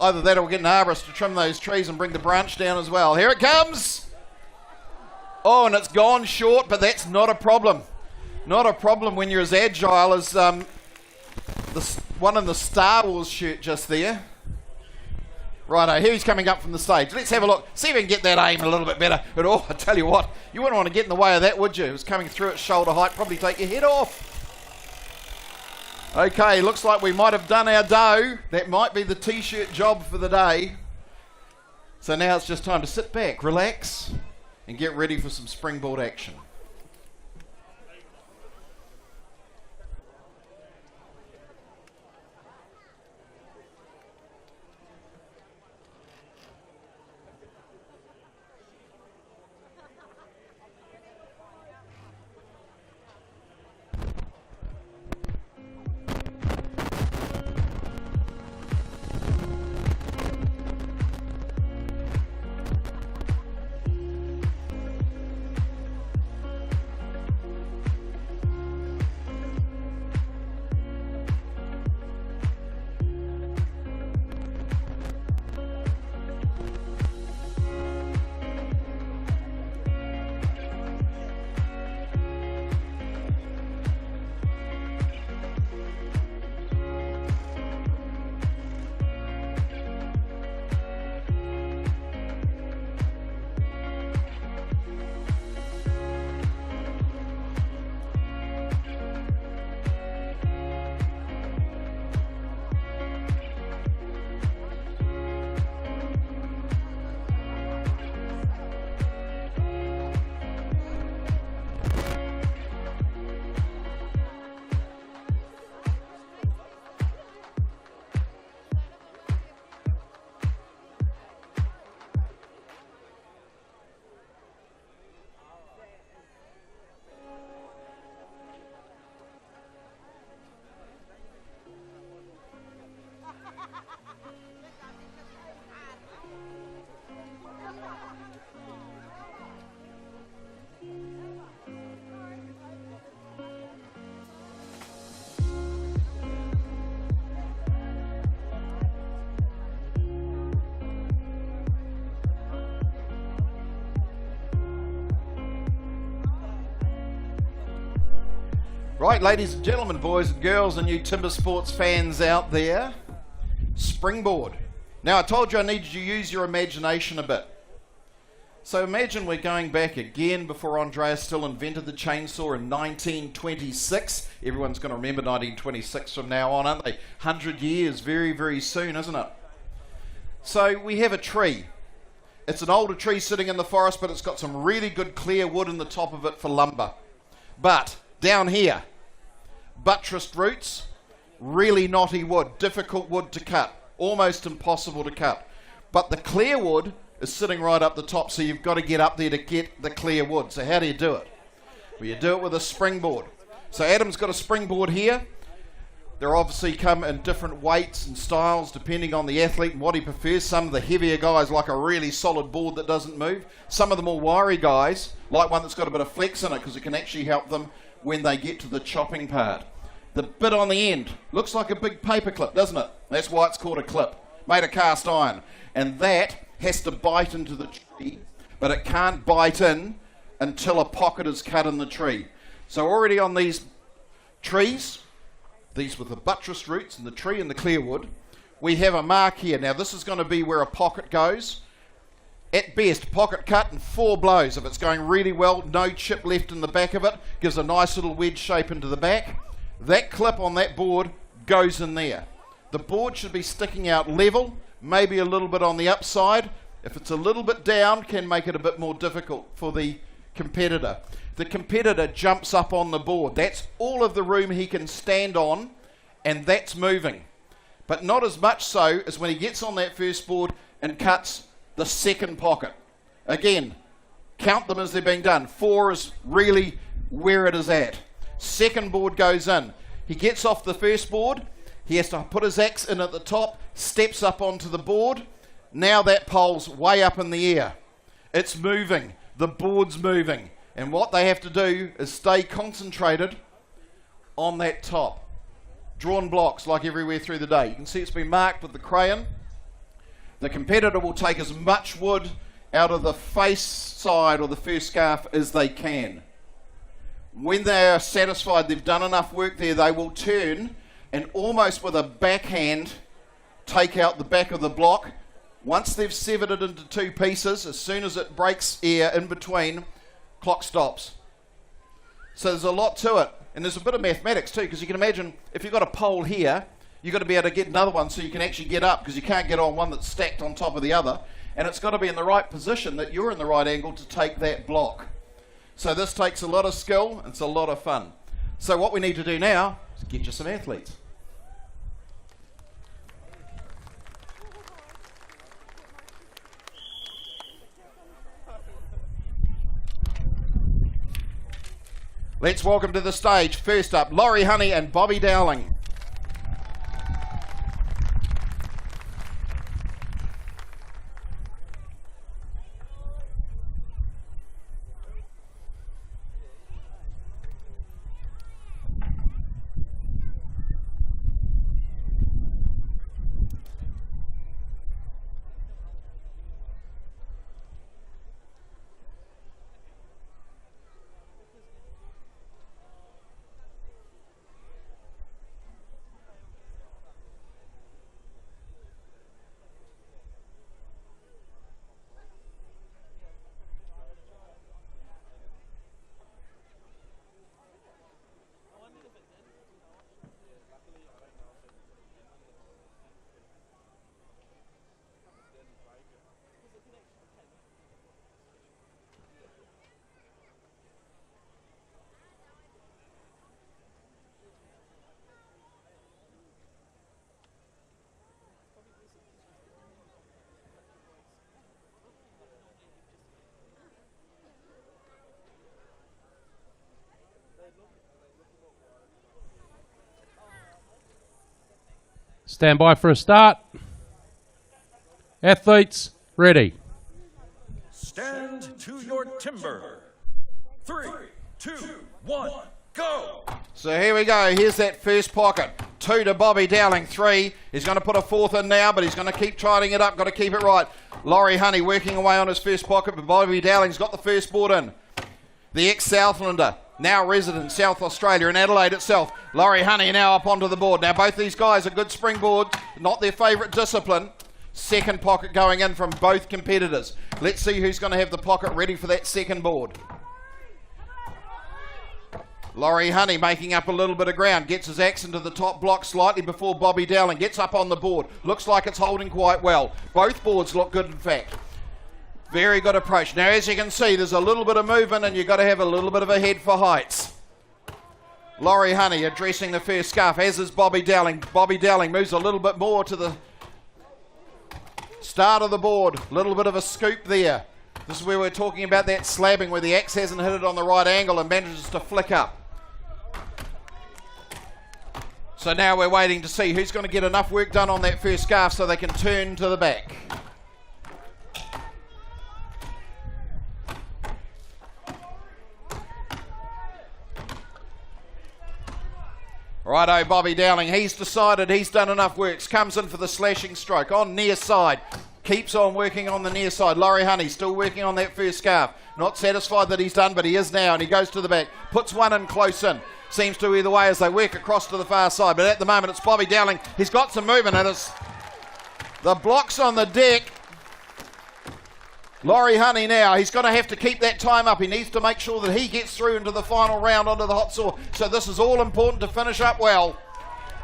Either that or we'll get an arborist to trim those trees and bring the branch down as well. Here it comes. Oh, and it's gone short, but that's not a problem. Not a problem when you're as agile as the one in the Star Wars shirt just there. Righto, here he's coming up from the stage. Let's have a look. See if we can get that aim a little bit better. But oh, I tell you what, you wouldn't want to get in the way of that, would you? It was coming through at shoulder height, probably take your head off. Okay, looks like we might have done our dough. That might be the t-shirt job for the day. So now it's just time to sit back, relax, and get ready for some springboard action. Right, ladies and gentlemen, boys and girls, and you TimberSports fans out there, Springboard. Now, I told you I needed you to use your imagination a bit. So imagine we're going back again before Andreas STIHL invented the chainsaw in 1926. Everyone's going to remember 1926 from now on, aren't they? 100 years, very, very soon, isn't it? So we have a tree. It's an older tree sitting in the forest, but it's got some really good clear wood in the top of it for lumber. But down here, buttressed roots, really knotty wood, difficult wood to cut, almost impossible to cut. But the clear wood is sitting right up the top, so you've got to get up there to get the clear wood. So how do you do it? Well, you do it with a springboard. So Adam's got a springboard here. They're obviously come in different weights and styles depending on the athlete and what he prefers. Some of the heavier guys like a really solid board that doesn't move. Some of the more wiry guys like one that's got a bit of flex in it because it can actually help them when they get to the chopping part. The bit on the end looks like a big paper clip, doesn't it? That's why it's called a clip, made of cast iron. And that has to bite into the tree, but it can't bite in until a pocket is cut in the tree. So already on these trees, these with the buttressed roots and the tree and the clear wood, we have a mark here. Now this is going to be where a pocket goes. At best, pocket cut in 4 blows. If it's going really well, no chip left in the back of it, gives a nice little wedge shape into the back. That clip on that board goes in there. The board should be sticking out level, maybe a little bit on the upside. If it's a little bit down, can make it a bit more difficult for the competitor. The competitor jumps up on the board. That's all of the room he can stand on, and that's moving. But not as much so as when he gets on that first board and cuts the second pocket. Again, count them as they're being done. 4 is really where it is at. Second board goes in. He gets off the first board. He has to put his axe in at the top, steps up onto the board. Now that pole's way up in the air. It's moving. The board's moving. And what they have to do is stay concentrated on that top. Drawn blocks like everywhere through the day. You can see it's been marked with the crayon. The competitor will take as much wood out of the face side or the first scarf as they can. When they are satisfied they've done enough work there, they will turn and almost with a backhand take out the back of the block. Once they've severed it into 2 pieces, as soon as it breaks air in between, clock stops. So there's a lot to it. And there's a bit of mathematics too, because you can imagine if you've got a pole here, you've got to be able to get another one so you can actually get up, because you can't get on one that's stacked on top of the other. And it's got to be in the right position that you're in the right angle to take that block. So this takes a lot of skill, and it's a lot of fun. So what we need to do now is get you some athletes. Let's welcome to the stage, first up, Laurie Honey and Bobby Dowling. Stand by for a start. Athletes, ready. Stand to your timber. 3, 2, 1, go! So here we go. Here's that first pocket. 2 to Bobby Dowling. 3. He's going to put a 4th in now, but he's going to keep tidying it up. Got to keep it right. Laurie Honey working away on his first pocket, but Bobby Dowling's got the first board in. The ex-Southlander, now resident in South Australia, in Adelaide itself. Laurie Honey now up onto the board. Now both these guys are good springboards, not their favourite discipline. Second pocket going in from both competitors. Let's see who's going to have the pocket ready for that second board. Laurie Honey making up a little bit of ground, gets his axe into the top block slightly before Bobby Dowling, gets up on the board, looks like it's holding quite well. Both boards look good in fact. Very good approach. Now as you can see there's a little bit of movement and you've got to have a little bit of a head for heights. Laurie Honey addressing the first scarf, as is Bobby Dowling. Bobby Dowling moves a little bit more to the start of the board, a little bit of a scoop there. This is where we're talking about that slabbing where the axe hasn't hit it on the right angle and manages to flick up. So now we're waiting to see who's going to get enough work done on that first scarf so they can turn to the back. Righto, Bobby Dowling, he's decided he's done enough works, comes in for the slashing stroke on near side, keeps on working on the near side. Laurie Honey still working on that first scarf, not satisfied that he's done, but he is now, and he goes to the back, puts one in close in, seems to either way as they work across to the far side, but at the moment it's Bobby Dowling, he's got some movement and it's the blocks on the deck. Laurie Honey now, he's going to have to keep that time up. He needs to make sure that he gets through into the final round onto the hot saw. So this is all important to finish up well.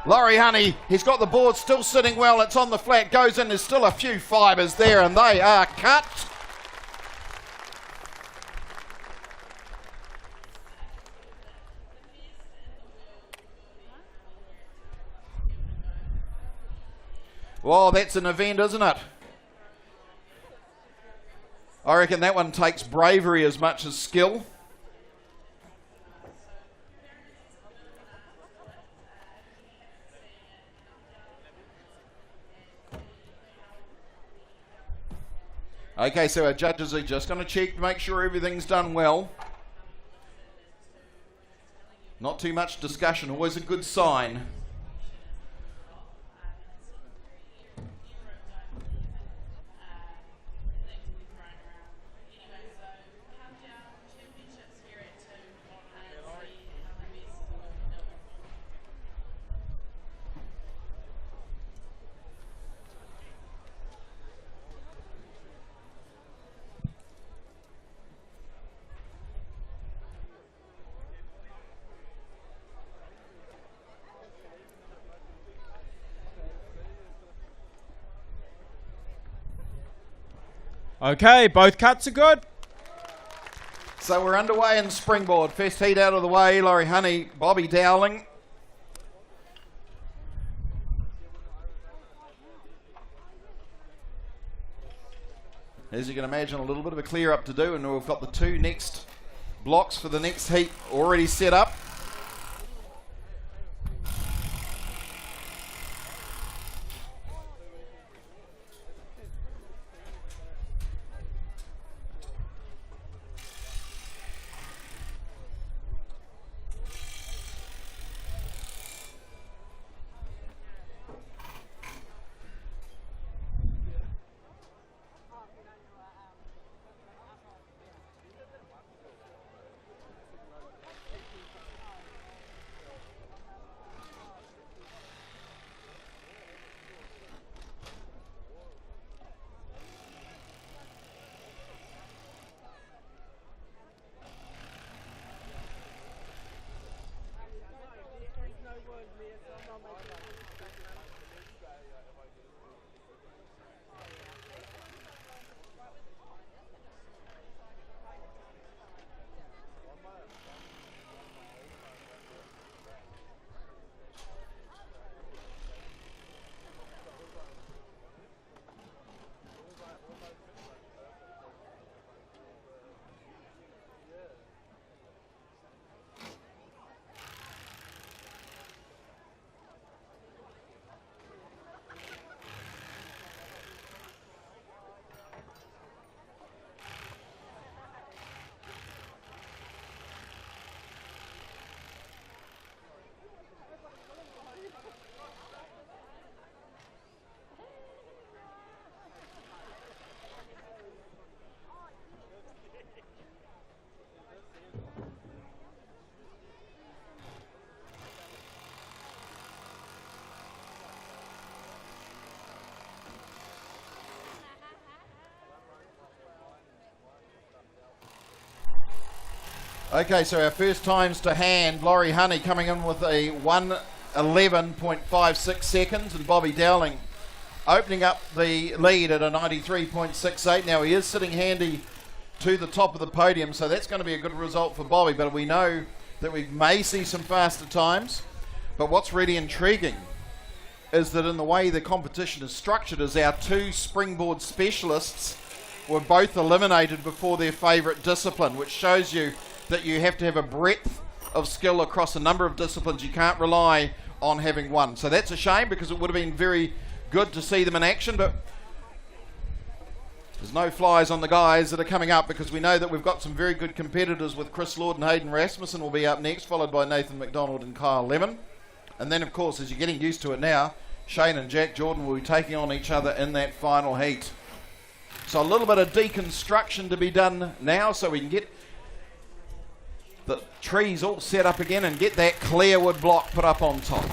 Laurie Honey, he's got the board still sitting well. It's on the flat, goes in. There's still a few fibres there and they are cut. Well, that's an event, isn't it? I reckon that one takes bravery as much as skill. Okay, so our judges are just going to check to make sure everything's done well. Not too much discussion, always a good sign. Okay, both cuts are good. So we're underway in Springboard. First heat out of the way, Laurie Honey, Bobby Dowling. As you can imagine, a little bit of a clear up to do, and we've got the two next blocks for the next heat already set up. Okay, so our first times to hand, Laurie Honey coming in with a 1:11.56 seconds, and Bobby Dowling opening up the lead at a 93.68. Now he is sitting handy to the top of the podium, so that's going to be a good result for Bobby, but we know that we may see some faster times. But what's really intriguing is that in the way the competition is structured is our two Springboard specialists were both eliminated before their favourite discipline, which shows you that you have to have a breadth of skill across a number of disciplines. You can't rely on having one. So that's a shame, because it would have been very good to see them in action, but there's no flies on the guys that are coming up, because we know that we've got some very good competitors with Chris Lord and Hayden Rasmussen will be up next, followed by Nathan McDonald and Kyle Lemon. And then, of course, as you're getting used to it now, Shane and Jack Jordan will be taking on each other in that final heat. So a little bit of deconstruction to be done now, so we can get the trees all set up again and get that clear wood block put up on top.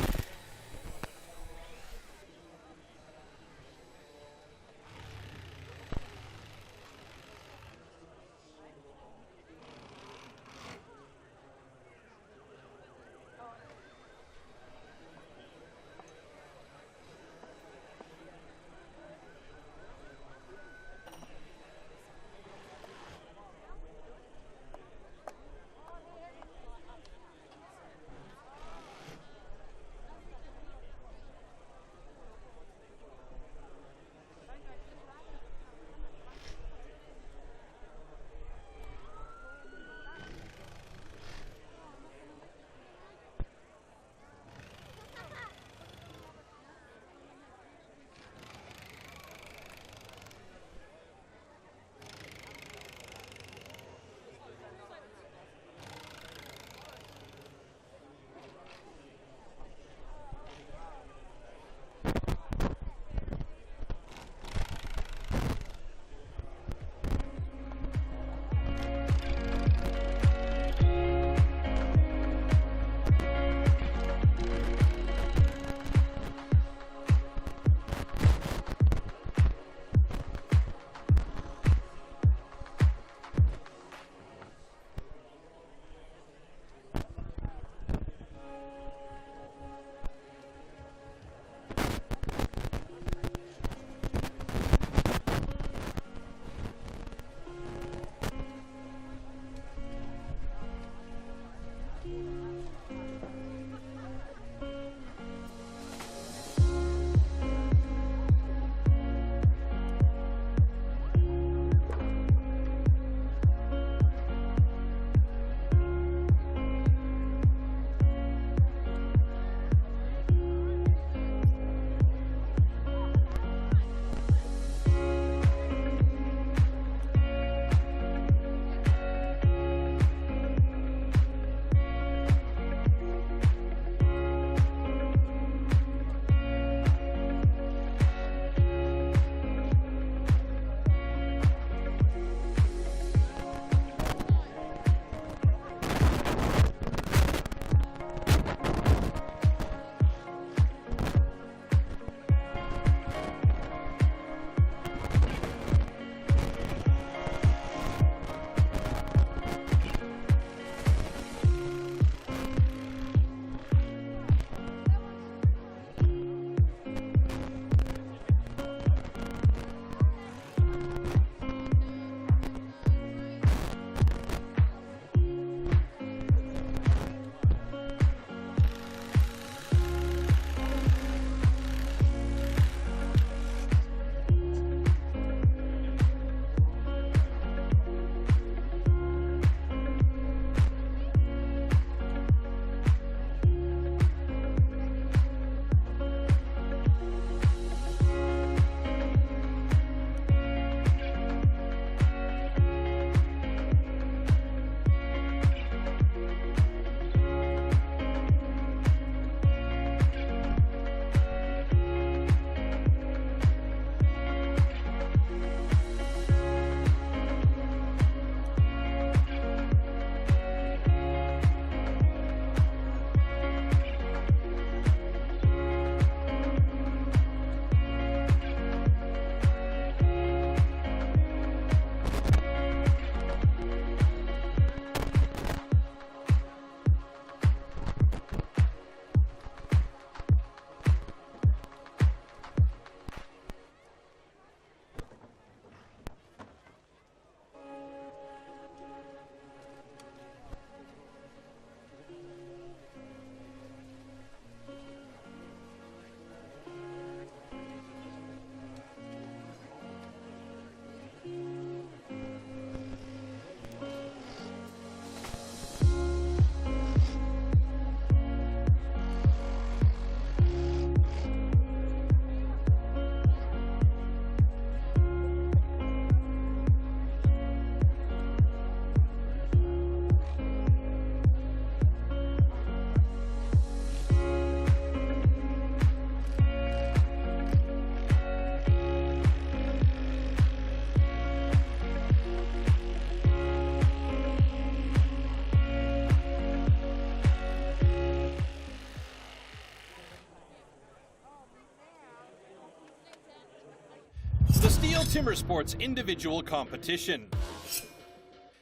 TimberSports individual competition.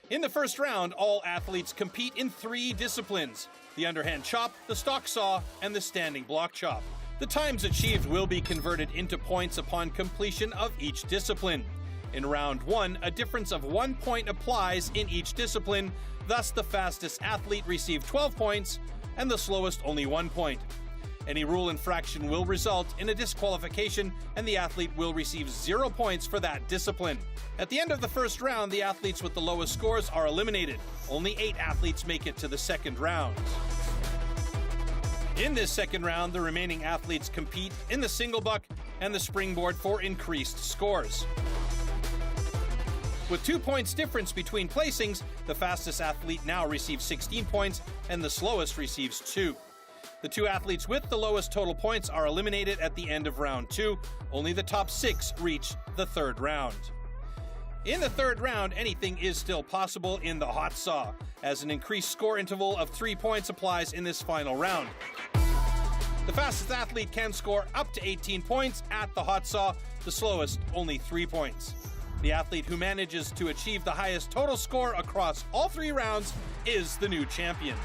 In the first round, all athletes compete in 3 disciplines: the underhand chop, the stock saw, and the standing block chop. The times achieved will be converted into points upon completion of each discipline. In round 1, a difference of 1 point applies in each discipline, thus the fastest athlete received 12 points and the slowest only 1 point. Any rule infraction will result in a disqualification, and the athlete will receive 0 points for that discipline. At the end of the first round, the athletes with the lowest scores are eliminated. Only 8 athletes make it to the second round. In this second round, the remaining athletes compete in the single buck and the springboard for increased scores. With 2 points difference between placings, the fastest athlete now receives 16 points and the slowest receives 2. The 2 athletes with the lowest total points are eliminated at the end of round 2. Only the top 6 reach the third round. In the third round, anything is still possible in the hot saw, as an increased score interval of 3 points applies in this final round. The fastest athlete can score up to 18 points at the hot saw, the slowest only 3 points. The athlete who manages to achieve the highest total score across all 3 rounds is the new champion.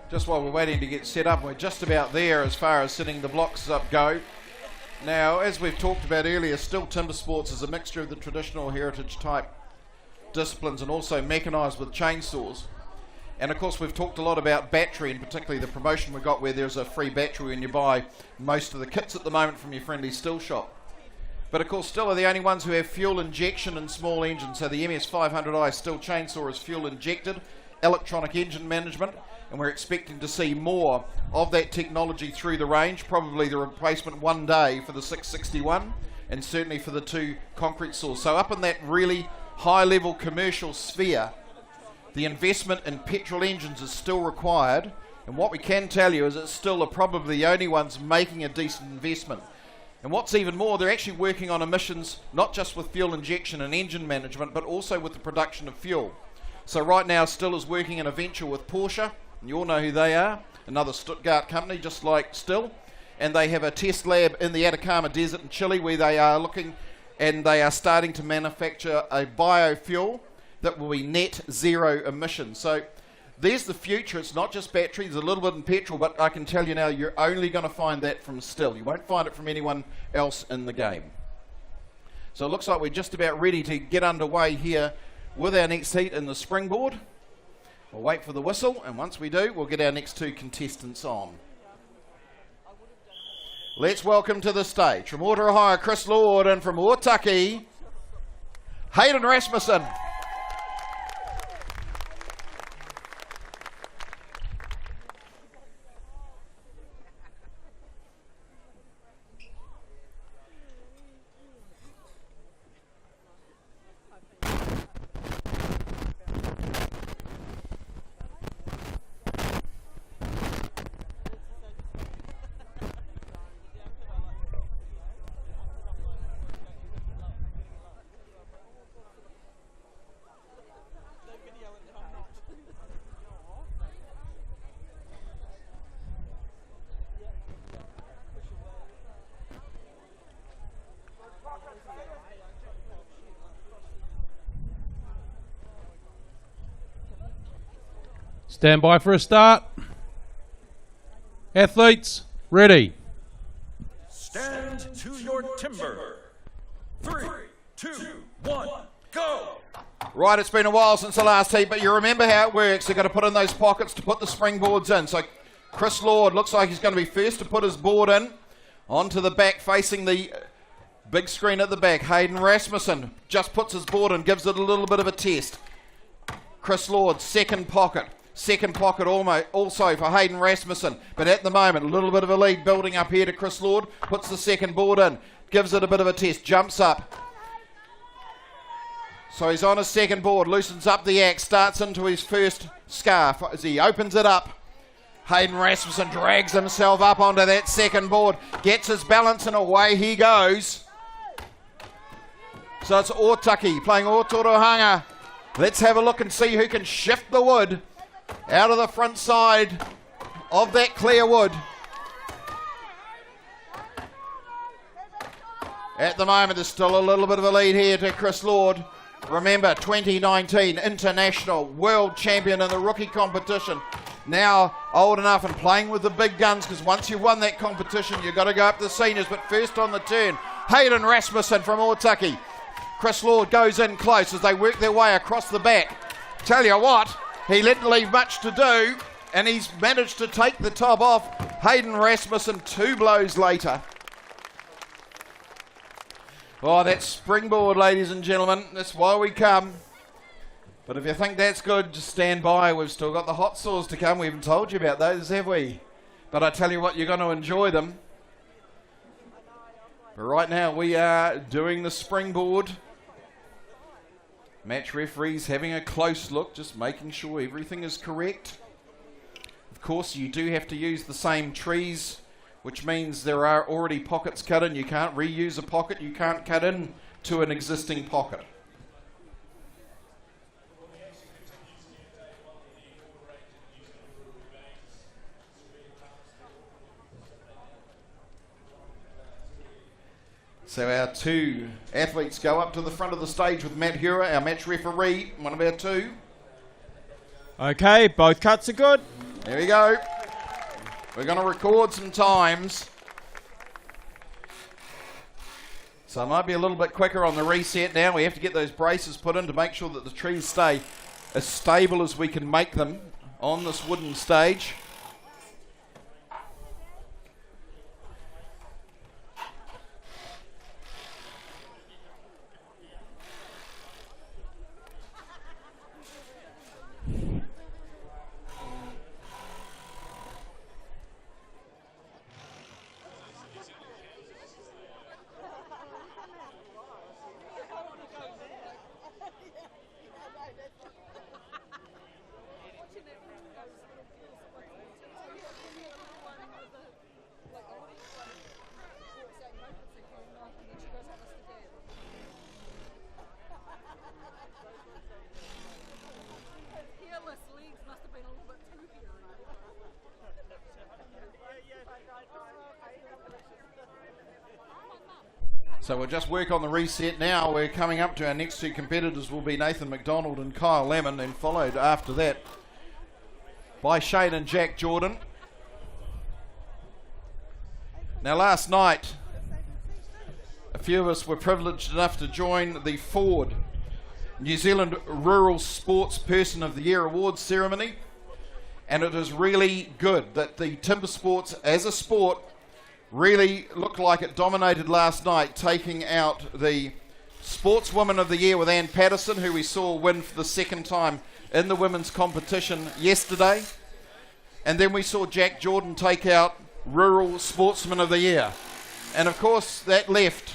Just while we're waiting to get set up, we're just about there as far as setting the blocks up go. Now, as we've talked about earlier, STIHL TimberSports is a mixture of the traditional heritage type disciplines and also mechanised with chainsaws. And of course, we've talked a lot about battery, and particularly the promotion we got where there's a free battery when you buy most of the kits at the moment from your friendly STIHL shop. But of course, STIHL are the only ones who have fuel injection in small engines. So the MS500i STIHL chainsaw is fuel injected, electronic engine management, and we're expecting to see more of that technology through the range, probably the replacement one day for the 661 and certainly for the 2 concrete saws. So up in that really high level commercial sphere, the investment in petrol engines is still required, and what we can tell you is that STIHL are probably the only ones making a decent investment. And what's even more, they're actually working on emissions not just with fuel injection and engine management, but also with the production of fuel. So right now STIHL is working in a venture with Porsche, and you all know who they are, another Stuttgart company just like STIHL, and they have a test lab in the Atacama Desert in Chile where they are looking and they are starting to manufacture a biofuel that will be net zero emissions. So there's the future. It's not just batteries, a little bit in petrol, but I can tell you now, you're only going to find that from STIHL. You won't find it from anyone else in the game. So it looks like we're just about ready to get underway here with our next heat in the Springboard. We'll wait for the whistle, and once we do, we'll get our next 2 contestants on. Let's welcome to the stage from Ohio, Chris Lord, and from Otaki, Hayden Rasmussen. Stand by for a start. Athletes, ready. Stand to your timber. 3, 2, 1, go! Right, it's been a while since the last heat, but you remember how it works. They've got to put in those pockets to put the springboards in. So Chris Lord looks like he's going to be first to put his board in onto the back facing the big screen at the back. Hayden Rasmussen just puts his board in, gives it a little bit of a test. Chris Lord, second pocket. Second pocket also for Hayden Rasmussen, but at the moment a little bit of a lead building up here to Chris Lord. Puts the second board in, gives it a bit of a test, jumps up. So he's on his second board, loosens up the axe, starts into his first scarf as he opens it up. Hayden Rasmussen drags himself up onto that second board, gets his balance and away he goes. So it's Otaki playing Otorohanga. Let's have a look and see who can shift the wood out of the front side of that clear wood. At the moment there's still a little bit of a lead here to Chris Lord. Remember, 2019 international world champion in the rookie competition. Now old enough and playing with the big guns, because once you've won that competition you've got to go up to the seniors. But first on the turn, Hayden Rasmussen from Otaki. Chris Lord goes in close as they work their way across the back. Tell you what, he didn't leave much to do, and he's managed to take the top off Hayden Rasmussen 2 blows later. Oh, that's Springboard, ladies and gentlemen. That's why we come. But if you think that's good, just stand by. We've still got the hot saws to come. We haven't told you about those, have we? But I tell you what, you're going to enjoy them. But right now, we are doing the Springboard. Match referees having a close look, just making sure everything is correct. Of course, you do have to use the same trees, which means there are already pockets cut in. You can't reuse a pocket. You can't cut in to an existing pocket. So our 2 athletes go up to the front of the stage with Matt Hura, our match referee, one of our 2. Okay, both cuts are good. There we go. We're going to record some times. So it might be a little bit quicker on the reset now. We have to get those braces put in to make sure that the trees stay as stable as we can make them on this wooden stage. So we'll just work on the reset now. We're coming up to our next two competitors will be Nathan McDonald and Kyle Lemon, and followed after that by Shane and Jack Jordan. Now last night, a few of us were privileged enough to join the Ford New Zealand Rural Sports Person of the Year Awards ceremony, and it is really good that the TimberSports as a sport really looked like it dominated last night, taking out the Sportswoman of the Year with Ann Patterson, who we saw win for the second time in the women's competition yesterday. And then we saw Jack Jordan take out Rural Sportsman of the Year. And of course that left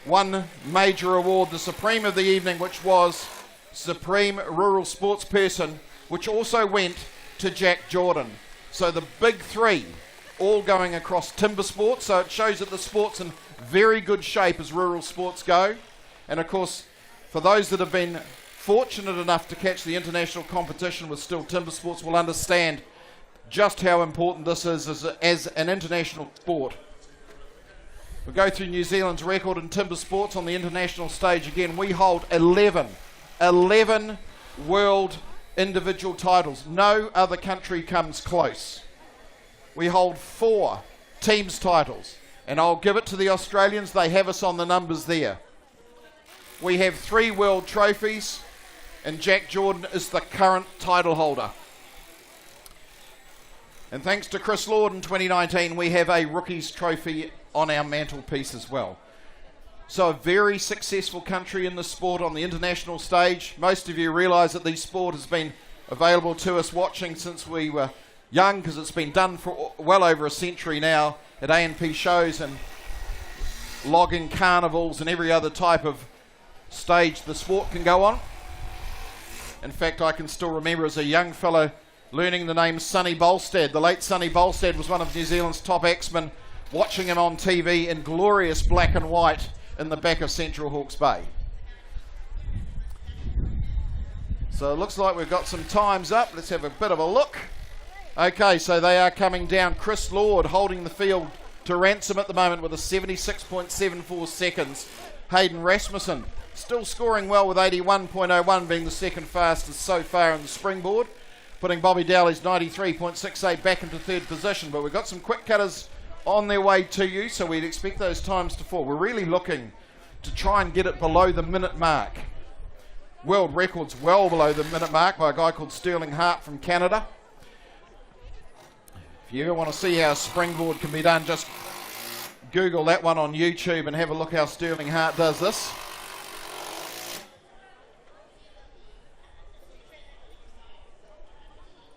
one major award, the Supreme of the evening, which was Supreme Rural Sports Person, which also went to Jack Jordan. So the big three all going across TimberSports, so it shows that the sport's in very good shape as rural sports go. And of course, for those that have been fortunate enough to catch the international competition with STIHL TimberSports will understand just how important this is as an international sport. We'll go through New Zealand's record in TimberSports on the international stage again. We hold 11 world individual titles. No other country comes close. We hold 4 teams titles, and I'll give it to the Australians. They have us on the numbers there. We have 3 world trophies, and Jack Jordan is the current title holder. And thanks to Chris Lord in 2019, we have a rookies trophy on our mantelpiece as well. So a very successful country in the sport on the international stage. Most of you realise that the sport has been available to us watching since we were young, because it's been done for well over a century now at A&P shows and logging carnivals and every other type of stage the sport can go on. In fact, I can still remember as a young fellow learning the name Sonny Bolstad. The late Sonny Bolstad was one of New Zealand's top axemen, watching him on TV in glorious black and white in the back of Central Hawke's Bay. So it looks like we've got some times up. Let's have a bit of a look. Okay, so they are coming down. Chris Lord holding the field to ransom at the moment with a 76.74 seconds. Hayden Rasmussen still scoring well with 81.01, being the second fastest so far in the Springboard, putting Bobby Dowley's 93.68 back into third position. But we've got some quick cutters on their way to you, so we'd expect those times to fall. We're really looking to try and get it below the minute mark. World records well below the minute mark by a guy called Sterling Hart from Canada. If you ever want to see how a springboard can be done, just Google that one on YouTube and have a look how Sterling Hart does this.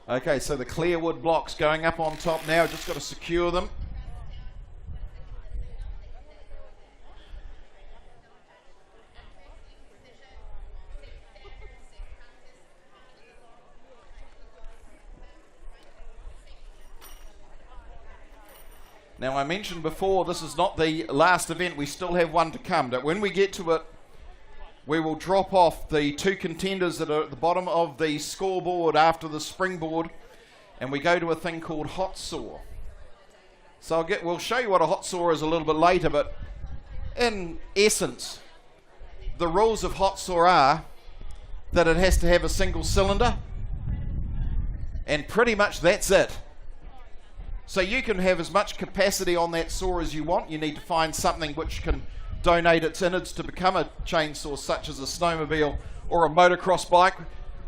Okay, so the clear wood blocks going up on top now, just got to secure them. Now, I mentioned before, this is not the last event. We still have one to come. But when we get to it, we will drop off the 2 contenders that are at the bottom of the scoreboard after the springboard, and we go to a thing called hot saw. So we'll show you what a hot saw is a little bit later, but in essence, the rules of hot saw are that it has to have a single cylinder, And pretty much that's it. So you can have as much capacity on that saw as you want. You need to find something which can donate its innards to become a chainsaw, such as a snowmobile or a motocross bike,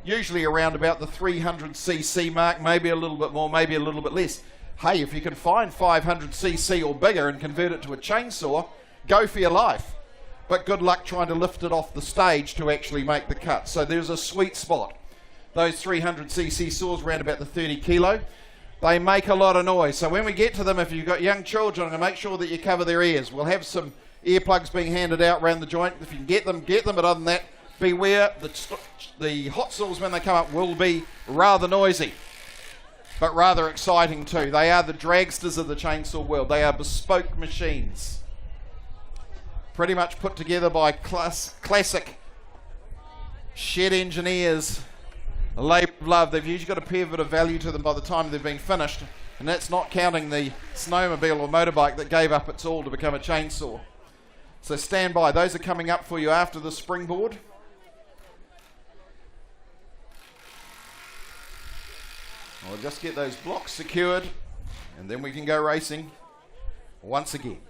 usually around about the 300cc mark, maybe a little bit more, maybe a little bit less. Hey, if you can find 500cc or bigger and convert it to a chainsaw, go for your life. But good luck trying to lift it off the stage to actually make the cut. So there's a sweet spot. Those 300cc saws around about the 30 kilo, they make a lot of noise. So when we get to them, if you've got young children, I'm going to make sure that you cover their ears. We'll have some earplugs being handed out around the joint. If you can get them, get them. But other than that, beware, the hot saws when they come up will be rather noisy, but rather exciting too. They are the dragsters of the chainsaw world. They are bespoke machines, pretty much put together by classic shed engineers, a labour of love. They've usually got a fair bit of value to them by the time they've been finished, and that's not counting the snowmobile or motorbike that gave up its all to become a chainsaw. So stand by. Those are coming up for you after the springboard. We'll just get those blocks secured, and then we can go racing once again.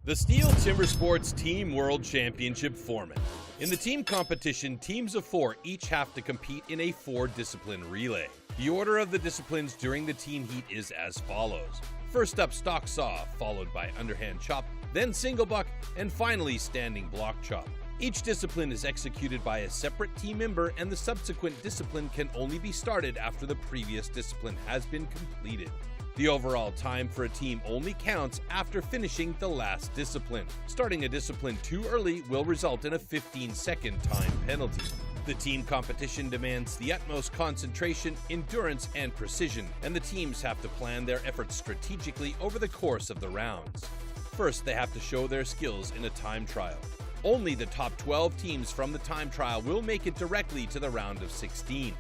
The STIHL TimberSports Team World Championship format. In the team competition, teams of 4 each have to compete in a 4-discipline relay. The order of the disciplines during the team heat is as follows. First up, stock saw, followed by underhand chop, then single buck, and finally standing block chop. Each discipline is executed by a separate team member, and the subsequent discipline can only be started after the previous discipline has been completed. The overall time for a team only counts after finishing the last discipline. Starting a discipline too early will result in a 15-second time penalty. The team competition demands the utmost concentration, endurance, and precision, and the teams have to plan their efforts strategically over the course of the rounds. First, they have to show their skills in a time trial. Only the top 12 teams from the time trial will make it directly to the round of 16.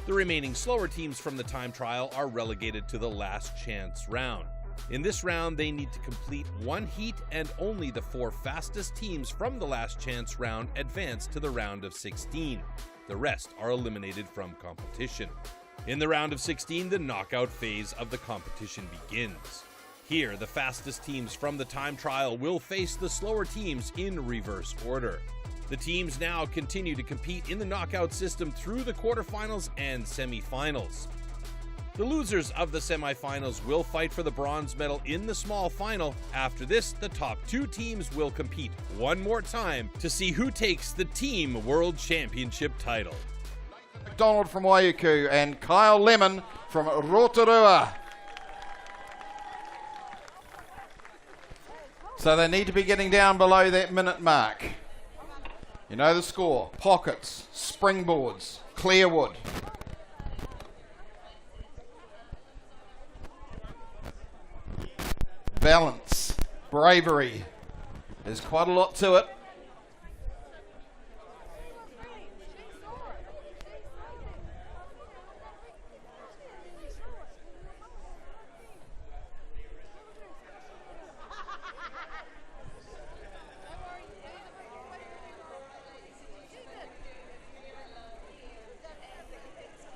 The remaining slower teams from the time trial are relegated to the last chance round. In this round, they need to complete 1 heat, and only the 4 fastest teams from the last chance round advance to the round of 16. The rest are eliminated from competition. In the round of 16, the knockout phase of the competition begins. Here, the fastest teams from the time trial will face the slower teams in reverse order. The teams now continue to compete in the knockout system through the quarterfinals and semifinals. The losers of the semifinals will fight for the bronze medal in the small final. After this, the top 2 teams will compete one more time to see who takes the Team World Championship title. McDonald from Waiuku and Kyle Lemon from Rotorua. So they need to be getting down below that minute mark. You know the score. Pockets, Springboards, Clearwood. Balance, bravery. There's quite a lot to it.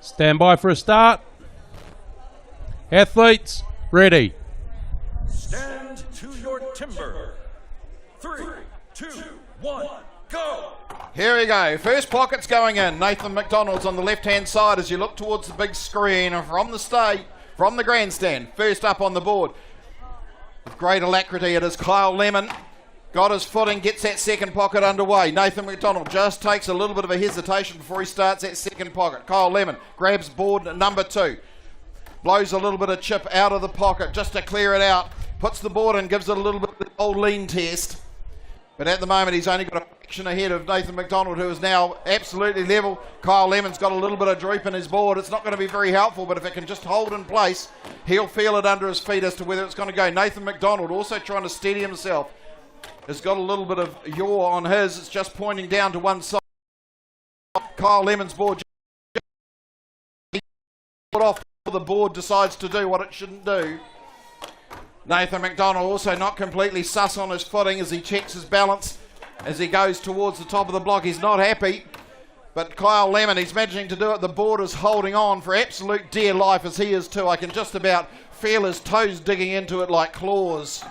Stand by for a start. Athletes, ready. Stand to your timber. 3, 2, 1, go! Here we go. First pocket's going in. Nathan McDonald's on the left-hand side as you look towards the big screen from the stage, from the grandstand. First up on the board. With great alacrity, it is Kyle Lemon. Got his footing, gets that second pocket underway. Nathan McDonald just takes a little bit of a hesitation before he starts that second pocket. Kyle Lemon grabs board number 2. Blows a little bit of chip out of the pocket just to clear it out. Puts the board in, gives it a little bit of the old lean test. But at the moment, he's only got a fraction ahead of Nathan McDonald, who is now absolutely level. Kyle Lemon's got a little bit of droop in his board. It's not going to be very helpful, but if it can just hold in place, he'll feel it under his feet as to whether it's going to go. Nathan McDonald also trying to steady himself. Has got a little bit of yaw on his. It's just pointing down to one side. Kyle Lemon's board off. The board decides to do what it shouldn't do. Nathan McDonald also not completely sus on his footing as he checks his balance as he goes towards the top of the block. He's not happy, but Kyle Lemon, he's managing to do it. The board is holding on for absolute dear life, as he is too. I can just about feel his toes digging into it like claws.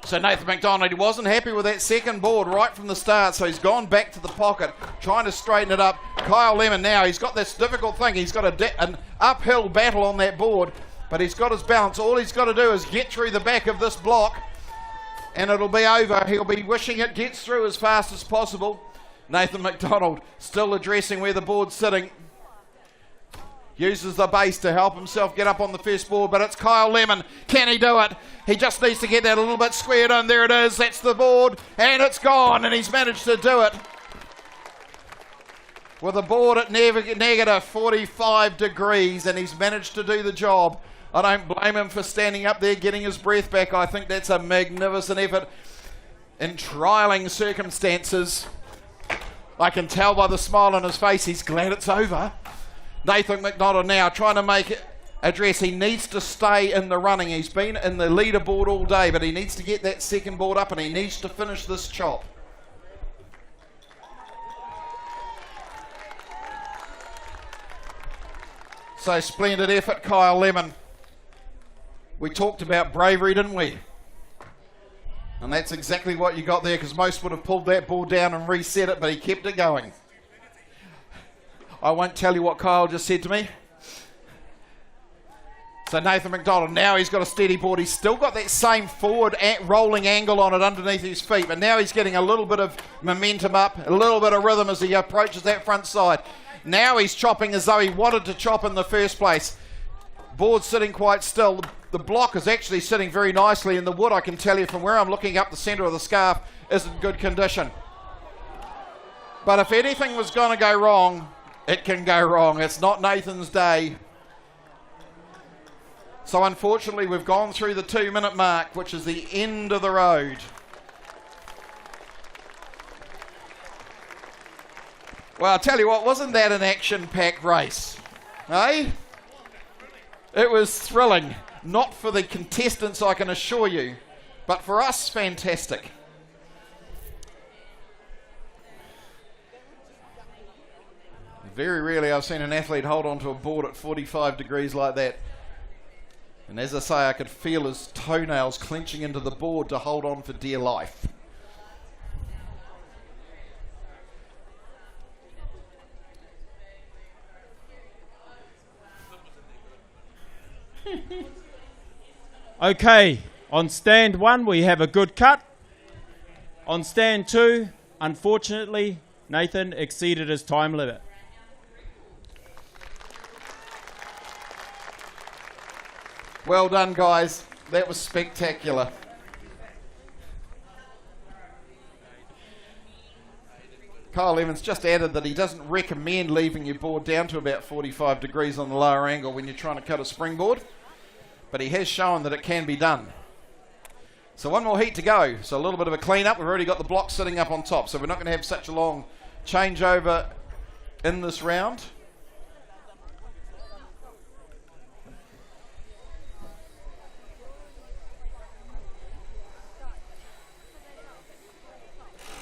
So Nathan McDonald, he wasn't happy with that second board right from the start, so he's gone back to the pocket, trying to straighten it up. Kyle Lemon now, he's got this difficult thing. He's got an uphill battle on that board, but he's got his balance. All he's got to do is get through the back of this block, and it'll be over. He'll be wishing it gets through as fast as possible. Nathan McDonald still addressing where the board's sitting. Uses the base to help himself get up on the first board, but it's Kyle Lemon. Can he do it? He just needs to get that a little bit squared in. There it is. That's the board, and it's gone, and he's managed to do it. With a board at negative 45 degrees, and he's managed to do the job. I don't blame him for standing up there, getting his breath back. I think that's a magnificent effort in trialing circumstances. I can tell by the smile on his face, he's glad it's over. Nathan McDonald now trying to make address. He needs to stay in the running. He's been in the leaderboard all day, but he needs to get that second board up, and he needs to finish this chop. So splendid effort, Kyle Lemon. We talked about bravery, didn't we? And that's exactly what you got there, because most would have pulled that ball down and reset it, but he kept it going. I won't tell you what Kyle just said to me. So Nathan McDonald, now he's got a steady board. He's still got that same forward rolling angle on it underneath his feet, but now he's getting a little bit of momentum up, a little bit of rhythm as he approaches that front side. Now he's chopping as though he wanted to chop in the first place. Board sitting quite still. The block is actually sitting very nicely, and the wood, I can tell you from where I'm looking up the centre of the scarf, is in good condition. But if anything was going to go wrong, it can go wrong. It's not Nathan's day. So unfortunately, we've gone through the 2-minute mark, which is the end of the road. Well, I'll tell you what, wasn't that an action-packed race? Eh? It was thrilling. Not for the contestants, I can assure you, but for us, fantastic. Very rarely I've seen an athlete hold on to a board at 45 degrees like that. And as I say, I could feel his toenails clenching into the board to hold on for dear life. Okay, on stand 1 we have a good cut. On stand 2, unfortunately, Nathan exceeded his time limit. Well done, guys. That was spectacular. Kyle Evans just added that he doesn't recommend leaving your board down to about 45 degrees on the lower angle when you're trying to cut a springboard, but he has shown that it can be done. So one more heat to go. So a little bit of a clean up. We've already got the block sitting up on top, so we're not going to have such a long changeover in this round.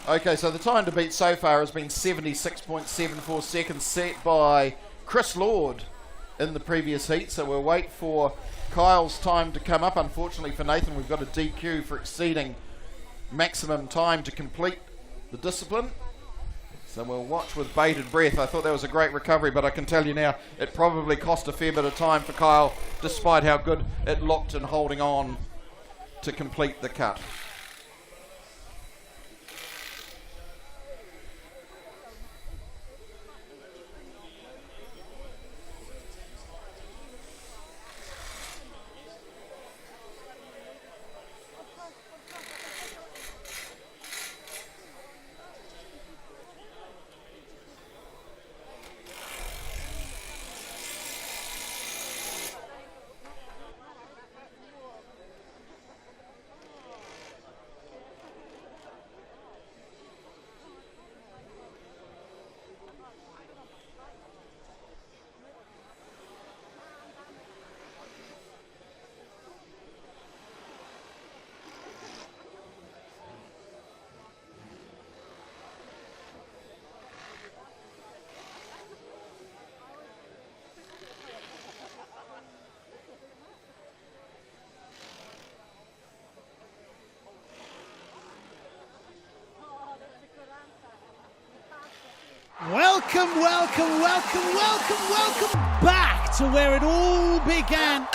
Okay, so the time to beat so far has been 76.74 seconds, set by Chris Lord in the previous heat. So we'll wait for Kyle's time to come up. Unfortunately for Nathan, we've got a DQ for exceeding maximum time to complete the discipline. So we'll watch with bated breath. I thought that was a great recovery, but I can tell you now, it probably cost a fair bit of time for Kyle, despite how good it looked in holding on to complete the cut. Welcome, welcome, welcome, welcome, welcome back to where it all began.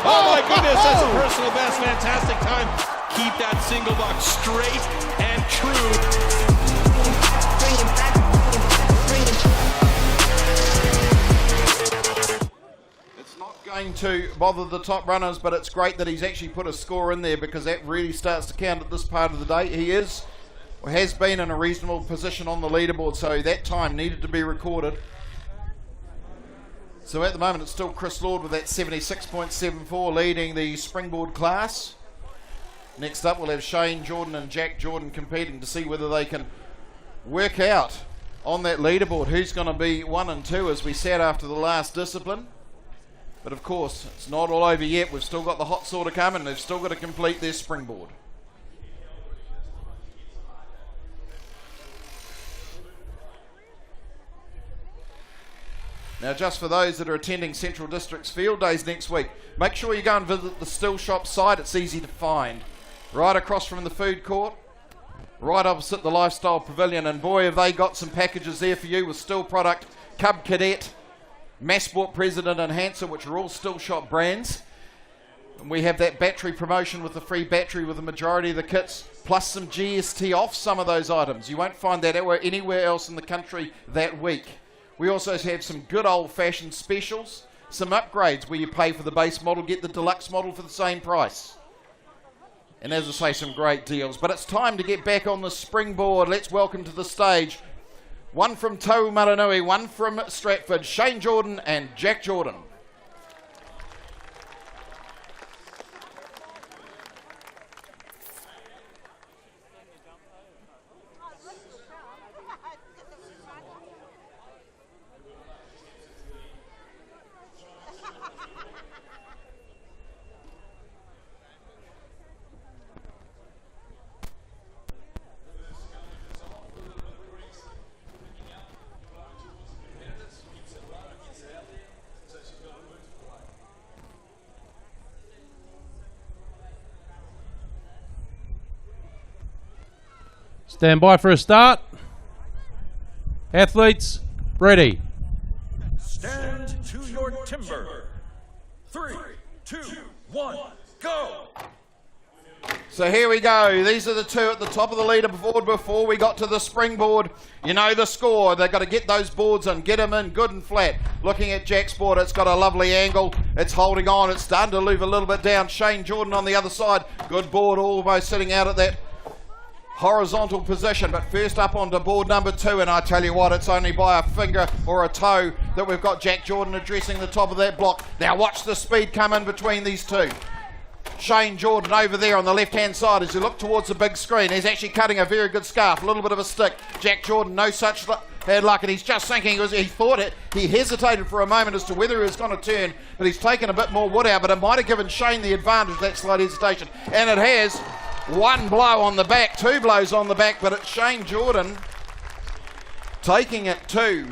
Oh my goodness, that's a personal best, fantastic time. Keep that single box straight and true. Going to bother the top runners, but it's great that he's actually put a score in there, because that really starts to count at this part of the day. He is, or has been, in a reasonable position on the leaderboard, so that time needed to be recorded. So at the moment it's still Chris Lord with that 76.74 leading the springboard class. Next up we'll have Shane Jordan and Jack Jordan competing to see whether they can work out on that leaderboard who's going to be 1 and 2 as we sat after the last discipline. But of course, it's not all over yet. We've still got the hot saw to come, and they've still got to complete their springboard. Now, just for those that are attending Central District's field days next week, make sure you go and visit the STIHL shop site. It's easy to find. Right across from the food court, right opposite the Lifestyle Pavilion, and boy, have they got some packages there for you with STIHL product, Cub Cadet, Massport President and Hanser, which are all STIHL shop brands. And we have that battery promotion with the free battery with the majority of the kits, plus some GST off some of those items. You won't find that anywhere else in the country that week. We also have some good old-fashioned specials, some upgrades where you pay for the base model, get the deluxe model for the same price. And as I say, some great deals. But it's time to get back on the Springboard. Let's welcome to the stage one from Taumaranui, one from Stratford, Shane Jordan and Jack Jordan. Stand by for a start. Athletes, ready. Stand to your timber. 3, 2, 1, go! So here we go. These are the two at the top of the leaderboard before we got to the Springboard. You know the score. They've got to get those boards and get them in good and flat. Looking at Jack's board, it's got a lovely angle. It's holding on. It's starting to move a little bit down. Shane Jordan on the other side. Good board, almost sitting out at that horizontal position, but first up onto board number 2, and I tell you what, it's only by a finger or a toe that we've got Jack Jordan addressing the top of that block. Now watch the speed come in between these two. Shane Jordan over there on the left hand side as you look towards the big screen. He's actually cutting a very good scarf, a little bit of a stick. Jack Jordan, no such bad luck, and he's just thinking, he thought it, he hesitated for a moment as to whether he was going to turn, but he's taken a bit more wood out, but it might have given Shane the advantage, that slight hesitation, and it has. One blow on the back, 2 blows on the back, but it's Shane Jordan taking it to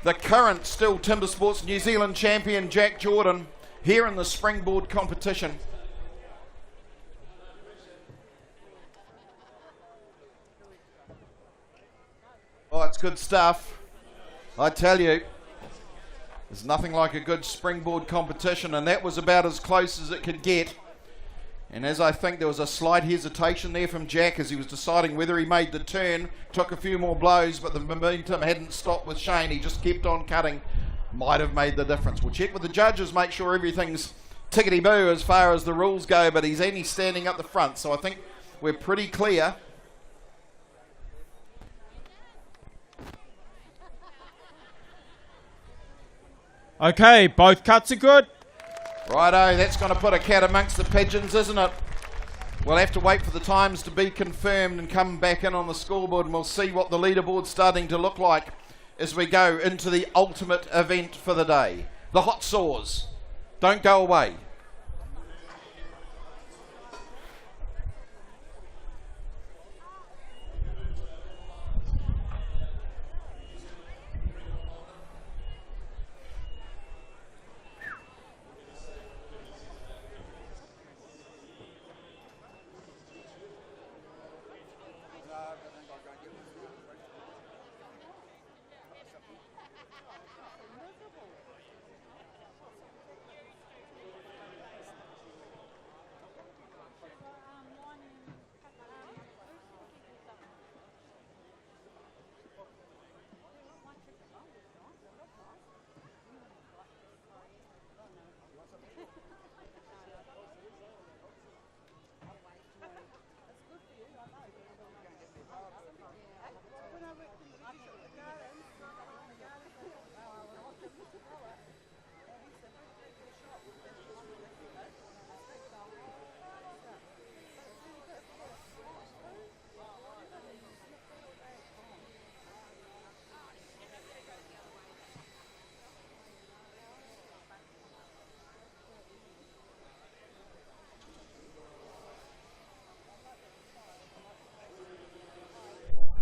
the current still TimberSports New Zealand champion Jack Jordan here in the Springboard competition. Oh, it's good stuff. I tell you, there's nothing like a good Springboard competition, and that was about as close as it could get. And as I think there was a slight hesitation there from Jack as he was deciding whether he made the turn, took a few more blows, but the momentum hadn't stopped with Shane. He just kept on cutting. Might have made the difference. We'll check with the judges, make sure everything's tickety-boo as far as the rules go, but he's only standing up the front, so I think we're pretty clear. Okay, both cuts are good. Righto, that's going to put a cat amongst the pigeons, isn't it? We'll have to wait for the times to be confirmed and come back in on the scoreboard, and we'll see what the leaderboard's starting to look like as we go into the ultimate event for the day. The hot saws. Don't go away.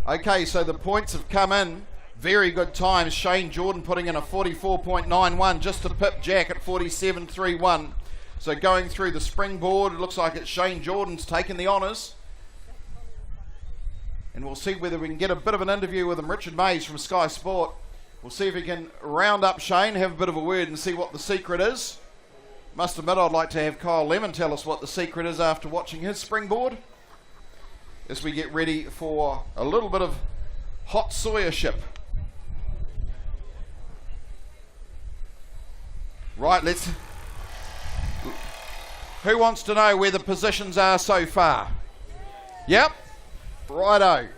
Okay, so the points have come in Very good times. Shane Jordan putting in a 44.91 just to pip Jack at 47.31. So going through the springboard, it looks like it's Shane Jordan's taken the honours. And we'll see whether we can get a bit of an interview with him. Richard Mays from Sky Sport. We'll see if we can round up Shane, have a bit of a word and see what the secret is. Must admit, I'd like to have Kyle Lemon tell us what the secret is after watching his springboard, as we get ready for a little bit of hot sawyership. Right, who wants to know where the positions are so far? Yep, righto.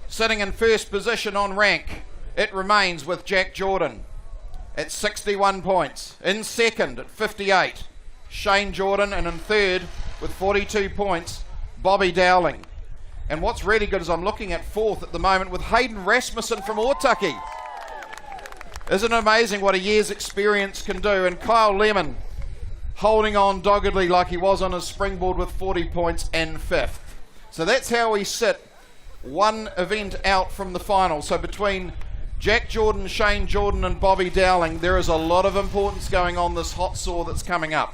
Sitting in first position on rank, it remains with Jack Jordan at 61 points. In second at 58, Shane Jordan, and in third with 42 points, Bobby Dowling. And what's really good is I'm looking at fourth at the moment with Hayden Rasmussen from Otaki. Isn't it amazing what a year's experience can do? And Kyle Lemon holding on doggedly like he was on his springboard with 40 points and fifth. So that's how we sit one event out from the final. So between Jack Jordan, Shane Jordan and Bobby Dowling, there is a lot of importance going on this hot saw that's coming up.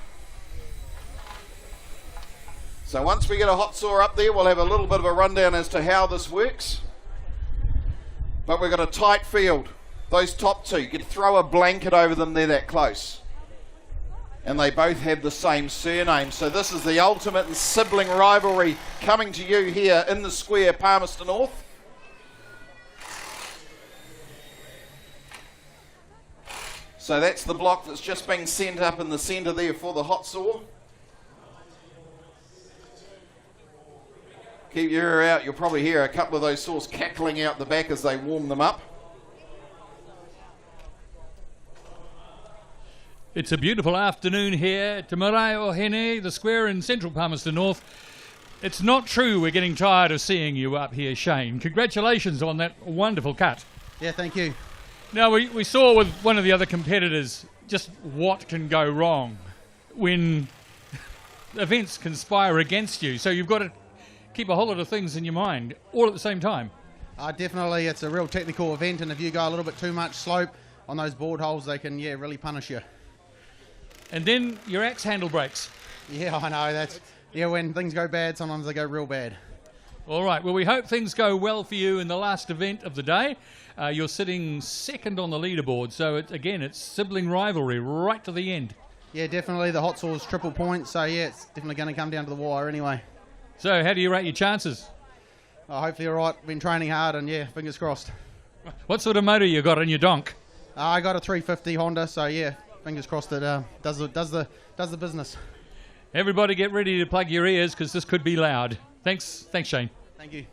So once we get a hot saw up there, we'll have a little bit of a rundown as to how this works. But we've got a tight field. Those top two, you could throw a blanket over them, they're that close. And they both have the same surname. So this is the ultimate sibling rivalry coming to you here in the square, Palmerston North. So that's the block that's just being sent up in the centre there for the hot saw. Keep your ear out, you'll probably hear a couple of those saws cackling out the back as they warm them up. It's a beautiful afternoon here at Te Marae o Hene, the square in central Palmerston North. It's not true we're getting tired of seeing you up here, Shane. Congratulations on that wonderful cut. Yeah, thank you. Now, we saw with one of the other competitors just what can go wrong when events conspire against you. So you've got to keep a whole lot of things in your mind all at the same time. Definitely, it's a real technical event, and if you go a little bit too much slope on those board holes, they can, really punish you. And then your axe handle breaks. Yeah, I know. When things go bad, sometimes they go real bad. All right, well, we hope things go well for you in the last event of the day. You're sitting second on the leaderboard, so it's sibling rivalry right to the end. Yeah, definitely. The hot saw's triple points, so it's definitely going to come down to the wire anyway. So how do you rate your chances? Hopefully all right. Been training hard, and fingers crossed. What sort of motor you got in your donk? I got a 350 Honda, so fingers crossed it does the business. Everybody get ready to plug your ears because this could be loud. Thanks, Shane. Thank you.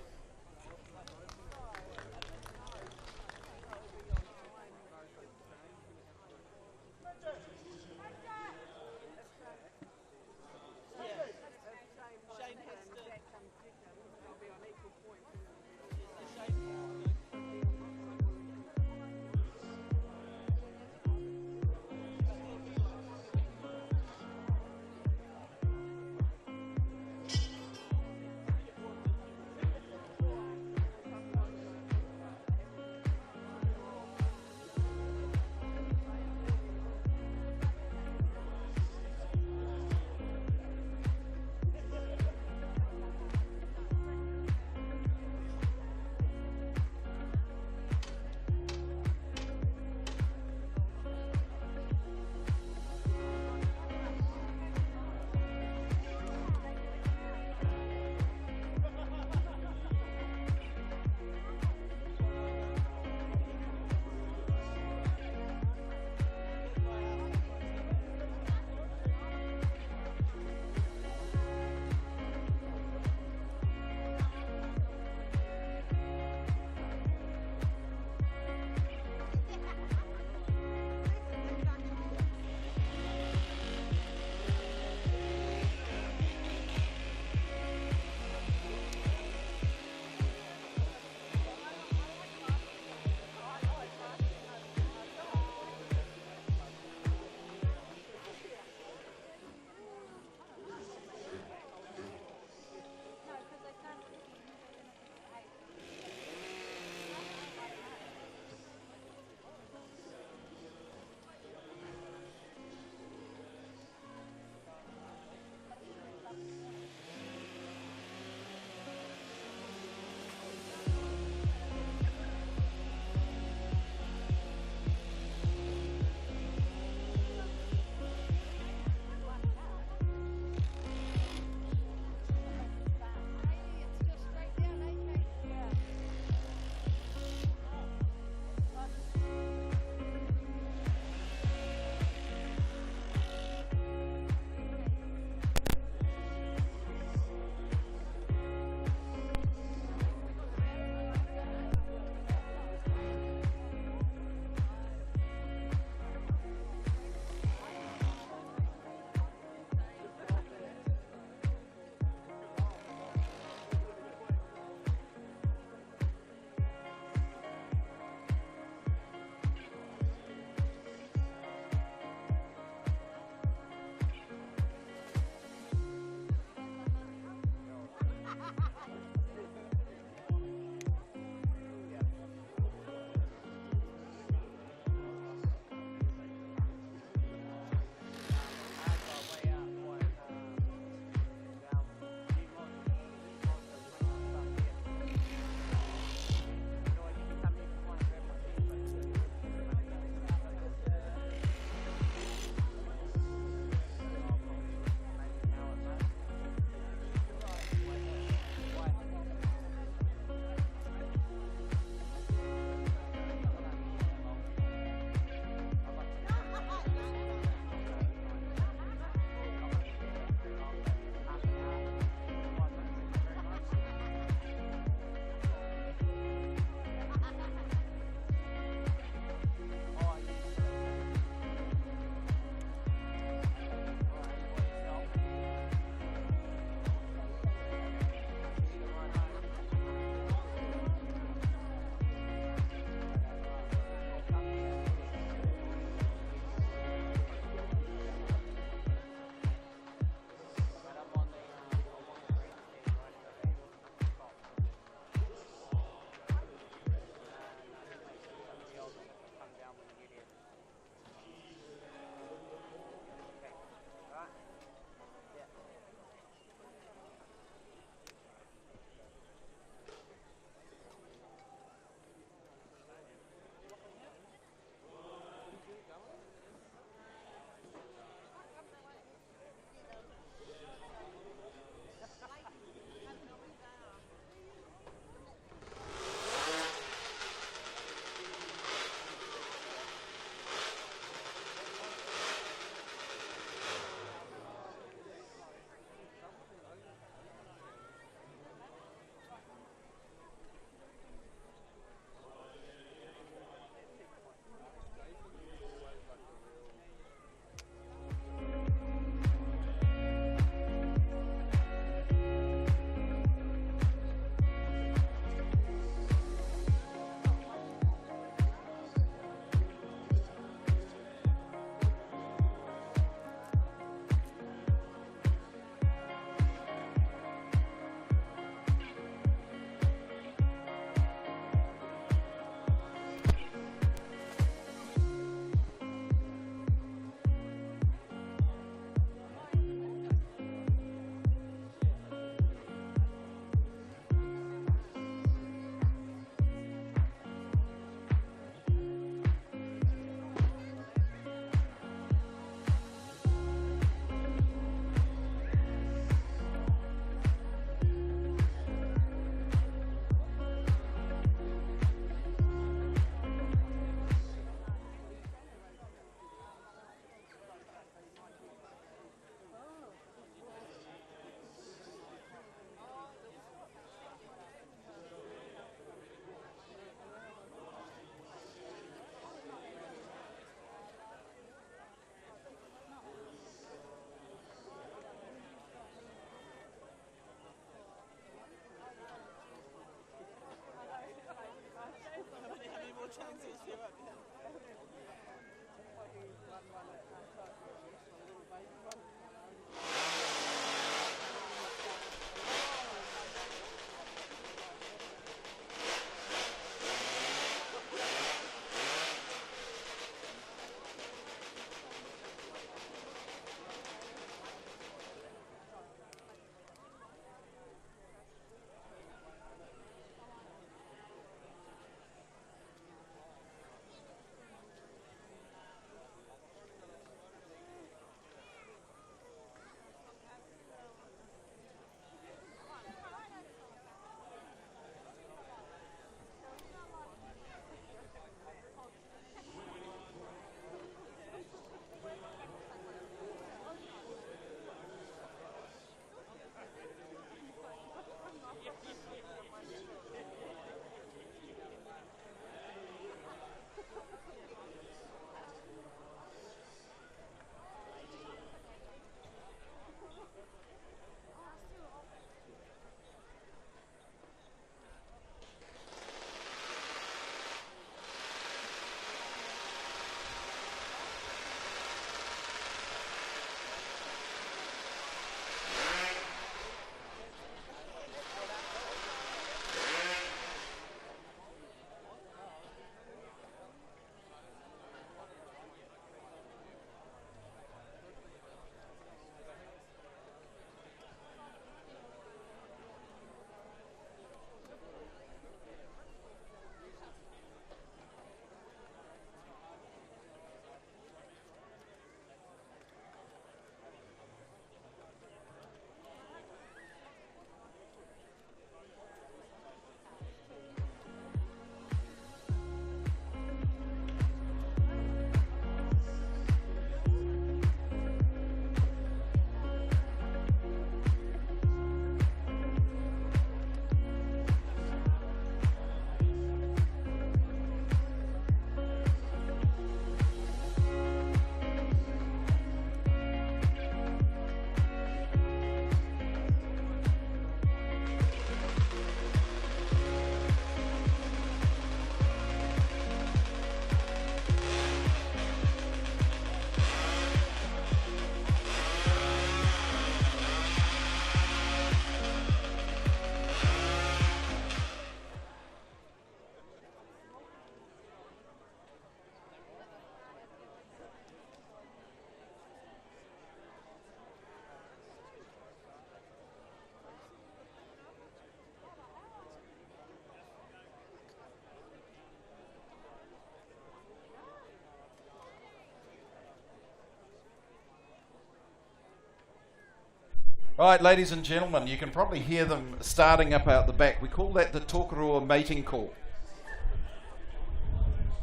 All right, ladies and gentlemen, you can probably hear them starting up out the back. We call that the Tokarua mating call.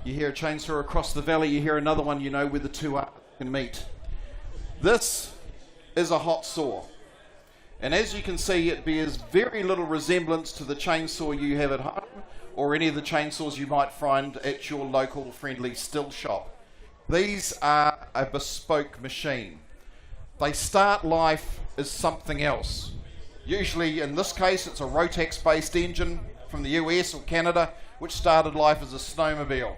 You hear a chainsaw across the valley, you hear another one, you know where the two are can meet. This is a hot saw. And as you can see, it bears very little resemblance to the chainsaw you have at home or any of the chainsaws you might find at your local friendly STIHL shop. These are a bespoke machine. They start life as something else. Usually, in this case, it's a Rotax-based engine from the US or Canada, which started life as a snowmobile.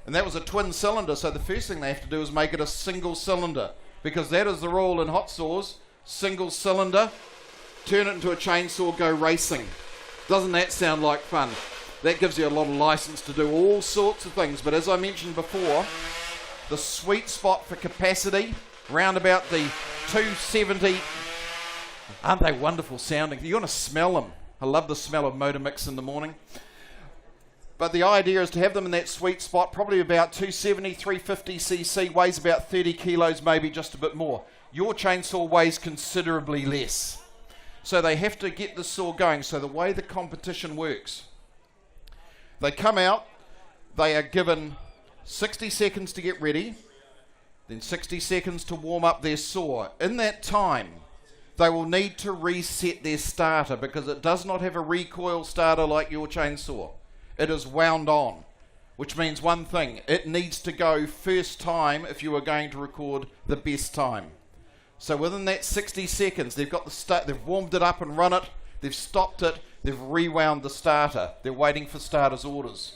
And that was a twin cylinder, so the first thing they have to do is make it a single cylinder, because that is the rule in hot saws. Single cylinder, turn it into a chainsaw, go racing. Doesn't that sound like fun? That gives you a lot of license to do all sorts of things, but as I mentioned before, the sweet spot for capacity, round about the 270, aren't they wonderful sounding? You're going to smell them. I love the smell of motor mix in the morning. But the idea is to have them in that sweet spot, probably about 270, 350 cc, weighs about 30 kilos, maybe just a bit more. Your chainsaw weighs considerably less. So they have to get the saw going. So the way the competition works, they come out, they are given 60 seconds to get ready, then 60 seconds to warm up their saw. In that time, they will need to reset their starter because it does not have a recoil starter like your chainsaw. It is wound on, which means one thing, it needs to go first time if you are going to record the best time. So within that 60 seconds, they've got the start, they've warmed it up and run it, they've stopped it, they've rewound the starter. They're waiting for starter's orders.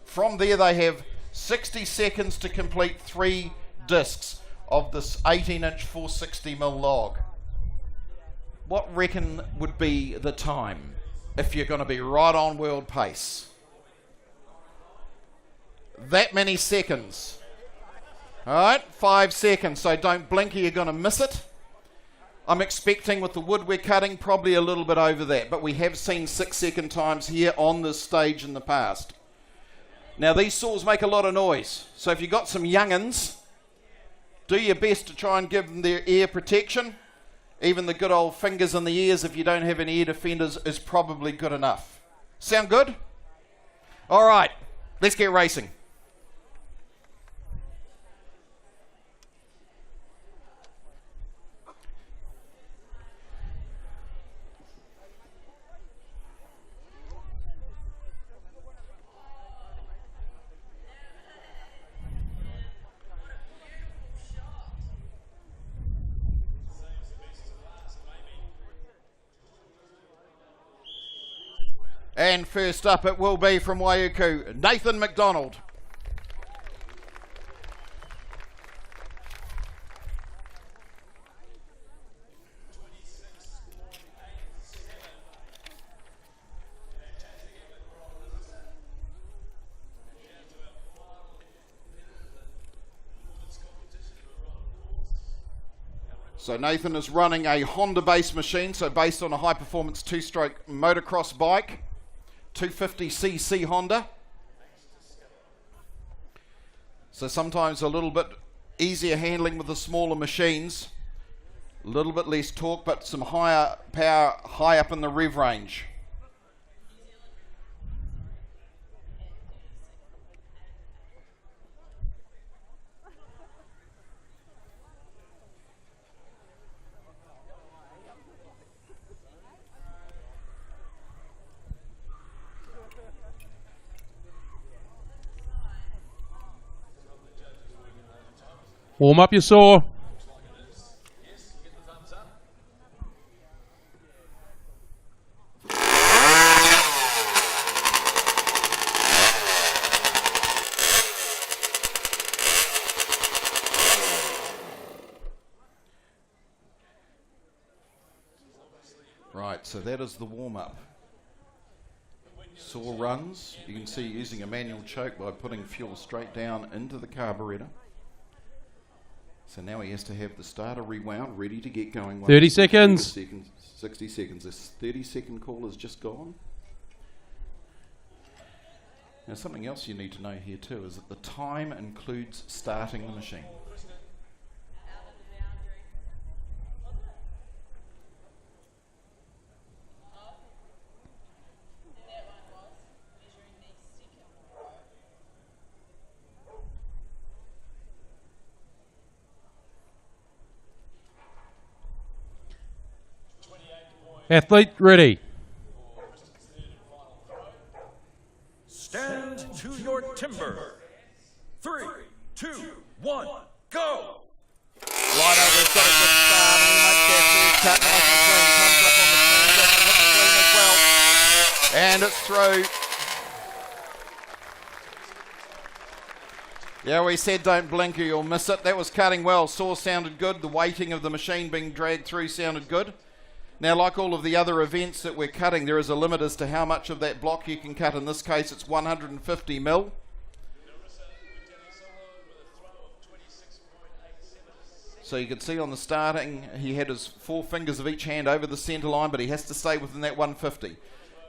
From there, they have 60 seconds to complete 3 discs of this 18-inch 460mm log. What reckon would be the time if you're going to be right on world pace? That many seconds. All right, 5 seconds, so don't blink or you're going to miss it. I'm expecting with the wood we're cutting probably a little bit over that, but we have seen 6-second times here on this stage in the past. Now these saws make a lot of noise, so if you've got some young'uns, do your best to try and give them their ear protection. Even the good old fingers in the ears, if you don't have any ear defenders, is probably good enough. Sound good? All right, let's get racing. And first up it will be from Waiuku, Nathan McDonald. So Nathan is running a Honda-based machine, so based on a high-performance 2-stroke motocross bike, 250cc Honda. So sometimes a little bit easier handling with the smaller machines, a little bit less torque, but some higher power high up in the rev range. Warm up your saw. Right, so that is the warm-up. Saw runs. You can see using a manual choke by putting fuel straight down into the carburetor. So now he has to have the starter rewound, ready to get going. 30 seconds. 60 seconds. This 30-second call is just gone. Now something else you need to know here too is that the time includes starting the machine. Athlete ready. Stand to your timber. 3, 2, 1, go! Right over, he's got a good start, and he makes that first cut nice and clean. Comes up on the transition, looks clean as well. And it's through. Yeah, we said don't blink or you'll miss it. That was cutting well. Saw sounded good. The weighting of the machine being dragged through sounded good. Now, like all of the other events that we're cutting, there is a limit as to how much of that block you can cut. In this case, it's 150 mil. So you can see on the starting, he had his 4 fingers of each hand over the centre line, but he has to stay within that 150.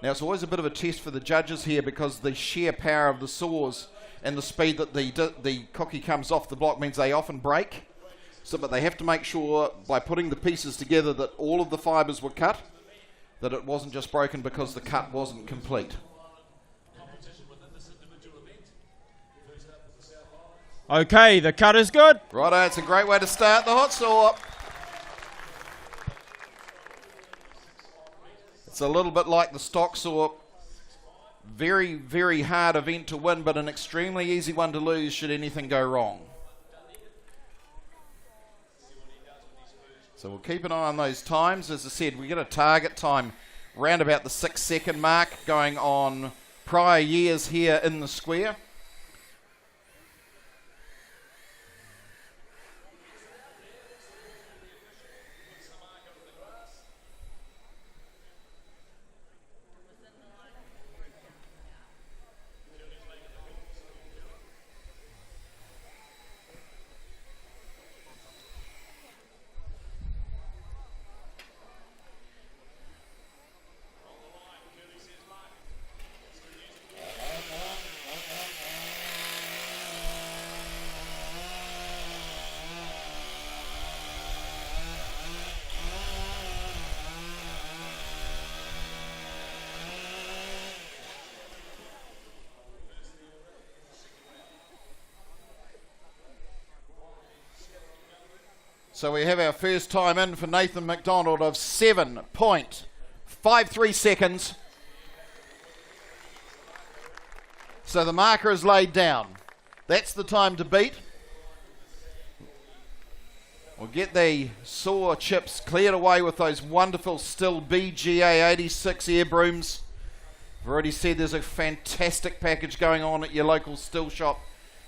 Now, it's always a bit of a test for the judges here because the sheer power of the saws and the speed that the cookie comes off the block means they often break. So, but they have to make sure by putting the pieces together that all of the fibres were cut, that it wasn't just broken because the cut wasn't complete. Okay, the cut is good. Righto, it's a great way to start the hot saw. It's a little bit like the stock saw. Very, very hard event to win, but an extremely easy one to lose should anything go wrong. So we'll keep an eye on those times. As I said, we get a target time round about the 6-second mark going on prior years here in the square. So we have our first time in for Nathan McDonald of 7.53 seconds. So the marker is laid down. That's the time to beat. We'll get the saw chips cleared away with those wonderful STIHL BGA 86 air brooms. I've already said there's a fantastic package going on at your local STIHL shop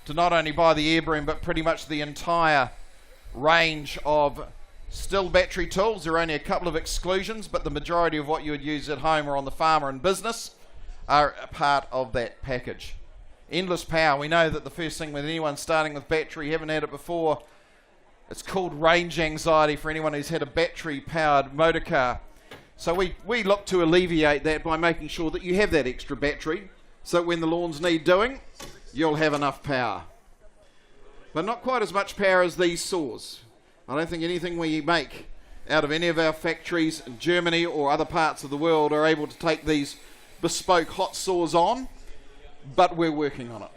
to not only buy the air broom but pretty much the entire range of STIHL battery tools. There are only a couple of exclusions, but the majority of what you would use at home or on the farm or in business are a part of that package. Endless power. We know that the first thing with anyone starting with battery, you haven't had it before, it's called range anxiety for anyone who's had a battery powered motor car. So we look to alleviate that by making sure that you have that extra battery so that when the lawns need doing, you'll have enough power. But not quite as much power as these saws. I don't think anything we make out of any of our factories in Germany or other parts of the world are able to take these bespoke hot saws on, but we're working on it.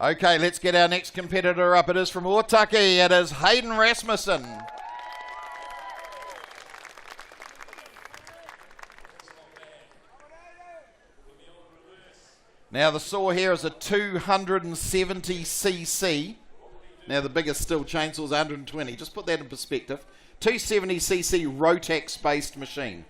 Okay, let's get our next competitor up. It is from Otaki. It is Hayden Rasmussen. Now the saw here is a 270cc. Now the biggest STIHL chainsaw is 120. Just put that in perspective. 270cc Rotax based machine.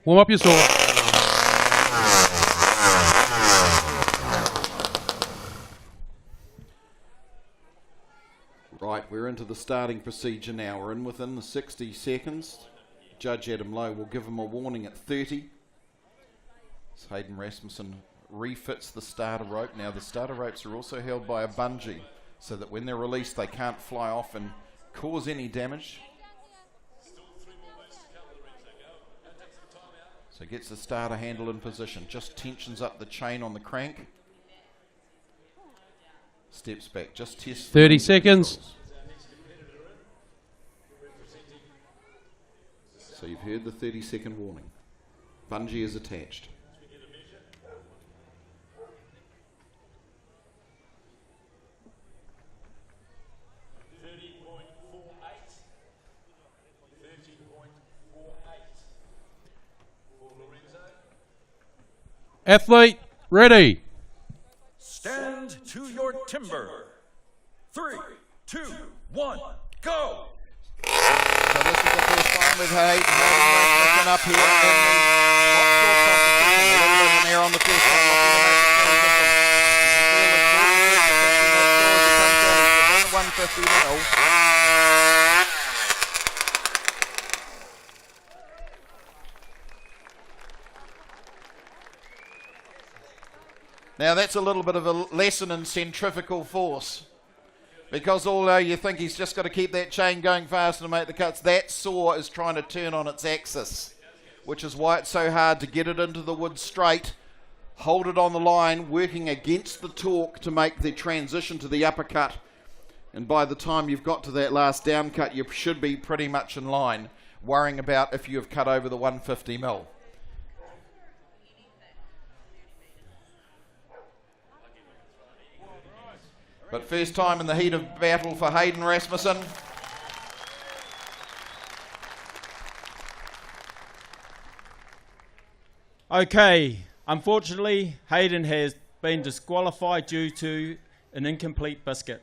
Warm up your saw. Right, we're into the starting procedure now. We're in within the 60 seconds. Judge Adam Lowe will give him a warning at 30. So Hayden Rasmussen refits the starter rope. Now the starter ropes are also held by a bungee so that when they're released they can't fly off and cause any damage. So gets the starter handle in position, just tensions up the chain on the crank. Steps back, just tests. 30 seconds. So you've heard the 30-second warning. Bungee is attached. Athlete, ready. Stand to your timber. 3, 2, 1, go! So this is the first time we've had Hayden up here in the hot sauce competition. A little bit of an air on the first one. Looking to make the transition. You can feel it 40 seconds as he comes down. He's within 150 mil. Now that's a little bit of a lesson in centrifugal force. Because although you think he's just got to keep that chain going fast and make the cuts, that saw is trying to turn on its axis, which is why it's so hard to get it into the wood straight, hold it on the line, working against the torque to make the transition to the uppercut. And by the time you've got to that last down cut, you should be pretty much in line, worrying about if you have cut over the 150 mil. But first time in the heat of battle for Hayden Rasmussen. Okay, unfortunately, Hayden has been disqualified due to an incomplete biscuit.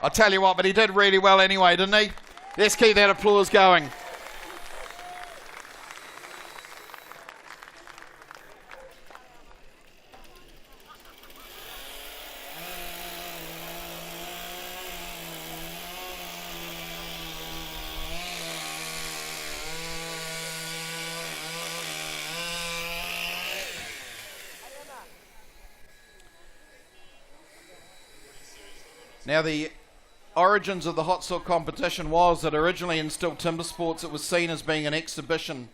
I'll tell you what, but he did really well anyway, didn't he? Let's keep that applause going. Now the origins of the hot sauce competition was that originally in STIHL TimberSports it was seen as being an exhibition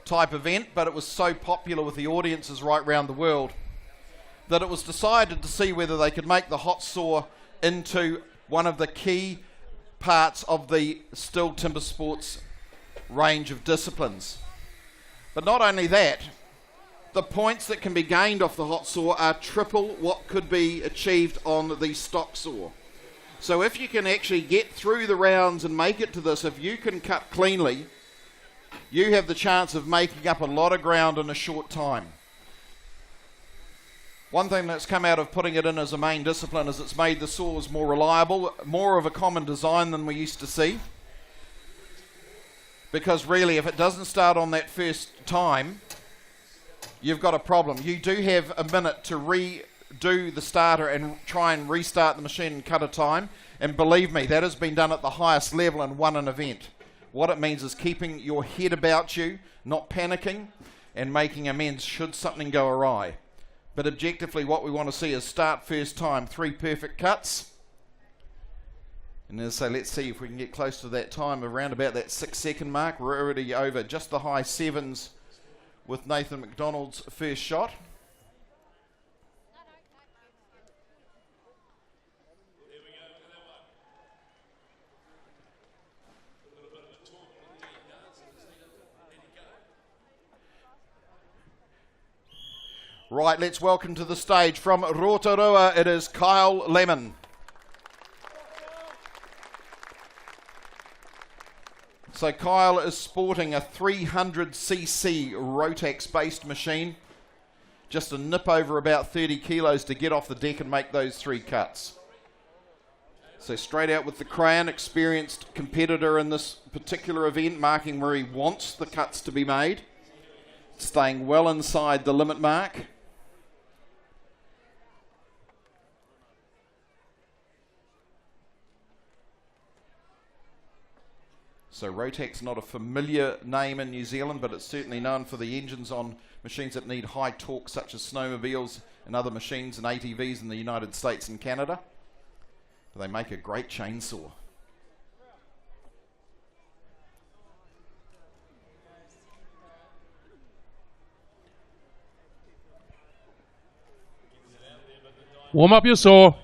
type event, but it was so popular with the audiences right around the world that it was decided to see whether they could make the hot saw into one of the key parts of the STIHL TimberSports range of disciplines. But not only that, the points that can be gained off the hot saw are triple what could be achieved on the stock saw. So if you can actually get through the rounds and make it to this, if you can cut cleanly, you have the chance of making up a lot of ground in a short time. One thing that's come out of putting it in as a main discipline is it's made the saws more reliable, more of a common design than we used to see. Because really, if it doesn't start on that first time, you've got a problem. You do have a minute to redo the starter and try and restart the machine and cut a time. And believe me, that has been done at the highest level and won an event. What it means is keeping your head about you, not panicking, and making amends should something go awry. But objectively, what we want to see is start first time, 3 perfect cuts. And as I say, let's see if we can get close to that time, around about that 6-second mark. We're already over just the high 7s with Nathan McDonald's first shot. Right, let's welcome to the stage from Rotorua, it is Kyle Lemon. So Kyle is sporting a 300cc Rotax-based machine. Just a nip over about 30 kilos to get off the deck and make those 3 cuts. So straight out with the crayon, experienced competitor in this particular event, marking where he wants the cuts to be made. Staying well inside the limit mark. So Rotax, not a familiar name in New Zealand, but it's certainly known for the engines on machines that need high torque, such as snowmobiles and other machines and ATVs in the United States and Canada. But they make a great chainsaw. Warm up your saw.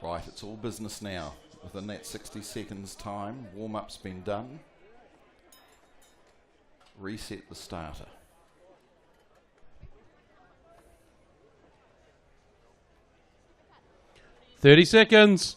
Right, it's all business now. Within that 60 seconds time, warm-up's been done. Reset the starter. $30 seconds.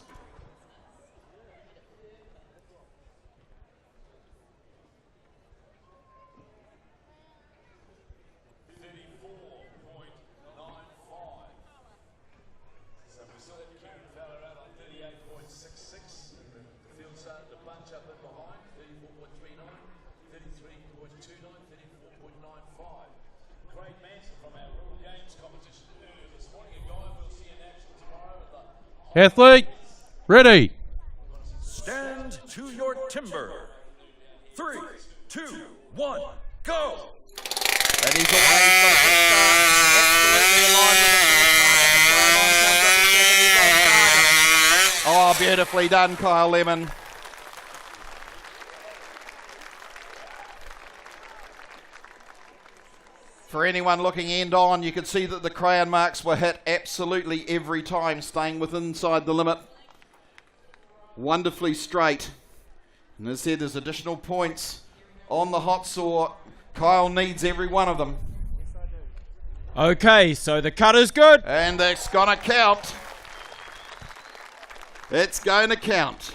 Athlete, ready. Stand to your timber. 3, 2, 1, go! And he's always got a good start. Absolutely aligned with the Oh, beautifully done, Kyle Lemon. For anyone looking end on, you could see that the crayon marks were hit absolutely every time, staying within inside the limit. Wonderfully straight. And as I said, there's additional points on the hot saw. Kyle needs every one of them. Okay, so the cut is good. And it's going to count. It's going to count.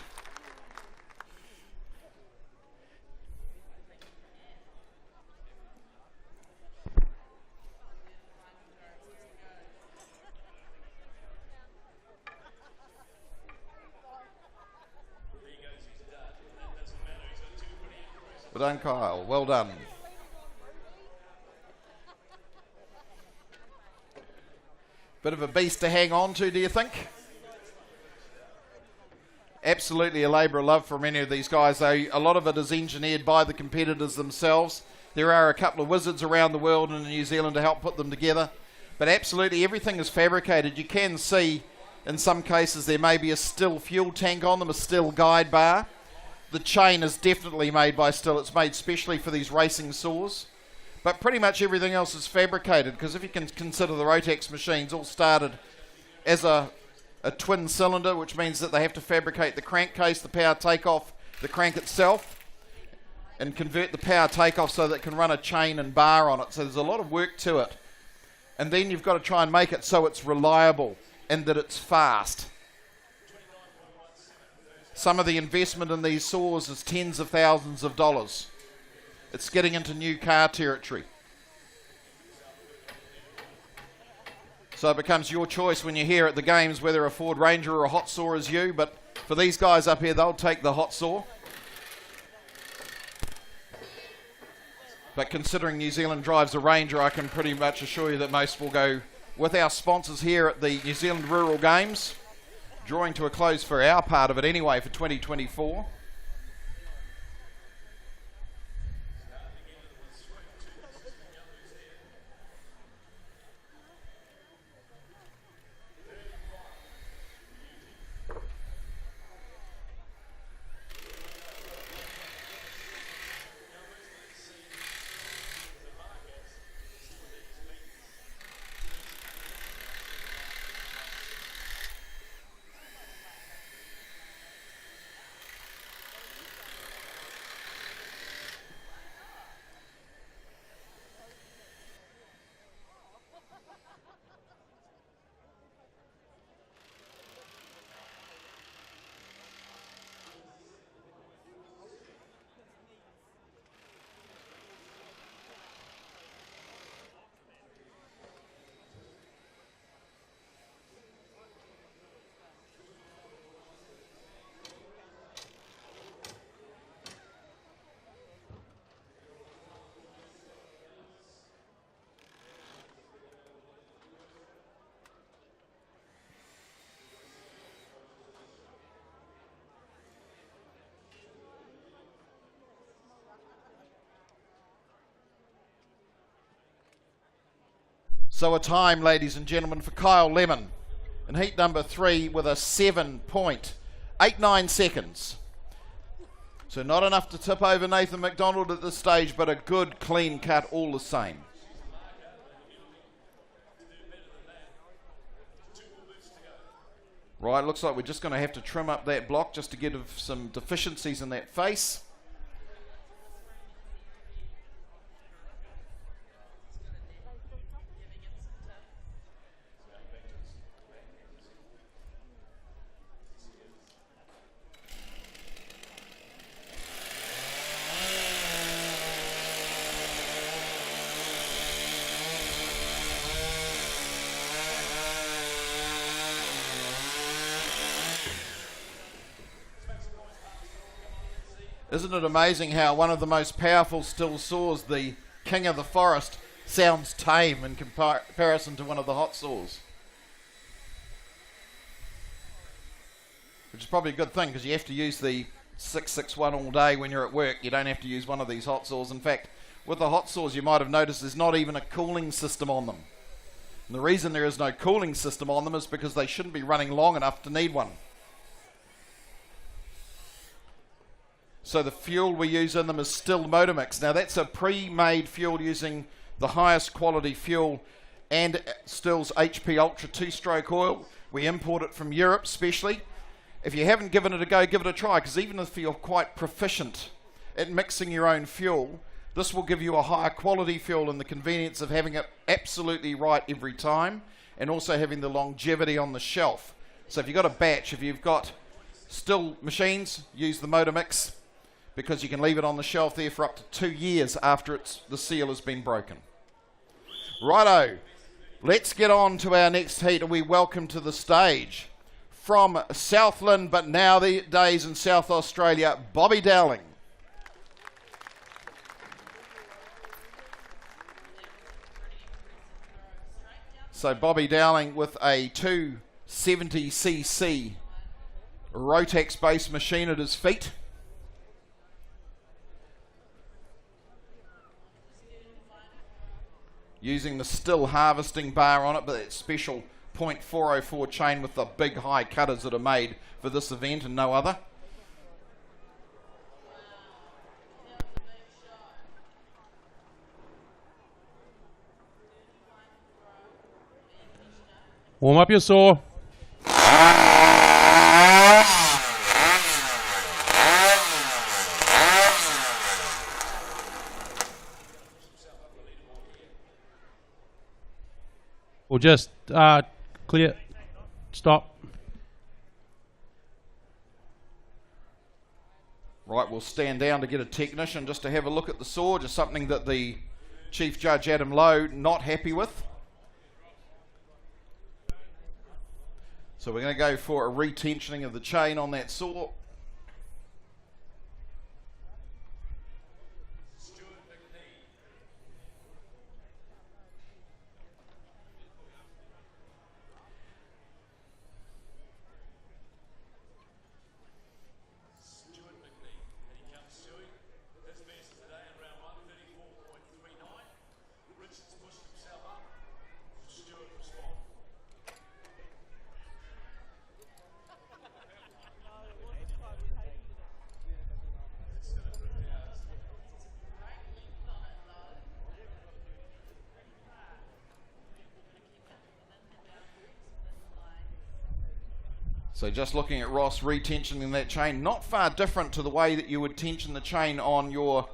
Well done, Kyle. Well done. Bit of a beast to hang on to, do you think? Absolutely a labour of love for many of these guys, though. A lot of it is engineered by the competitors themselves. There are a couple of wizards around the world and in New Zealand to help put them together. But absolutely everything is fabricated. You can see in some cases there may be a STIHL fuel tank on them, a STIHL guide bar. The chain is definitely made by STIHL. It's made specially for these racing saws. But pretty much everything else is fabricated, because if you can consider the Rotax machines all started as a twin cylinder, which means that they have to fabricate the crankcase, the power takeoff, the crank itself, and convert the power takeoff so that it can run a chain and bar on it. So there's a lot of work to it. And then you've got to try and make it so it's reliable and that it's fast. Some of the investment in these saws is tens of thousands of dollars. It's getting into new car territory. So it becomes your choice when you're here at the games whether a Ford Ranger or a hot saw is you, but for these guys up here, they'll take the hot saw. But considering New Zealand drives a Ranger, I can pretty much assure you that most will go with our sponsors here at the New Zealand Rural Games, drawing to a close for our part of it anyway for 2024. So a time, ladies and gentlemen, for Kyle Lemon in heat number 3 with a 7.89 seconds. So not enough to tip over Nathan McDonald at this stage, but a good clean cut all the same. Right, looks like we're just going to have to trim up that block just to get some deficiencies in that face. Isn't it amazing how one of the most powerful still saws, the king of the forest, sounds tame in comparison to one of the hot saws? Which is probably a good thing, because you have to use the 661 all day when you're at work. You don't have to use one of these hot saws. In fact, with the hot saws, you might have noticed there's not even a cooling system on them. And the reason there is no cooling system on them is because they shouldn't be running long enough to need one. So the fuel we use in them is STIHL motor mix. Now that's a pre-made fuel using the highest quality fuel and STIHL's HP Ultra 2-stroke oil. We import it from Europe specially. If you haven't given it a go, give it a try, because even if you're quite proficient at mixing your own fuel, this will give you a higher quality fuel and the convenience of having it absolutely right every time, and also having the longevity on the shelf. So if you've got a batch, if you've got STIHL machines, use the motor mix, because you can leave it on the shelf there for up to 2 years after the seal has been broken. Righto, let's get on to our next heat, and we welcome to the stage from Southland, but now the days in South Australia, Bobby Dowling. So Bobby Dowling with a 270cc Rotax-based machine at his feet. Using the STIHL harvesting bar on it, but that special 0.404 chain with the big high cutters that are made for this event and no other. Warm up your saw. We'll just clear, stop. Right, we'll stand down to get a technician just to have a look at the saw, just something that the Chief Judge Adam Lowe not happy with. So we're going to go for a retensioning of the chain on that saw. So just looking at Ross retensioning that chain, not far different to the way that you would tension the chain on your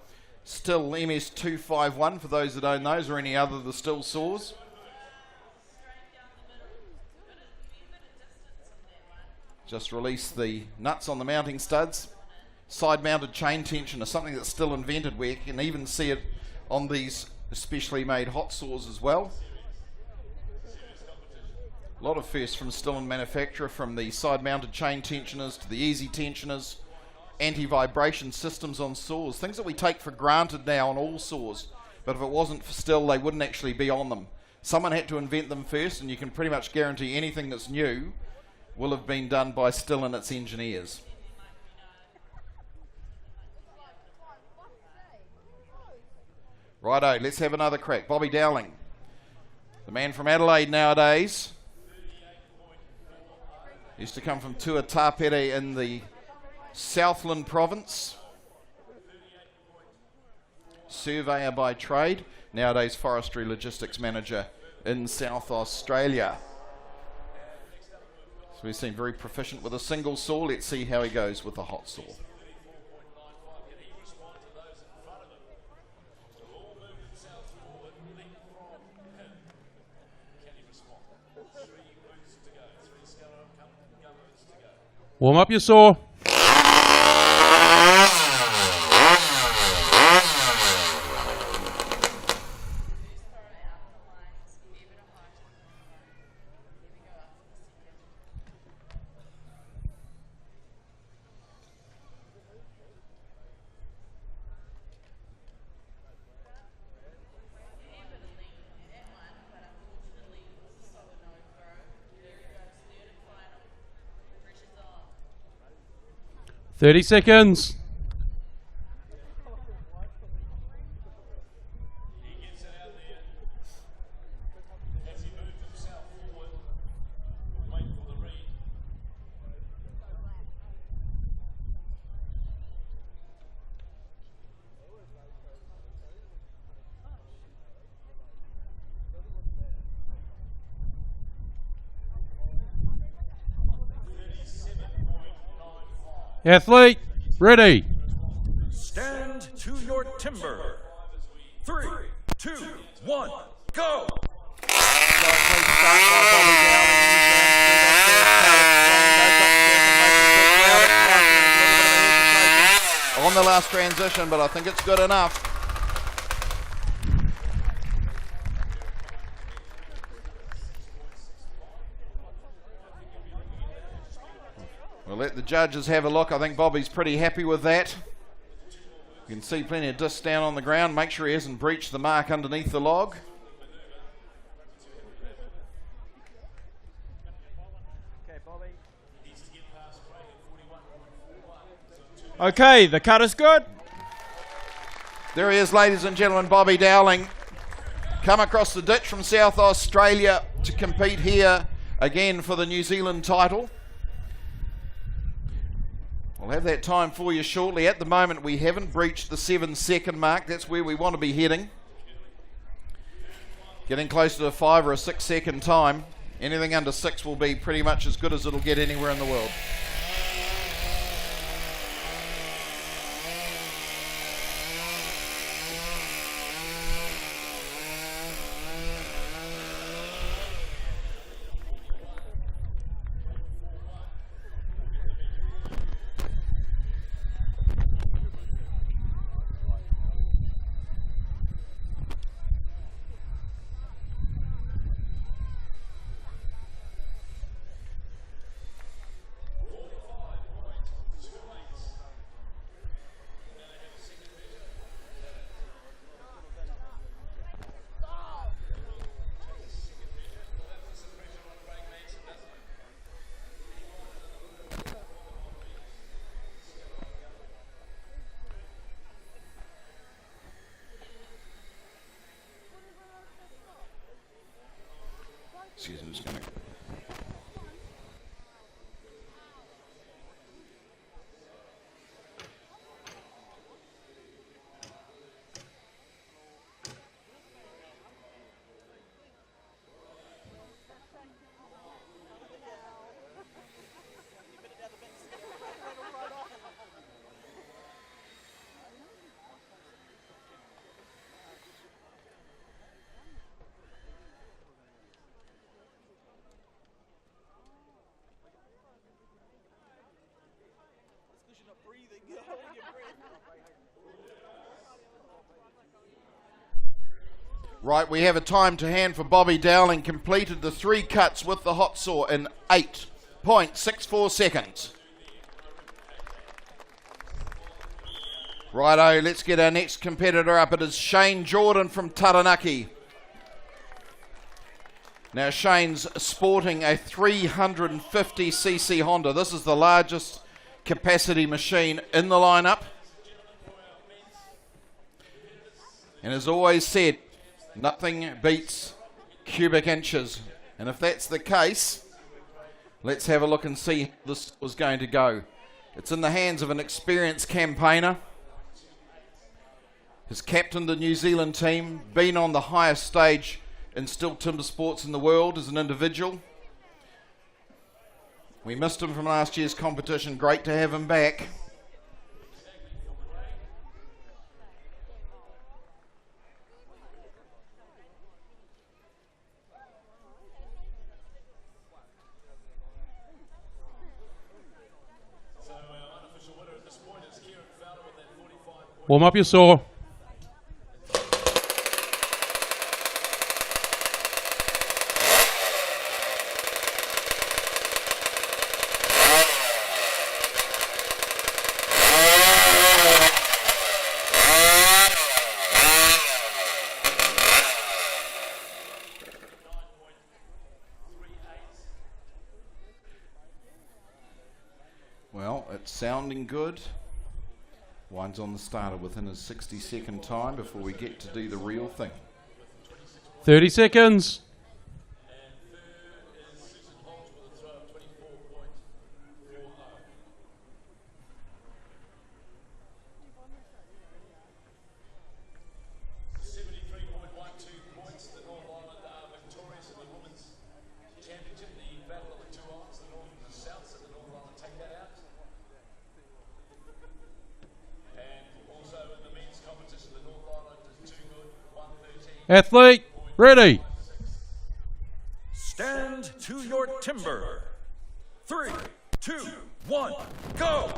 STIHL MS251, for those that own those, or any other of the STIHL saws. Just release the nuts on the mounting studs. Side mounted chain tension is something that's still invented, where you can even see it on these especially made hot saws as well. A lot of firsts from STIHL manufacturer, from the side-mounted chain tensioners to the easy tensioners, anti-vibration systems on saws, things that we take for granted now on all saws, but if it wasn't for STIHL, they wouldn't actually be on them. Someone had to invent them first, and you can pretty much guarantee anything that's new will have been done by STIHL and its engineers. Righto, let's have another crack. Bobby Dowling. The man from Adelaide nowadays. Used to come from Tuatapere in the Southland province. Surveyor by trade. Nowadays forestry logistics manager in South Australia. So we seem very proficient with a single saw. Let's see how he goes with the hot saw. Warm up your saw. Thirty seconds. Athlete, ready. Stand to your timber. 3, 2, 1, go! On the last transition, but I think it's good enough. We'll let the judges have a look. I think Bobby's pretty happy with that. You can see plenty of discs down on the ground. Make sure he hasn't breached the mark underneath the log. Okay, the cut is good. There he is, ladies and gentlemen, Bobby Dowling. Come across the ditch from South Australia to compete here again for the New Zealand title. We'll have that time for you shortly. At the moment, we haven't breached the 7-second mark. That's where we want to be heading. Getting closer to a 5 or a 6 second time. Anything under 6 will be pretty much as good as it'll get anywhere in the world. Excuse me, I'm just going to... Right, we have a time to hand for Bobby Dowling. Completed the 3 cuts with the hot saw in 8.64 seconds. Righto, let's get our next competitor up. It is Shane Jordan from Taranaki. Now Shane's sporting a 350cc Honda. This is the largest capacity machine in the lineup. And as always said, nothing beats cubic inches. And if that's the case, let's have a look and see how this was going to go. It's in the hands of an experienced campaigner. Has captained the New Zealand team, been on the highest stage in still timber sports in the world as an individual. We missed him from last year's competition. Great to have him back. Warm up your saw. Well, it's sounding good. Wine's on the starter within his 60-second time before we get to do the real thing. 30 seconds. Athlete, ready. Stand to your timber. 3, 2, 1, go!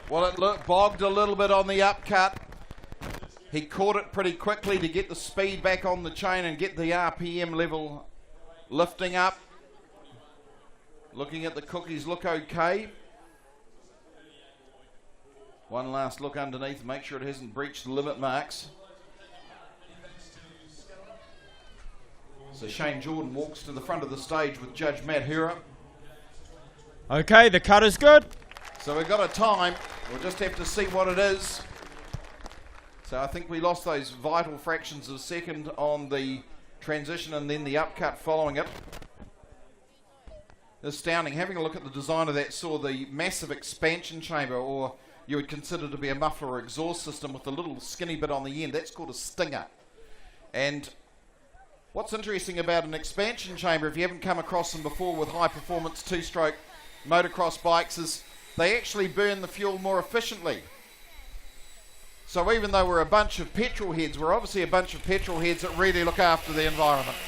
Well, it bogged a little bit on the upcut. He caught it pretty quickly to get the speed back on the chain and get the RPM level lifting up. Looking at the cookies, look okay. One last look underneath, make sure it hasn't breached the limit marks. So Shane Jordan walks to the front of the stage with Judge Matt Hura. Okay, the cut is good. So we've got a time, we'll just have to see what it is. So I think we lost those vital fractions of a second on the transition and then the upcut following it. Astounding. Having a look at the design of that saw, the massive expansion chamber, or you would consider to be a muffler or exhaust system with a little skinny bit on the end. That's called a stinger. And what's interesting about an expansion chamber, if you haven't come across them before with high performance two-stroke motocross bikes, is they actually burn the fuel more efficiently. So even though we're a bunch of petrol heads, we're obviously a bunch of petrol heads that really look after the environment.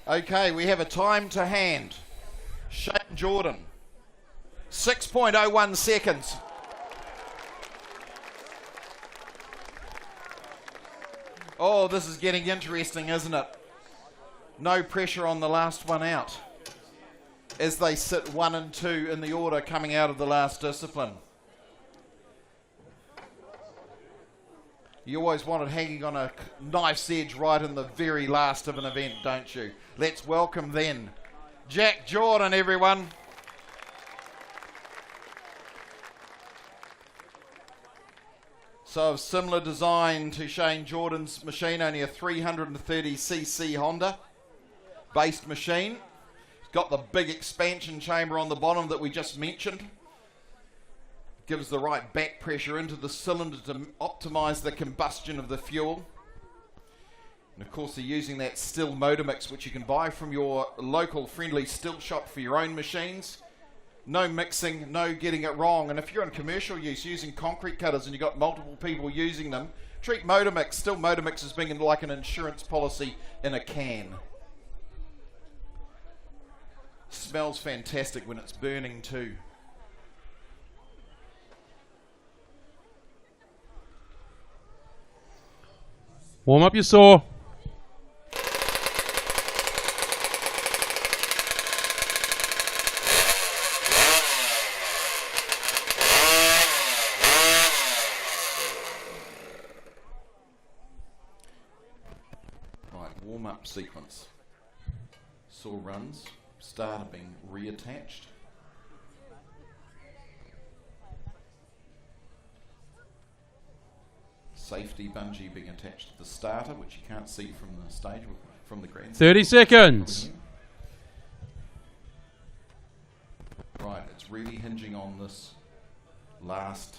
Okay, we have a time to hand. Shane Jordan, 6.01 seconds. Oh, this is getting interesting, isn't it? No pressure on the last one out as they sit 1 and 2 in the order coming out of the last discipline. You always want it hanging on a knife's edge right in the very last of an event, don't you? Let's welcome then Jack Jordan, everyone. So of similar design to Shane Jordan's machine, only a 330cc Honda based machine. It's got the big expansion chamber on the bottom that we just mentioned. Gives the right back pressure into the cylinder to optimize the combustion of the fuel. And of course they're using that STIHL motor mix, which you can buy from your local friendly STIHL shop for your own machines. No mixing, no getting it wrong. And if you're in commercial use using concrete cutters and you've got multiple people using them, treat motor mix, STIHL motor mix, as being like an insurance policy in a can. Smells fantastic when it's burning too. Warm up your saw. Right, warm up sequence. Saw runs, starter being reattached. Safety bungee being attached to the starter, which you can't see from the stage, from the grandstand. 30 seconds. Right, it's really hinging on this last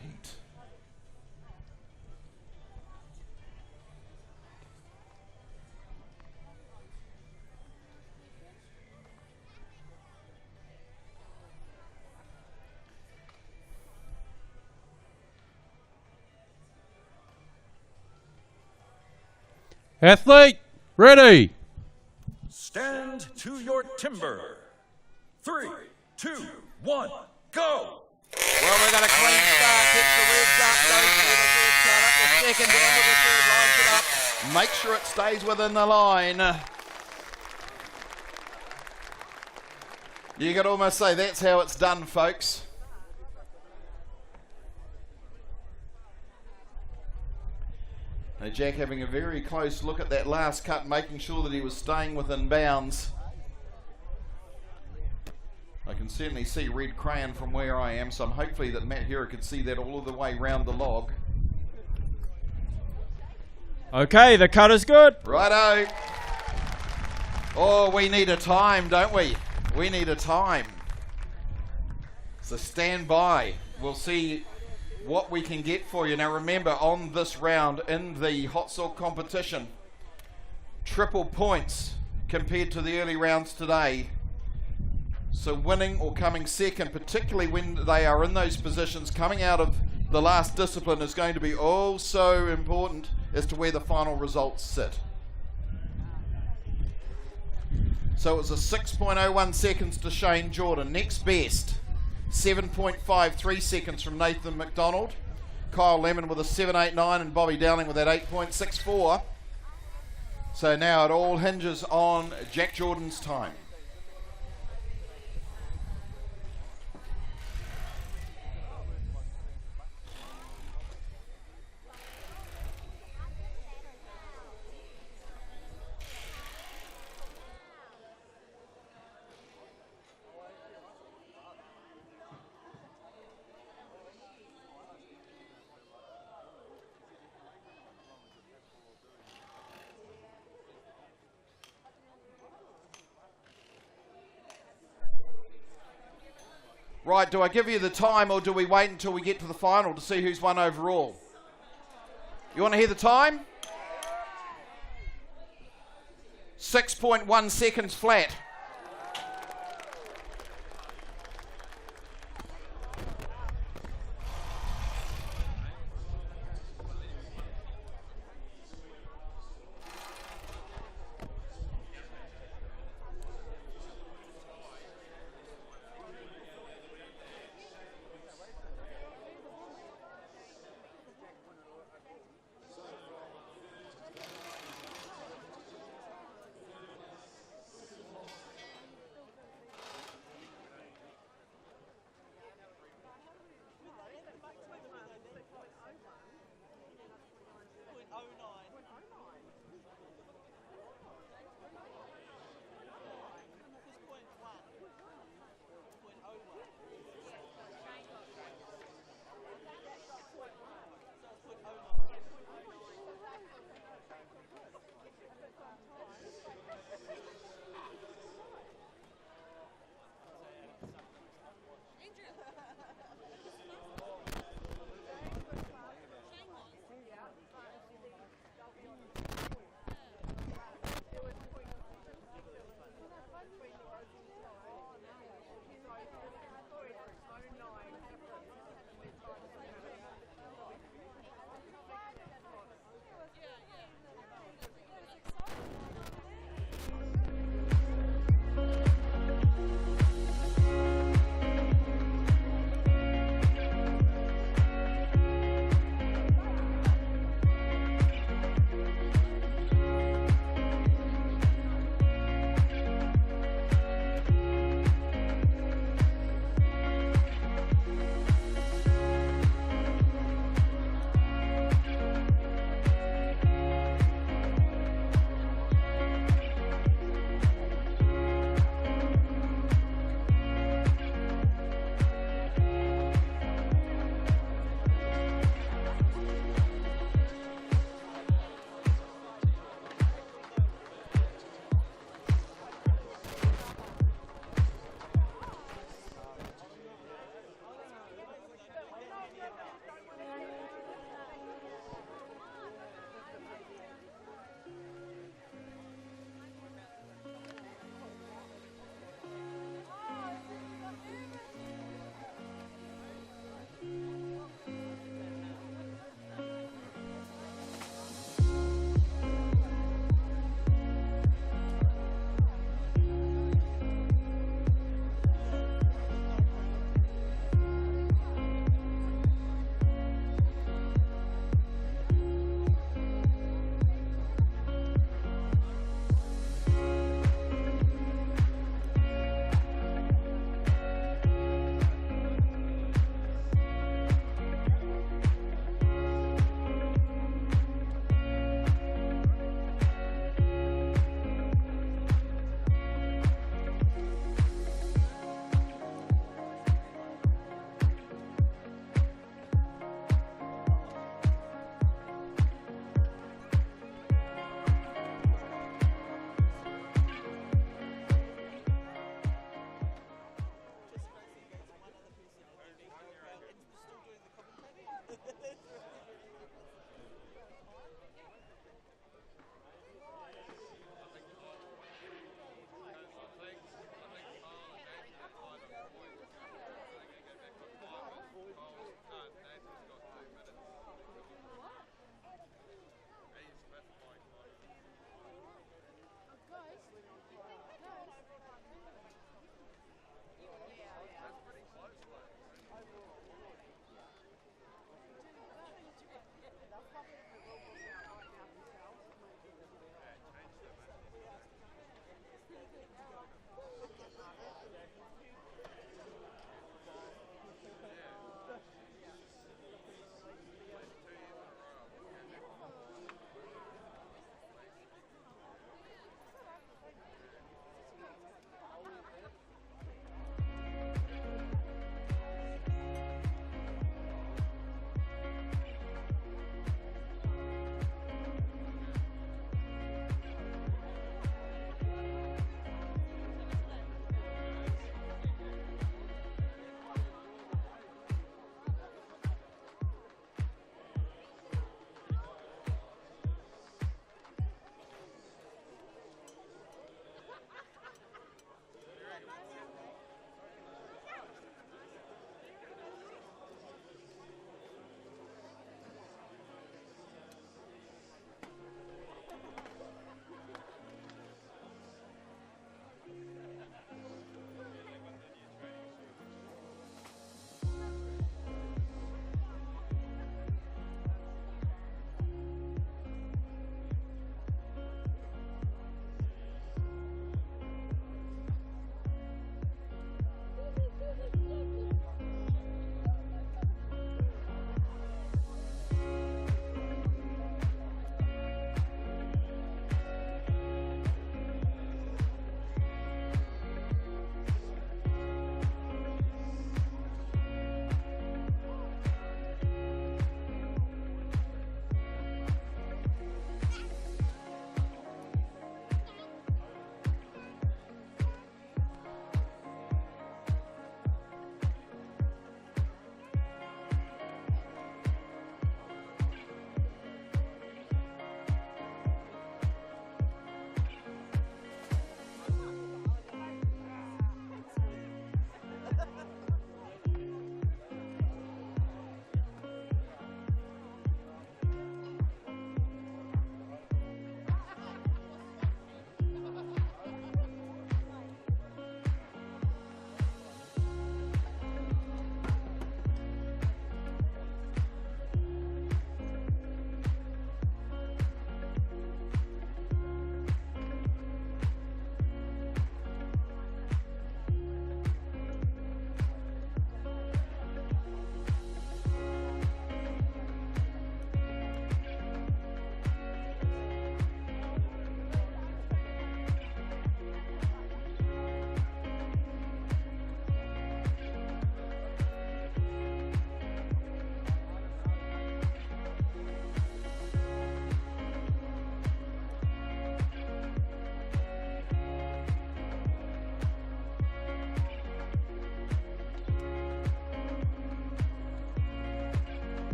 heat. Athlete, ready. Stand to your timber. 3, 2, 1, go! Well, we've got a clean start. Gets the revs up, goes through the first cut, up the second, down to the third, lines it up. Make sure it stays within the line. You could almost say that's how it's done, folks. Now Jack having a very close look at that last cut, making sure that he was staying within bounds. I can certainly see red crayon from where I am, so I'm hopefully that Matt Hera could see that all of the way round the log. Okay, the cut is good. Righto. Oh, we need a time, don't we? We need a time. So stand by. We'll see what we can get for you. Now remember, on this round in the hot silk competition, triple points compared to the early rounds today. So winning or coming second, particularly when they are in those positions coming out of the last discipline, is going to be oh so important as to where the final results sit. So it's a 6.01 seconds to Shane Jordan. Next best, 7.53 seconds from Nathan McDonald. Kyle Lemon with a 7.89 and Bobby Dowling with that 8.64. So now it all hinges on Jack Jordan's time. Right, do I give you the time or do we wait until we get to the final to see who's won overall? You want to hear the time? 6.1 seconds flat.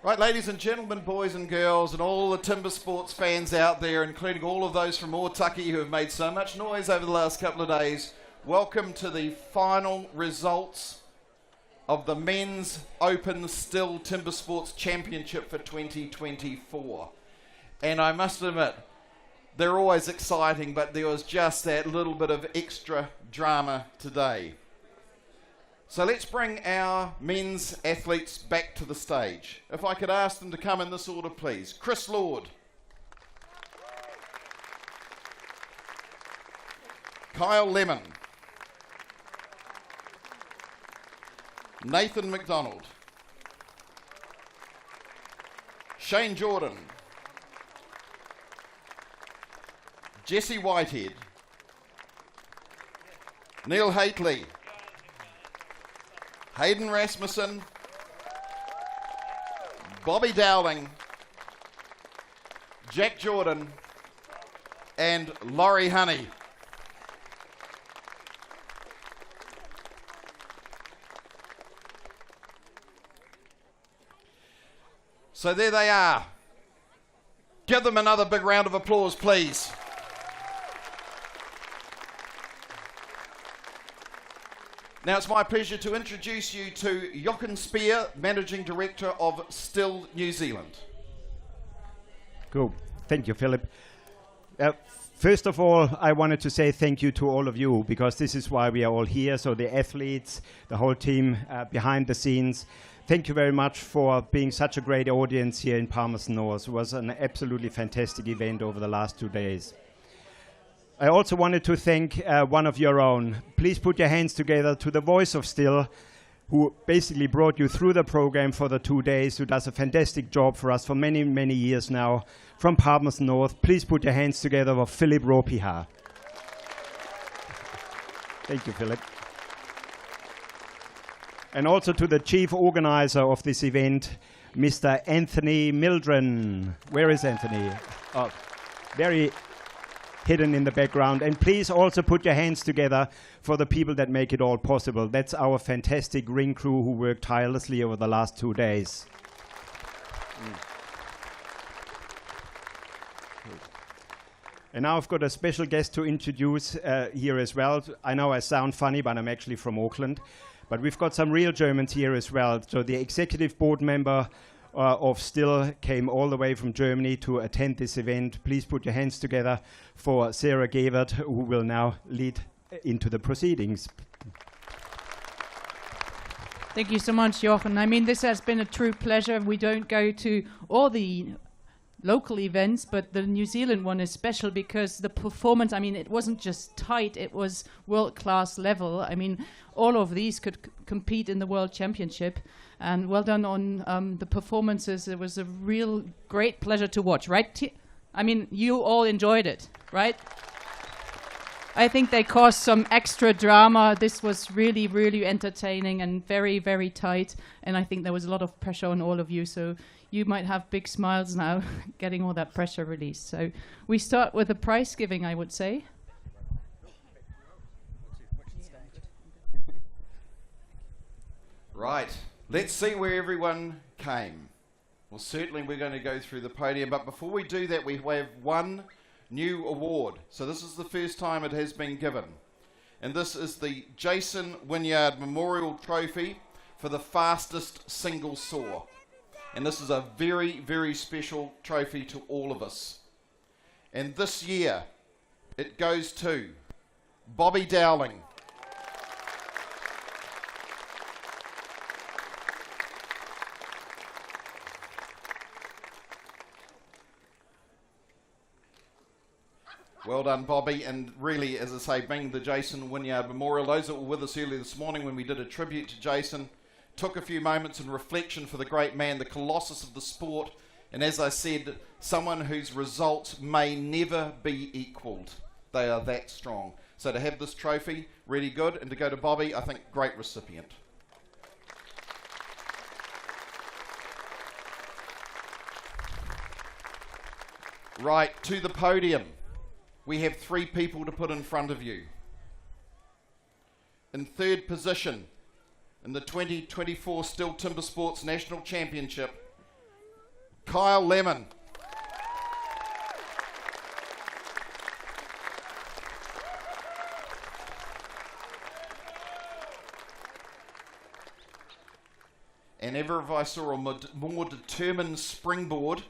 Right, ladies and gentlemen, boys and girls, and all the TimberSports fans out there, including all of those from Otaki who have made so much noise over the last couple of days, welcome to the final results of the Men's Open STIHL TimberSports Championship for 2024. And I must admit, they're always exciting, but there was just that little bit of extra drama today. So let's bring our men's athletes back to the stage. If I could ask them to come in this order, please. Chris Lord. Kyle Lemon. Nathan McDonald. Shane Jordan. Jesse Whitehead. Neil Haitley. Hayden Rasmussen, Bobby Dowling, Jack Jordan, and Laurie Honey. So there they are. Give them another big round of applause, please. Now it's my pleasure to introduce you to Jochen Speer, Managing Director of STIHL New Zealand. Cool. Thank you, Philip. First of all, I wanted to say thank you to all of you, because this is why we are all here. So the athletes, the whole team behind the scenes, thank you very much for being such a great audience here in Palmerston North. It was an absolutely fantastic event over the last 2 days. I also wanted to thank one of your own. Please put your hands together to the voice of STIHL, who basically brought you through the program for the 2 days, who does a fantastic job for us for many, many years now. From Palmerston North, please put your hands together for Philip Ropiha. Thank you, Philip. And also to the chief organizer of this event, Mr. Anthony Mildren. Where is Anthony? Oh, very hidden in the background. And please also put your hands together for the people that make it all possible. That's our fantastic ring crew who worked tirelessly over the last 2 days. And now I've got a special guest to introduce here as well. I know I sound funny, but I'm actually from Auckland. But we've got some real Germans here as well. So the executive board member of STIHL came all the way from Germany to attend this event. Please put your hands together for Sarah Gevert, who will now lead into the proceedings. Thank you so much, Jochen. I mean, this has been a true pleasure. We don't go to all the local events, but the New Zealand one is special because the performance, I mean, it wasn't just tight, it was world-class level. I mean, all of these could compete in the World Championship. And well done on the performances. It was a real great pleasure to watch, right? I mean, you all enjoyed it, right? I think they caused some extra drama. This was really, really entertaining and very, very tight. And I think there was a lot of pressure on all of you. So you might have big smiles now getting all that pressure released. So we start with the prize giving, I would say. Right. Let's see where everyone came. Well, certainly we're going to go through the podium, but before we do that, we have one new award. So this is the first time it has been given. And this is the Jason Wynyard Memorial Trophy for the fastest single saw. And this is a very, very special trophy to all of us. And this year, it goes to Bobby Dowling. Well done, Bobby, and really, as I say, being the Jason Wynyard Memorial, those that were with us earlier this morning when we did a tribute to Jason, took a few moments in reflection for the great man, the colossus of the sport, and as I said, someone whose results may never be equalled. They are that strong. So to have this trophy, really good, and to go to Bobby, I think great recipient. Right, to the podium. We have 3 people to put in front of you. In third position in the 2024 STIHL TimberSports National Championship, Kyle Lemon. And ever if I saw a more determined Springboard,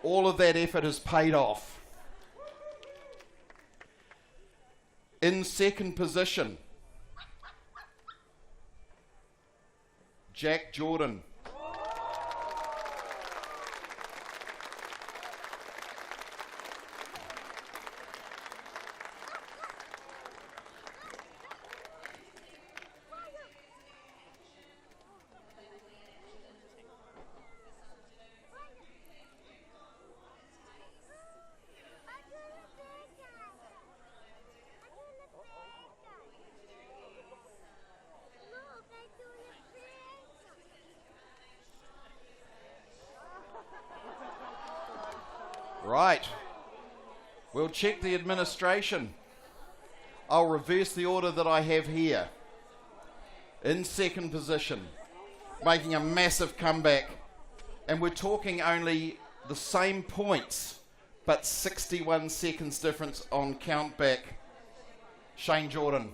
all of that effort has paid off. In second position, Jack Jordan. Right. We'll check the administration. I'll reverse the order that I have here. In second position, making a massive comeback. And we're talking only the same points, but 61 seconds difference on count back. Shane Jordan.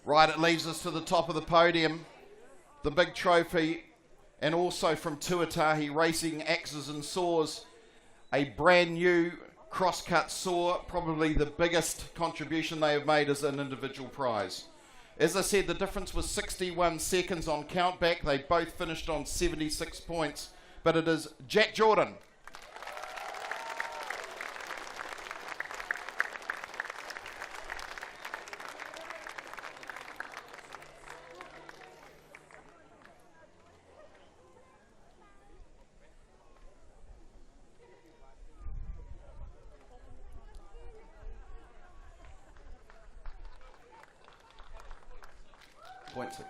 Right, it leaves us to the top of the podium, the big trophy, and also from Tuatahi Racing Axes and Saws, a brand new crosscut saw, probably the biggest contribution they have made as an individual prize. As I said, the difference was 61 seconds on countback. They both finished on 76 points, but it is Jack Jordan. Point 6.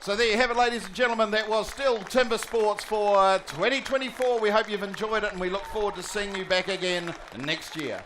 So there you have it, ladies and gentlemen. That was still TimberSports for 2024. We hope you've enjoyed it, and we look forward to seeing you back again next year.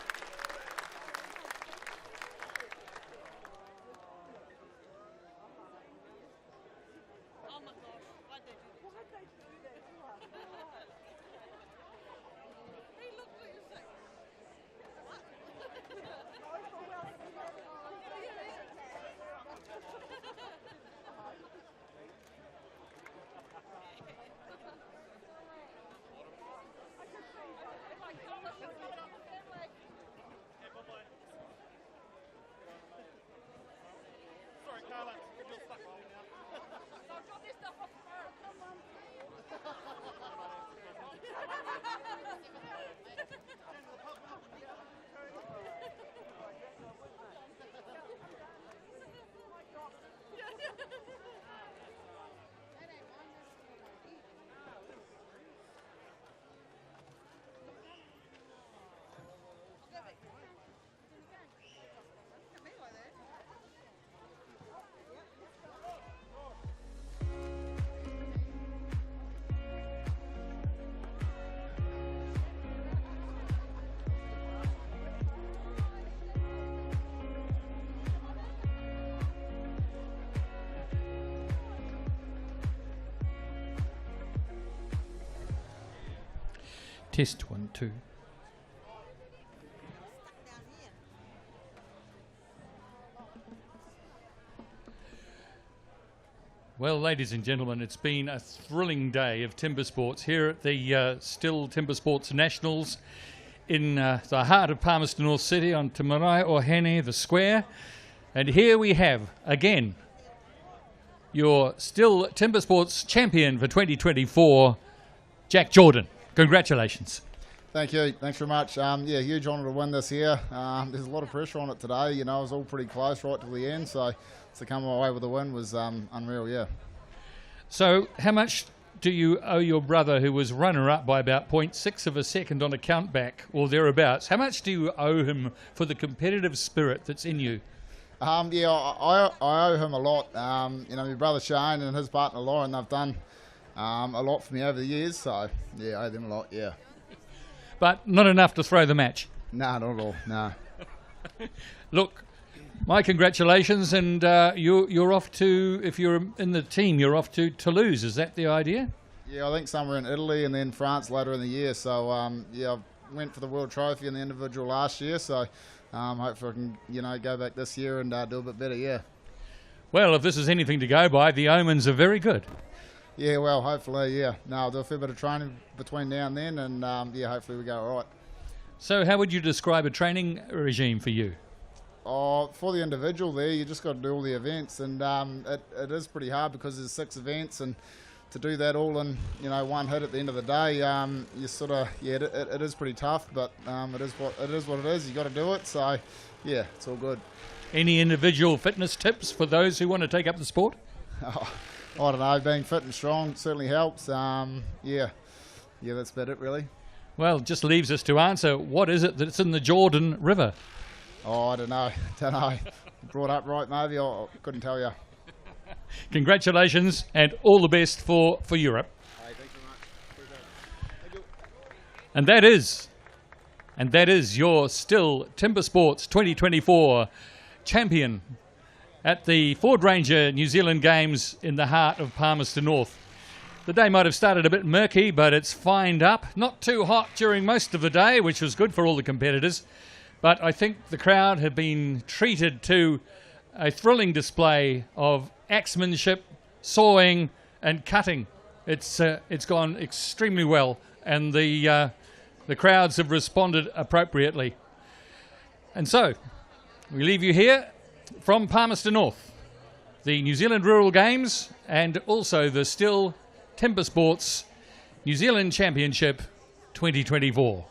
Test 1, 2. Well, ladies and gentlemen, it's been a thrilling day of timber sports here at the STIHL TimberSports Nationals in the heart of Palmerston North City on Te Marae o Hene, the square. And here we have, again, your STIHL TimberSports champion for 2024, Jack Jordan. Congratulations. Thank you. Thanks very much. Yeah, huge honour to win this year. There's a lot of pressure on it today. You know, it was all pretty close right to the end, so to come away with a win was unreal, yeah. So how much do you owe your brother, who was runner-up by about 0.6 of a second on a countback or thereabouts? How much do you owe him for the competitive spirit that's in you? Yeah, I owe him a lot. You know, my brother Shane and his partner Lauren, they've done a lot for me over the years, so yeah, I owe them a lot, yeah. But not enough to throw the match? No, not at all, no. Look, my congratulations, and you're off to, if you're in the team, you're off to Toulouse. Is that the idea? Yeah, I think somewhere in Italy and then France later in the year. So, yeah, I went for the World Trophy in the individual last year, so hopefully I can, you know, go back this year and do a bit better, yeah. Well, if this is anything to go by, the omens are very good. Yeah, well, hopefully, yeah. No, I'll do a fair bit of training between now and then, and yeah, hopefully we go all right. So how would you describe a training regime for you? For the individual there, you just got to do all the events, and it is pretty hard because there's 6 events, and to do that all in, you know, one hit at the end of the day, you sort of, yeah, it is pretty tough, but it is what it is. You got to do it, so yeah, it's all good. Any individual fitness tips for those who want to take up the sport? I don't know, being fit and strong certainly helps. Yeah, that's about it really. Well, it just leaves us to answer, what is it that's in the Jordan River? Oh, I don't know. Brought up right, maybe. I couldn't tell you. Congratulations and all the best for Europe. Hey, thanks very much. Thank you. And that is your STIHL TimberSports 2024 champion at the Ford Ranger New Zealand Games in the heart of Palmerston North. The day might have started a bit murky, but it's fined up. Not too hot during most of the day, which was good for all the competitors. But I think the crowd have been treated to a thrilling display of axemanship, sawing and cutting. It's gone extremely well, and the crowds have responded appropriately. And so, we leave you here from Palmerston North, the New Zealand Rural Games, and also the STIHL TimberSports New Zealand Championship 2024.